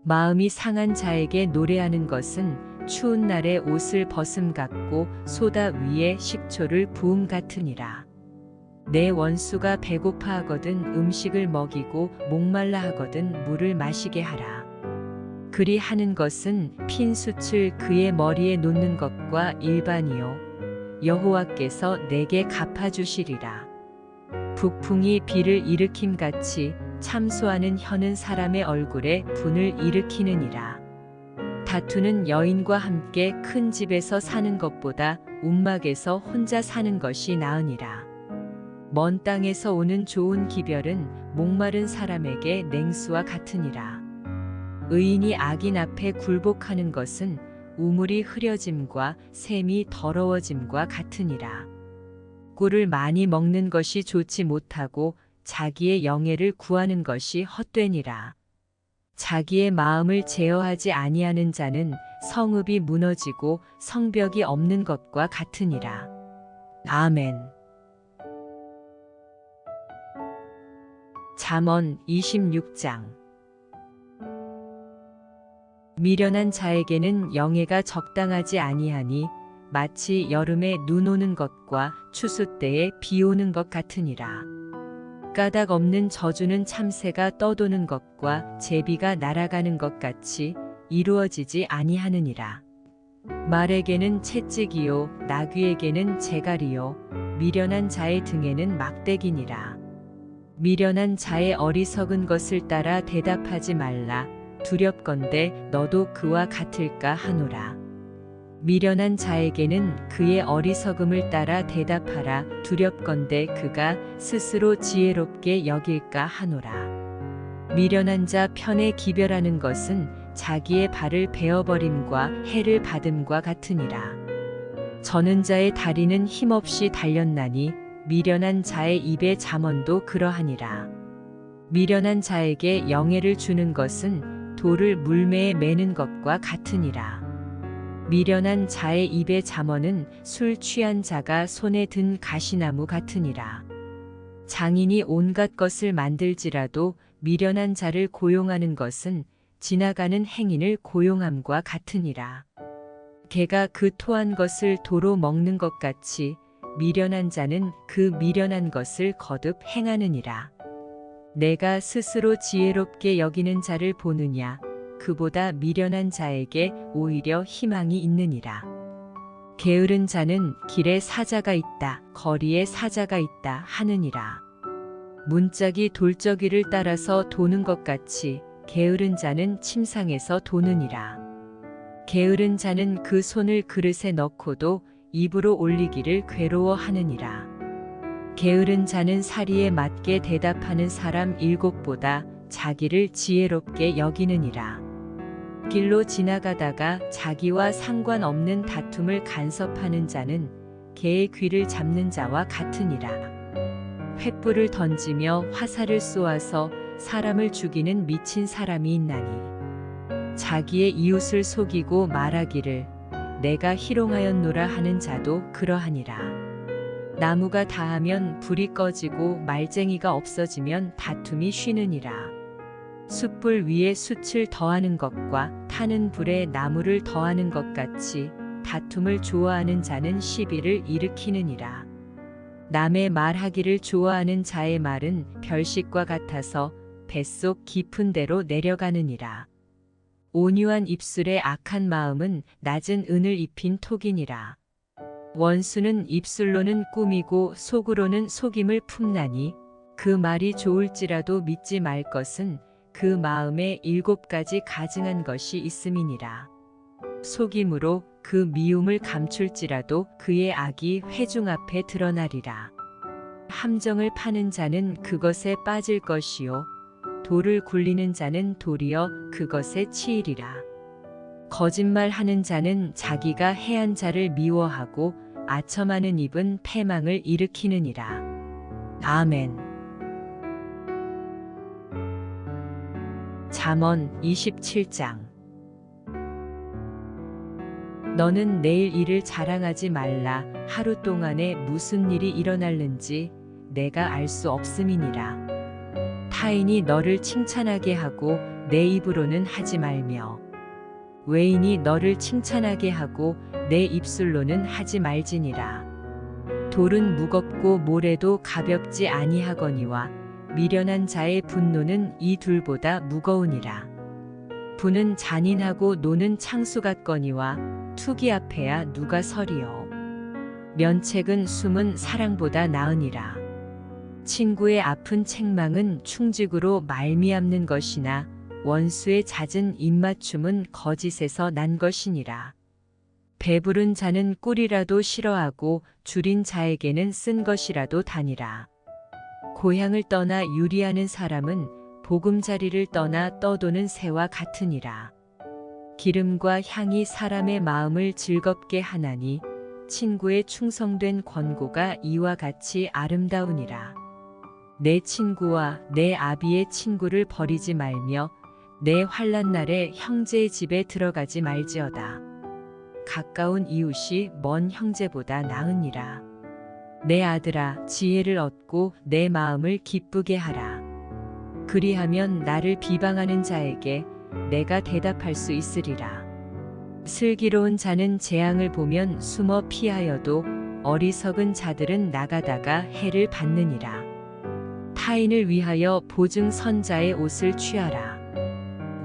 Speaker 1: 마음이 상한 자에게 노래하는 것은 추운 날에 옷을 벗음 같고 소다 위에 식초를 부음 같으니라. 내 원수가 배고파하거든 음식을 먹이고 목말라 하거든 물을 마시게 하라. 그리 하는 것은 핀 숯을 그의 머리에 놓는 것과 일반이요 여호와께서 내게 갚아주시리라. 북풍이 비를 일으킴 같이 참소하는 혀는 사람의 얼굴에 분을 일으키느니라. 다투는 여인과 함께 큰 집에서 사는 것보다 움막에서 혼자 사는 것이 나으니라. 먼 땅에서 오는 좋은 기별은 목마른 사람에게 냉수와 같으니라. 의인이 악인 앞에 굴복하는 것은 우물이 흐려짐과 샘이 더러워짐과 같으니라. 꿀을 많이 먹는 것이 좋지 못하고 자기의 영예를 구하는 것이 헛되니라. 자기의 마음을 제어하지 아니하는 자는 성읍이 무너지고 성벽이 없는 것과 같으니라. 아멘. 잠언 26장. 미련한 자에게는 영예가 적당하지 아니하니 마치 여름에 눈 오는 것과 추수 때에 비 오는 것 같으니라. 까닭 없는 저주는 참새가 떠도는 것과 제비가 날아가는 것 같이 이루어지지 아니하느니라. 말에게는 채찍이요 나귀에게는 재갈이요 미련한 자의 등에는 막대기니라. 미련한 자의 어리석은 것을 따라 대답하지 말라. 두렵건대 너도 그와 같을까 하노라. 미련한 자에게는 그의 어리석음을 따라 대답하라. 두렵건대 그가 스스로 지혜롭게 여길까 하노라. 미련한 자 편에 기별하는 것은 자기의 발을 베어버림과 해를 받음과 같으니라. 저는 자의 다리는 힘없이 달렸나니 미련한 자의 입의 잠언도 그러하니라. 미련한 자에게 영예를 주는 것은 돌을 물매에 매는 것과 같으니라. 미련한 자의 입의 잠언은 술 취한 자가 손에 든 가시나무 같으니라. 장인이 온갖 것을 만들지라도 미련한 자를 고용하는 것은 지나가는 행인을 고용함과 같으니라. 개가 그 토한 것을 도로 먹는 것 같이 미련한 자는 그 미련한 것을 거듭 행하느니라. 내가 스스로 지혜롭게 여기는 자를 보느냐? 그보다 미련한 자에게 오히려 희망이 있느니라. 게으른 자는 길에 사자가 있다, 거리에 사자가 있다 하느니라. 문짝이 돌저귀를 따라서 도는 것 같이 게으른 자는 침상에서 도느니라. 게으른 자는 그 손을 그릇에 넣고도 입으로 올리기를 괴로워하느니라. 게으른 자는 사리에 맞게 대답하는 사람 7보다 자기를 지혜롭게 여기느니라. 길로 지나가다가 자기와 상관없는 다툼을 간섭하는 자는 개의 귀를 잡는 자와 같으니라. 횃불을 던지며 화살을 쏘아서 사람을 죽이는 미친 사람이 있나니 자기의 이웃을 속이고 말하기를 내가 희롱하였노라 하는 자도 그러하니라. 나무가 다하면 불이 꺼지고 말쟁이가 없어지면 다툼이 쉬느니라. 숯불 위에 숯을 더하는 것과 타는 불에 나무를 더하는 것 같이 다툼을 좋아하는 자는 시비를 일으키느니라. 남의 말하기를 좋아하는 자의 말은 별식과 같아서 뱃속 깊은 데로 내려가느니라. 온유한 입술에 악한 마음은 낮은 은을 입힌 톡이니라. 원수는 입술로는 꾸미고 속으로는 속임을 품나니 그 말이 좋을지라도 믿지 말 것은 그 마음에 7가지 가증한 것이 있음이니라. 속임으로 그 미움을 감출지라도 그의 악이 회중 앞에 드러나리라. 함정을 파는 자는 그것에 빠질 것이요 돌을 굴리는 자는 도리어 그것에 치이리라. 거짓말하는 자는 자기가 해한 자를 미워하고 아첨하는 입은 패망을 일으키느니라. 아멘. 잠언 27장. 너는 내일 일을 자랑하지 말라. 하루 동안에 무슨 일이 일어날는지 내가 알 수 없음이니라. 타인이 너를 칭찬하게 하고 내 입으로는 하지 말며 외인이 너를 칭찬하게 하고 내 입술로는 하지 말지니라. 돌은 무겁고 모래도 가볍지 아니하거니와 미련한 자의 분노는 이 둘보다 무거우니라. 부는 잔인하고 노는 창수 같거니와 투기 앞에야 누가 서리요. 면책은 숨은 사랑보다 나으니라. 친구의 아픈 책망은 충직으로 말미암는 것이나 원수의 잦은 입맞춤은 거짓에서 난 것이니라. 배부른 자는 꿀이라도 싫어하고 줄인 자에게는 쓴 것이라도 다니라. 고향을 떠나 유리하는 사람은 보금자리를 떠나 떠도는 새와 같으니라. 기름과 향이 사람의 마음을 즐겁게 하나니 친구의 충성된 권고가 이와 같이 아름다우니라. 내 친구와 내 아비의 친구를 버리지 말며 내 환난 날에 형제의 집에 들어가지 말지어다. 가까운 이웃이 먼 형제보다 나으니라. 내 아들아, 지혜를 얻고 내 마음을 기쁘게 하라. 그리하면 나를 비방하는 자에게 내가 대답할 수 있으리라. 슬기로운 자는 재앙을 보면 숨어 피하여도 어리석은 자들은 나가다가 해를 받느니라. 타인을 위하여 보증 선자의 옷을 취하라.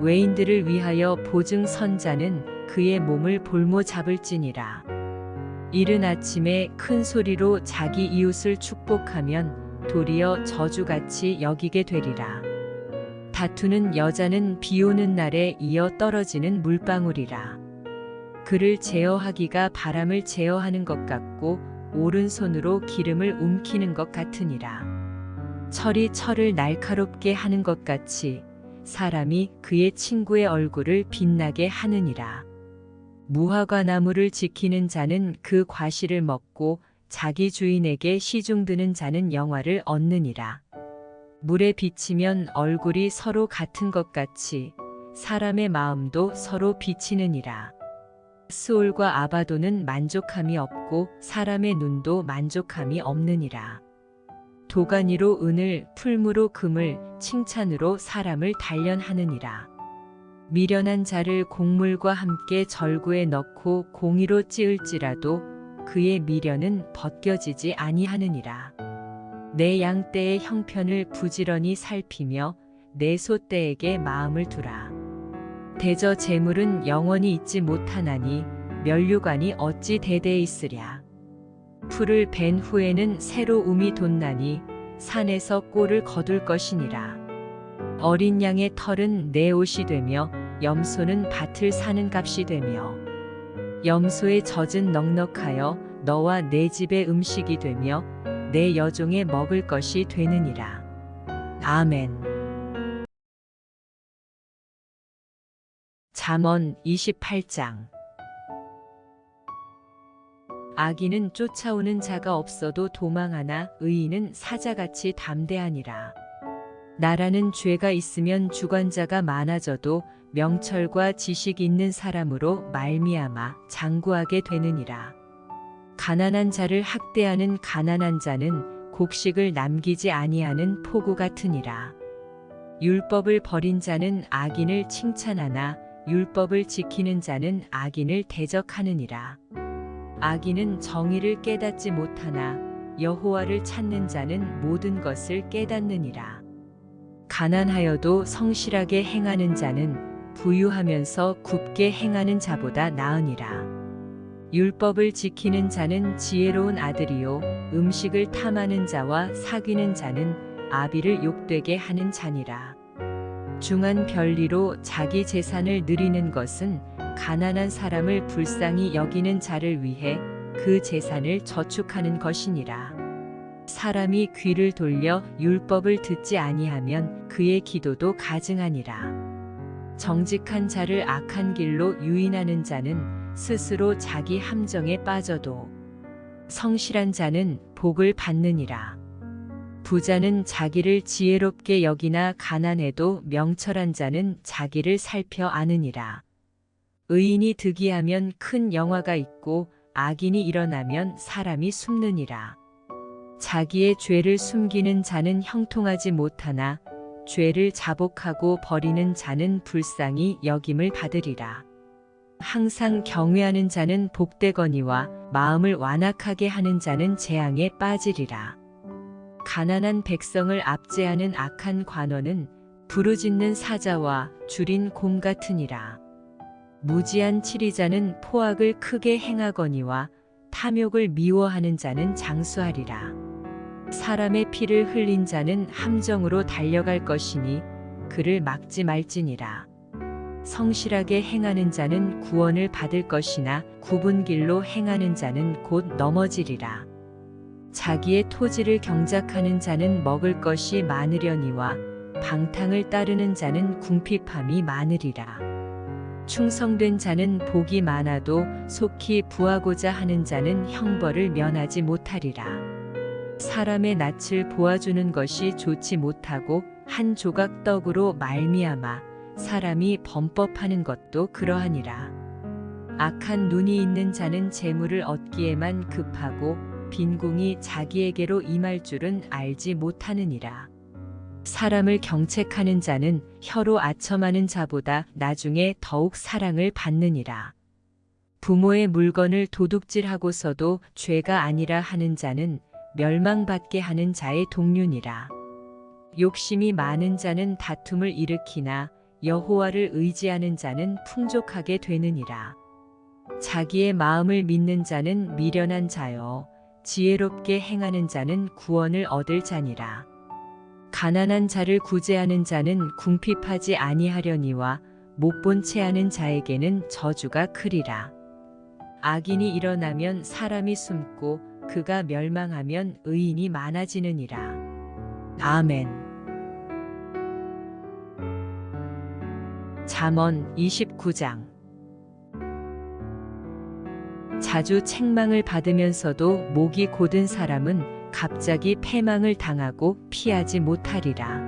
Speaker 1: 외인들을 위하여 보증 선자는 그의 몸을 볼모 잡을지니라. 이른 아침에 큰 소리로 자기 이웃을 축복하면 도리어 저주같이 여기게 되리라. 다투는 여자는 비 오는 날에 이어 떨어지는 물방울이라. 그를 제어하기가 바람을 제어하는 것 같고 오른손으로 기름을 움키는 것 같으니라. 철이 철을 날카롭게 하는 것 같이 사람이 그의 친구의 얼굴을 빛나게 하느니라. 무화과 나무를 지키는 자는 그 과실을 먹고 자기 주인에게 시중드는 자는 영화를 얻느니라. 물에 비치면 얼굴이 서로 같은 것 같이 사람의 마음도 서로 비치느니라. 스올과 아바도는 만족함이 없고 사람의 눈도 만족함이 없느니라. 도가니로 은을, 풀무로 금을, 칭찬으로 사람을 단련하느니라. 미련한 자를 곡물과 함께 절구에 넣고 공이로 찌을지라도 그의 미련은 벗겨지지 아니하느니라. 내 양떼의 형편을 부지런히 살피며 내 소떼에게 마음을 두라. 대저 재물은 영원히 있지 못하나니 면류관이 어찌 대대에 있으랴. 풀을 벤 후에는 새로 움이 돋나니 산에서 꼴을 거둘 것이니라. 어린 양의 털은 내 옷이 되며 염소는 밭을 사는 값이 되며 염소의 젖은 넉넉하여 너와 내 집의 음식이 되며 내 여종의 먹을 것이 되느니라. 아멘. 잠언 28장. 악인은 쫓아오는 자가 없어도 도망하나 의인은 사자같이 담대하니라. 나라는 죄가 있으면 주관자가 많아져도 명철과 지식 있는 사람으로 말미암아 장구하게 되느니라. 가난한 자를 학대하는 가난한 자는 곡식을 남기지 아니하는 포구 같으니라. 율법을 버린 자는 악인을 칭찬하나 율법을 지키는 자는 악인을 대적하느니라. 악인은 정의를 깨닫지 못하나 여호와를 찾는 자는 모든 것을 깨닫느니라. 가난하여도 성실하게 행하는 자는 부유하면서 굽게 행하는 자보다 나으니라. 율법을 지키는 자는 지혜로운 아들이요 음식을 탐하는 자와 사귀는 자는 아비를 욕되게 하는 자니라. 중한 별리로 자기 재산을 누리는 것은 가난한 사람을 불쌍히 여기는 자를 위해 그 재산을 저축하는 것이니라. 사람이 귀를 돌려 율법을 듣지 아니하면 그의 기도도 가증하니라. 정직한 자를 악한 길로 유인하는 자는 스스로 자기 함정에 빠져도 성실한 자는 복을 받느니라. 부자는 자기를 지혜롭게 여기나 가난해도 명철한 자는 자기를 살펴 아느니라. 의인이 득이하면 큰 영화가 있고 악인이 일어나면 사람이 숨느니라. 자기의 죄를 숨기는 자는 형통하지 못하나 죄를 자복하고 버리는 자는 불쌍히 여김을 받으리라. 항상 경외하는 자는 복되거니와 마음을 완악하게 하는 자는 재앙에 빠지리라. 가난한 백성을 압제하는 악한 관원은 부르짖는 사자와 줄인 곰 같으니라. 무지한 치리자는 포악을 크게 행하거니와 탐욕을 미워하는 자는 장수하리라. 사람의 피를 흘린 자는 함정으로 달려갈 것이니 그를 막지 말지니라. 성실하게 행하는 자는 구원을 받을 것이나 굽은 길로 행하는 자는 곧 넘어지리라. 자기의 토지를 경작하는 자는 먹을 것이 많으려니와 방탕을 따르는 자는 궁핍함이 많으리라. 충성된 자는 복이 많아도 속히 부하고자 하는 자는 형벌을 면하지 못하리라. 사람의 낯을 보아주는 것이 좋지 못하고 한 조각 떡으로 말미암아 사람이 범법하는 것도 그러하니라. 악한 눈이 있는 자는 재물을 얻기에만 급하고 빈궁이 자기에게로 임할 줄은 알지 못하느니라. 사람을 경책하는 자는 혀로 아첨하는 자보다 나중에 더욱 사랑을 받느니라. 부모의 물건을 도둑질하고서도 죄가 아니라 하는 자는 멸망받게 하는 자의 동류니라. 욕심이 많은 자는 다툼을 일으키나 여호와를 의지하는 자는 풍족하게 되느니라. 자기의 마음을 믿는 자는 미련한 자요 지혜롭게 행하는 자는 구원을 얻을 자니라. 가난한 자를 구제하는 자는 궁핍하지 아니하려니와 못본 채하는 자에게는 저주가 크리라. 악인이 일어나면 사람이 숨고 그가 멸망하면 의인이 많아지느니라. 아멘. 잠언 29장. 자주 책망을 받으면서도 목이 곧은 사람은 갑자기 패망을 당하고 피하지 못하리라.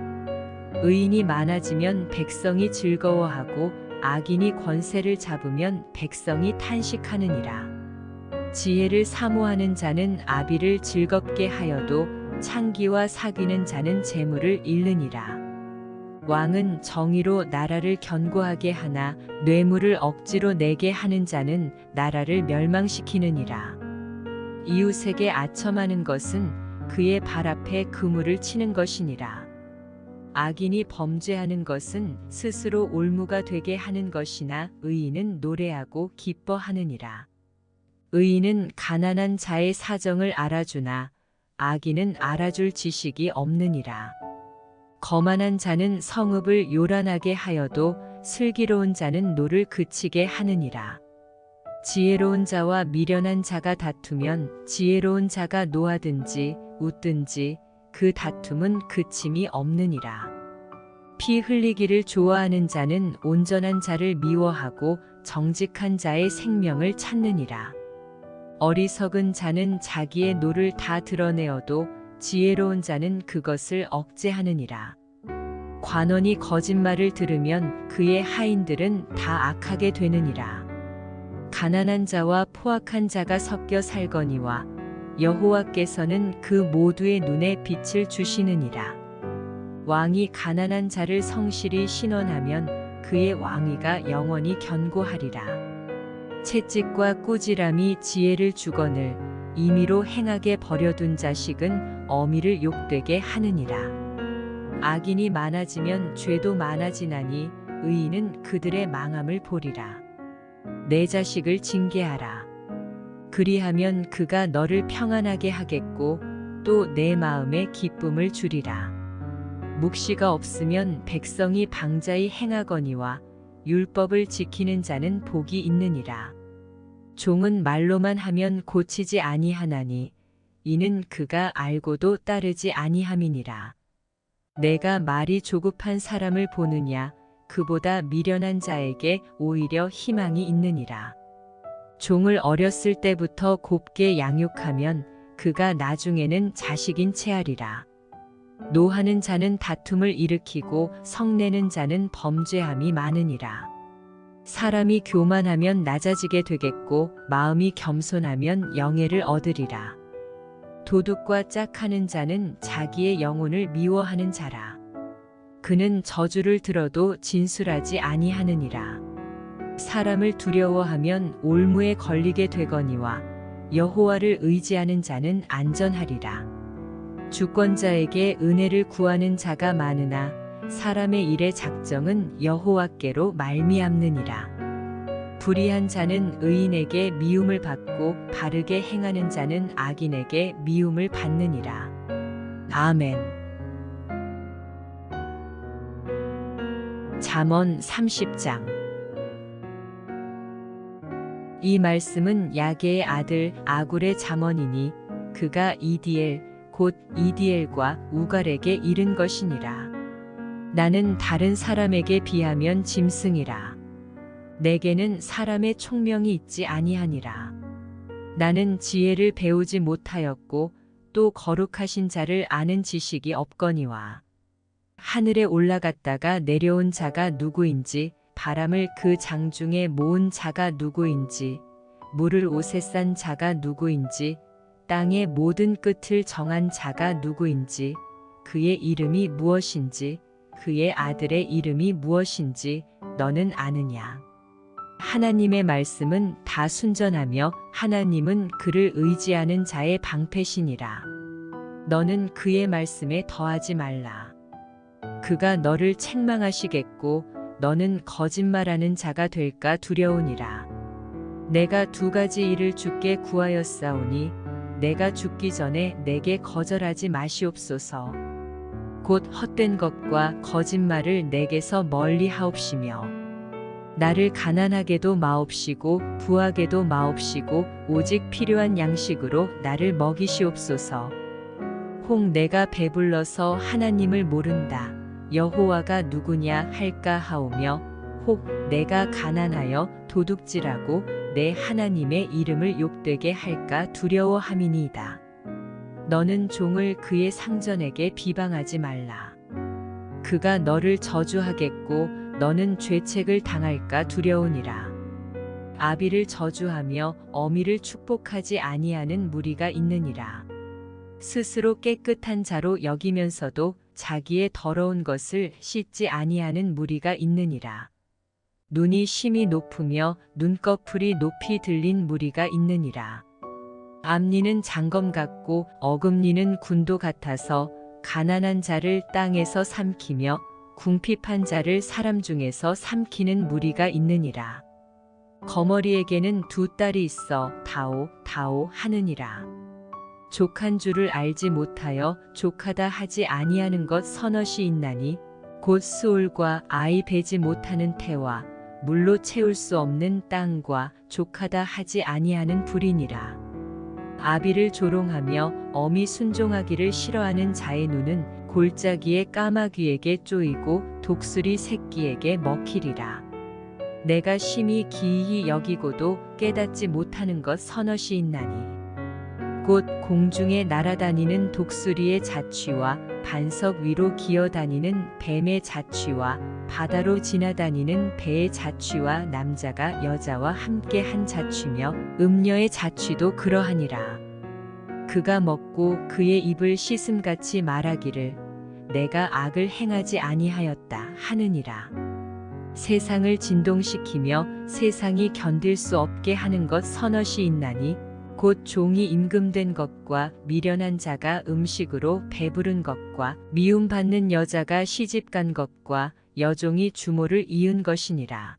Speaker 1: 의인이 많아지면 백성이 즐거워하고 악인이 권세를 잡으면 백성이 탄식하느니라. 지혜를 사모하는 자는 아비를 즐겁게 하여도 창기와 사귀는 자는 재물을 잃느니라. 왕은 정의로 나라를 견고하게 하나 뇌물을 억지로 내게 하는 자는 나라를 멸망시키느니라. 이웃에게 아첨하는 것은 그의 발 앞에 그물을 치는 것이니라. 악인이 범죄하는 것은 스스로 올무가 되게 하는 것이나 의인은 노래하고 기뻐하느니라. 의인은 가난한 자의 사정을 알아주나 악인은 알아줄 지식이 없느니라. 거만한 자는 성읍을 요란하게 하여도 슬기로운 자는 노를 그치게 하느니라. 지혜로운 자와 미련한 자가 다투면 지혜로운 자가 노하든지 웃든지 그 다툼은 그침이 없느니라. 피 흘리기를 좋아하는 자는 온전한 자를 미워하고 정직한 자의 생명을 찾느니라. 어리석은 자는 자기의 노를 다 드러내어도 지혜로운 자는 그것을 억제하느니라. 관원이 거짓말을 들으면 그의 하인들은 다 악하게 되느니라. 가난한 자와 포악한 자가 섞여 살거니와 여호와께서는 그 모두의 눈에 빛을 주시느니라. 왕이 가난한 자를 성실히 신원하면 그의 왕위가 영원히 견고하리라. 채찍과 꾸지람이 지혜를 주거늘 임의로 행하게 버려둔 자식은 어미를 욕되게 하느니라. 악인이 많아지면 죄도 많아지나니 의인은 그들의 망함을 보리라. 내 자식을 징계하라. 그리하면 그가 너를 평안하게 하겠고 또 내 마음에 기쁨을 주리라. 묵시가 없으면 백성이 방자히 행하거니와 율법을 지키는 자는 복이 있느니라. 종은 말로만 하면 고치지 아니하나니 이는 그가 알고도 따르지 아니함이니라. 내가 말이 조급한 사람을 보느냐 그보다 미련한 자에게 오히려 희망이 있느니라. 종을 어렸을 때부터 곱게 양육하면 그가 나중에는 자식인 체하리라. 노하는 자는 다툼을 일으키고 성내는 자는 범죄함이 많으니라. 사람이 교만하면 낮아지게 되겠고 마음이 겸손하면 영예를 얻으리라. 도둑과 짝하는 자는 자기의 영혼을 미워하는 자라. 그는 저주를 들어도 진술하지 아니하느니라. 사람을 두려워하면 올무에 걸리게 되거니와 여호와를 의지하는 자는 안전하리라. 주권자에게 은혜를 구하는 자가 많으나 사람의 일의 작정은 여호와께로 말미암느니라. 불의한 자는 의인에게 미움을 받고 바르게 행하는 자는 악인에게 미움을 받느니라. 아멘. 잠언 30장. 이 말씀은 야게의 아들 아굴의 잠언이니 그가 이디엘 곧 이디엘과 우갈에게 이른 것이니라. 나는 다른 사람에게 비하면 짐승이라. 내게는 사람의 총명이 있지 아니하니라. 나는 지혜를 배우지 못하였고 또 거룩하신 자를 아는 지식이 없거니와. 하늘에 올라갔다가 내려온 자가 누구인지 바람을 그 장중에 모은 자가 누구인지 물을 옷에 싼 자가 누구인지 땅의 모든 끝을 정한 자가 누구인지 그의 이름이 무엇인지 그의 아들의 이름이 무엇인지 너는 아느냐. 하나님의 말씀은 다 순전하며 하나님은 그를 의지하는 자의 방패시니라. 너는 그의 말씀에 더하지 말라. 그가 너를 책망하시겠고 너는 거짓말하는 자가 될까 두려우니라. 내가 두 가지 일을 주께 구하였사오니 내가 죽기 전에 내게 거절하지 마시옵소서. 곧 헛된 것과 거짓말을 내게서 멀리 하옵시며 나를 가난하게도 마옵시고 부하게도 마옵시고 오직 필요한 양식으로 나를 먹이시옵소서. 혹 내가 배불러서 하나님을 모른다 여호와가 누구냐 할까 하오며 혹 내가 가난하여 도둑질하고 내 하나님의 이름을 욕되게 할까 두려워함이니이다. 너는 종을 그의 상전에게 비방하지 말라. 그가 너를 저주하겠고 너는 죄책을 당할까 두려우니라. 아비를 저주하며 어미를 축복하지 아니하는 무리가 있느니라. 스스로 깨끗한 자로 여기면서도 자기의 더러운 것을 씻지 아니하는 무리가 있느니라. 눈이 심히 높으며 눈꺼풀이 높이 들린 무리가 있느니라. 앞니는 장검 같고 어금니는 군도 같아서 가난한 자를 땅에서 삼키며 궁핍한 자를 사람 중에서 삼키는 무리가 있느니라. 거머리에게는 두 딸이 있어 다오 다오 하느니라. 족한 줄을 알지 못하여 족하다 하지 아니하는 것 서너시 있나니 곧 수올과 아이 베지 못하는 태와 물로 채울 수 없는 땅과 족하다 하지 아니하는 불이니라. 아비를 조롱하며 어미 순종하기를 싫어하는 자의 눈은 골짜기의 까마귀에게 쪼이고 독수리 새끼에게 먹히리라. 내가 심히 기이히 여기고도 깨닫지 못하는 것 서너시 있나니 곧 공중에 날아다니는 독수리의 자취와 반석 위로 기어다니는 뱀의 자취와 바다로 지나다니는 배의 자취와 남자가 여자와 함께 한 자취며 음녀의 자취도 그러하니라. 그가 먹고 그의 입을 씻음같이 말하기를 내가 악을 행하지 아니하였다 하느니라. 세상을 진동시키며 세상이 견딜 수 없게 하는 것 서너시 있나니 곧 종이 임금된 것과 미련한 자가 음식으로 배부른 것과 미움받는 여자가 시집간 것과 여종이 주모를 이은 것이니라.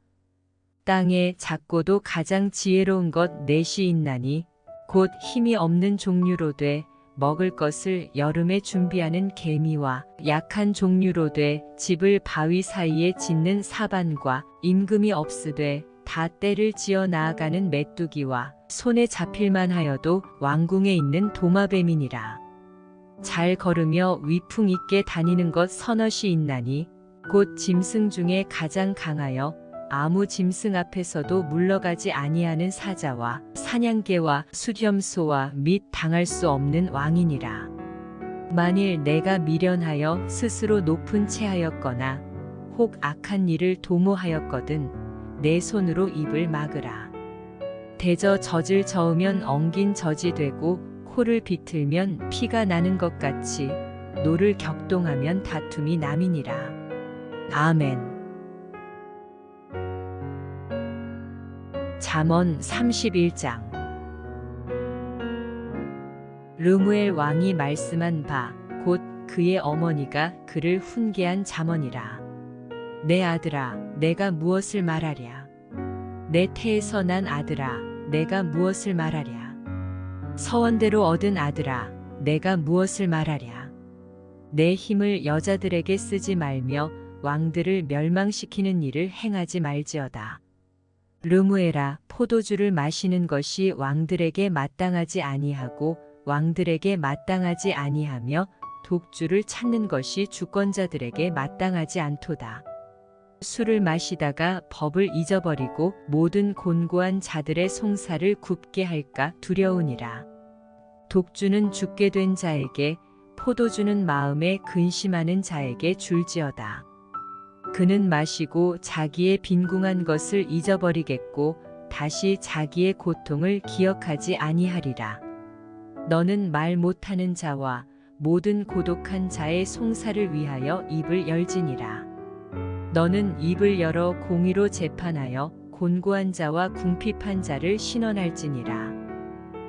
Speaker 1: 땅에 작고도 가장 지혜로운 것 넷이 있나니 곧 힘이 없는 종류로 돼 먹을 것을 여름에 준비하는 개미와 약한 종류로 돼 집을 바위 사이에 짓는 사반과 임금이 없으되 다 때를 지어 나아가는 메뚜기와 손에 잡힐만 하여도 왕궁에 있는 도마뱀이니라. 잘 걸으며 위풍 있게 다니는 것 서너시 있나니 곧 짐승 중에 가장 강하여 아무 짐승 앞에서도 물러가지 아니하는 사자와 사냥개와 수렴소와 및 당할 수 없는 왕이니라. 만일 내가 미련하여 스스로 높은 체하였거나 혹 악한 일을 도모하였거든 내 손으로 입을 막으라. 대저 젖을 저으면 엉긴 젖이 되고 코를 비틀면 피가 나는 것 같이 노를 격동하면 다툼이 남이니라. 아멘. 잠언 31장. 르무엘 왕이 말씀한 바 곧 그의 어머니가 그를 훈계한 잠언이라. 내 아들아, 내가 무엇을 말하랴? 내 태에서 난 아들아, 내가 무엇을 말하랴? 서원대로 얻은 아들아, 내가 무엇을 말하랴? 내 힘을 여자들에게 쓰지 말며 왕들을 멸망시키는 일을 행하지 말지어다. 르무엘아, 포도주를 마시는 것이 왕들에게 마땅하지 아니하고 왕들에게 마땅하지 아니하며 독주를 찾는 것이 주권자들에게 마땅하지 않도다. 술을 마시다가 법을 잊어버리고 모든 곤고한 자들의 송사를 굽게 할까 두려우니라. 독주는 죽게 된 자에게, 포도주는 마음에 근심하는 자에게 줄지어다. 그는 마시고 자기의 빈궁한 것을 잊어버리겠고 다시 자기의 고통을 기억하지 아니하리라. 너는 말 못하는 자와 모든 고독한 자의 송사를 위하여 입을 열지니라. 너는 입을 열어 공의로 재판하여 곤고한 자와 궁핍한 자를 신원할지니라.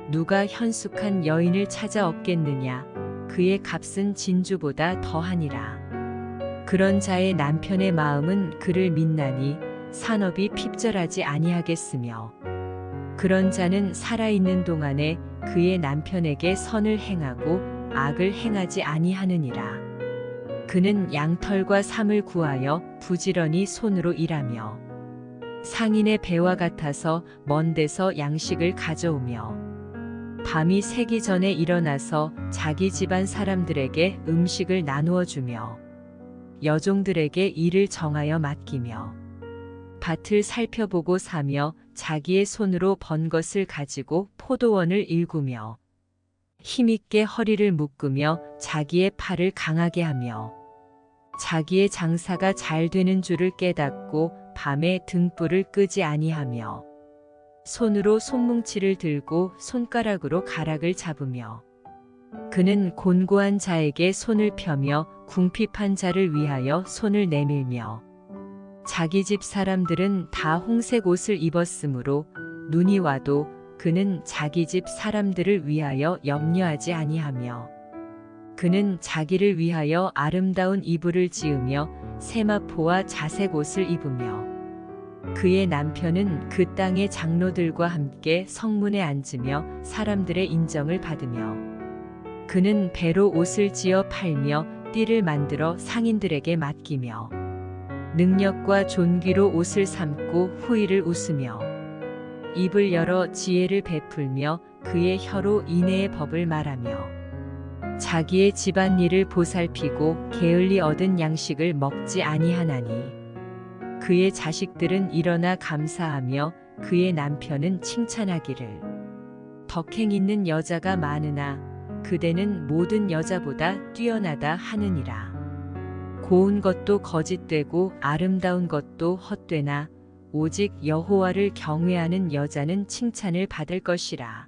Speaker 1: 누가 현숙한 여인을 찾아 얻겠느냐? 그의 값은 진주보다 더하니라. 그런 자의 남편의 마음은 그를 믿나니 산업이 핍절하지 아니하겠으며 그런 자는 살아있는 동안에 그의 남편에게 선을 행하고 악을 행하지 아니하느니라. 그는 양털과 삼을 구하여 부지런히 손으로 일하며 상인의 배와 같아서 먼 데서 양식을 가져오며 밤이 새기 전에 일어나서 자기 집안 사람들에게 음식을 나누어 주며 여종들에게 일을 정하여 맡기며 밭을 살펴보고 사며 자기의 손으로 번 것을 가지고 포도원을 일구며 힘있게 허리를 묶으며 자기의 팔을 강하게 하며 자기의 장사가 잘 되는 줄을 깨닫고 밤에 등불을 끄지 아니하며 손으로 손뭉치를 들고 손가락으로 가락을 잡으며 그는 곤고한 자에게 손을 펴며 궁핍한 자를 위하여 손을 내밀며 자기 집 사람들은 다 홍색 옷을 입었으므로 눈이 와도 그는 자기 집 사람들을 위하여 염려하지 아니하며 그는 자기를 위하여 아름다운 이불을 지으며 세마포와 자색 옷을 입으며 그의 남편은 그 땅의 장로들과 함께 성문에 앉으며 사람들의 인정을 받으며 그는 배로 옷을 지어 팔며 띠를 만들어 상인들에게 맡기며 능력과 존귀로 옷을 삼고 후일을 웃으며 입을 열어 지혜를 베풀며 그의 혀로 인애의 법을 말하며 자기의 집안일을 보살피고 게을리 얻은 양식을 먹지 아니하나니 그의 자식들은 일어나 감사하며 그의 남편은 칭찬하기를 덕행 있는 여자가 많으나 그대는 모든 여자보다 뛰어나다 하느니라. 고운 것도 거짓되고 아름다운 것도 헛되나 오직 여호와를 경외하는 여자는 칭찬을 받을 것이라.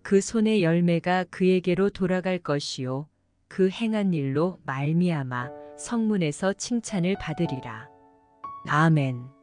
Speaker 1: 그 손의 열매가 그에게로 돌아갈 것이요 그 행한 일로 말미암아 성문에서 칭찬을 받으리라. 아멘.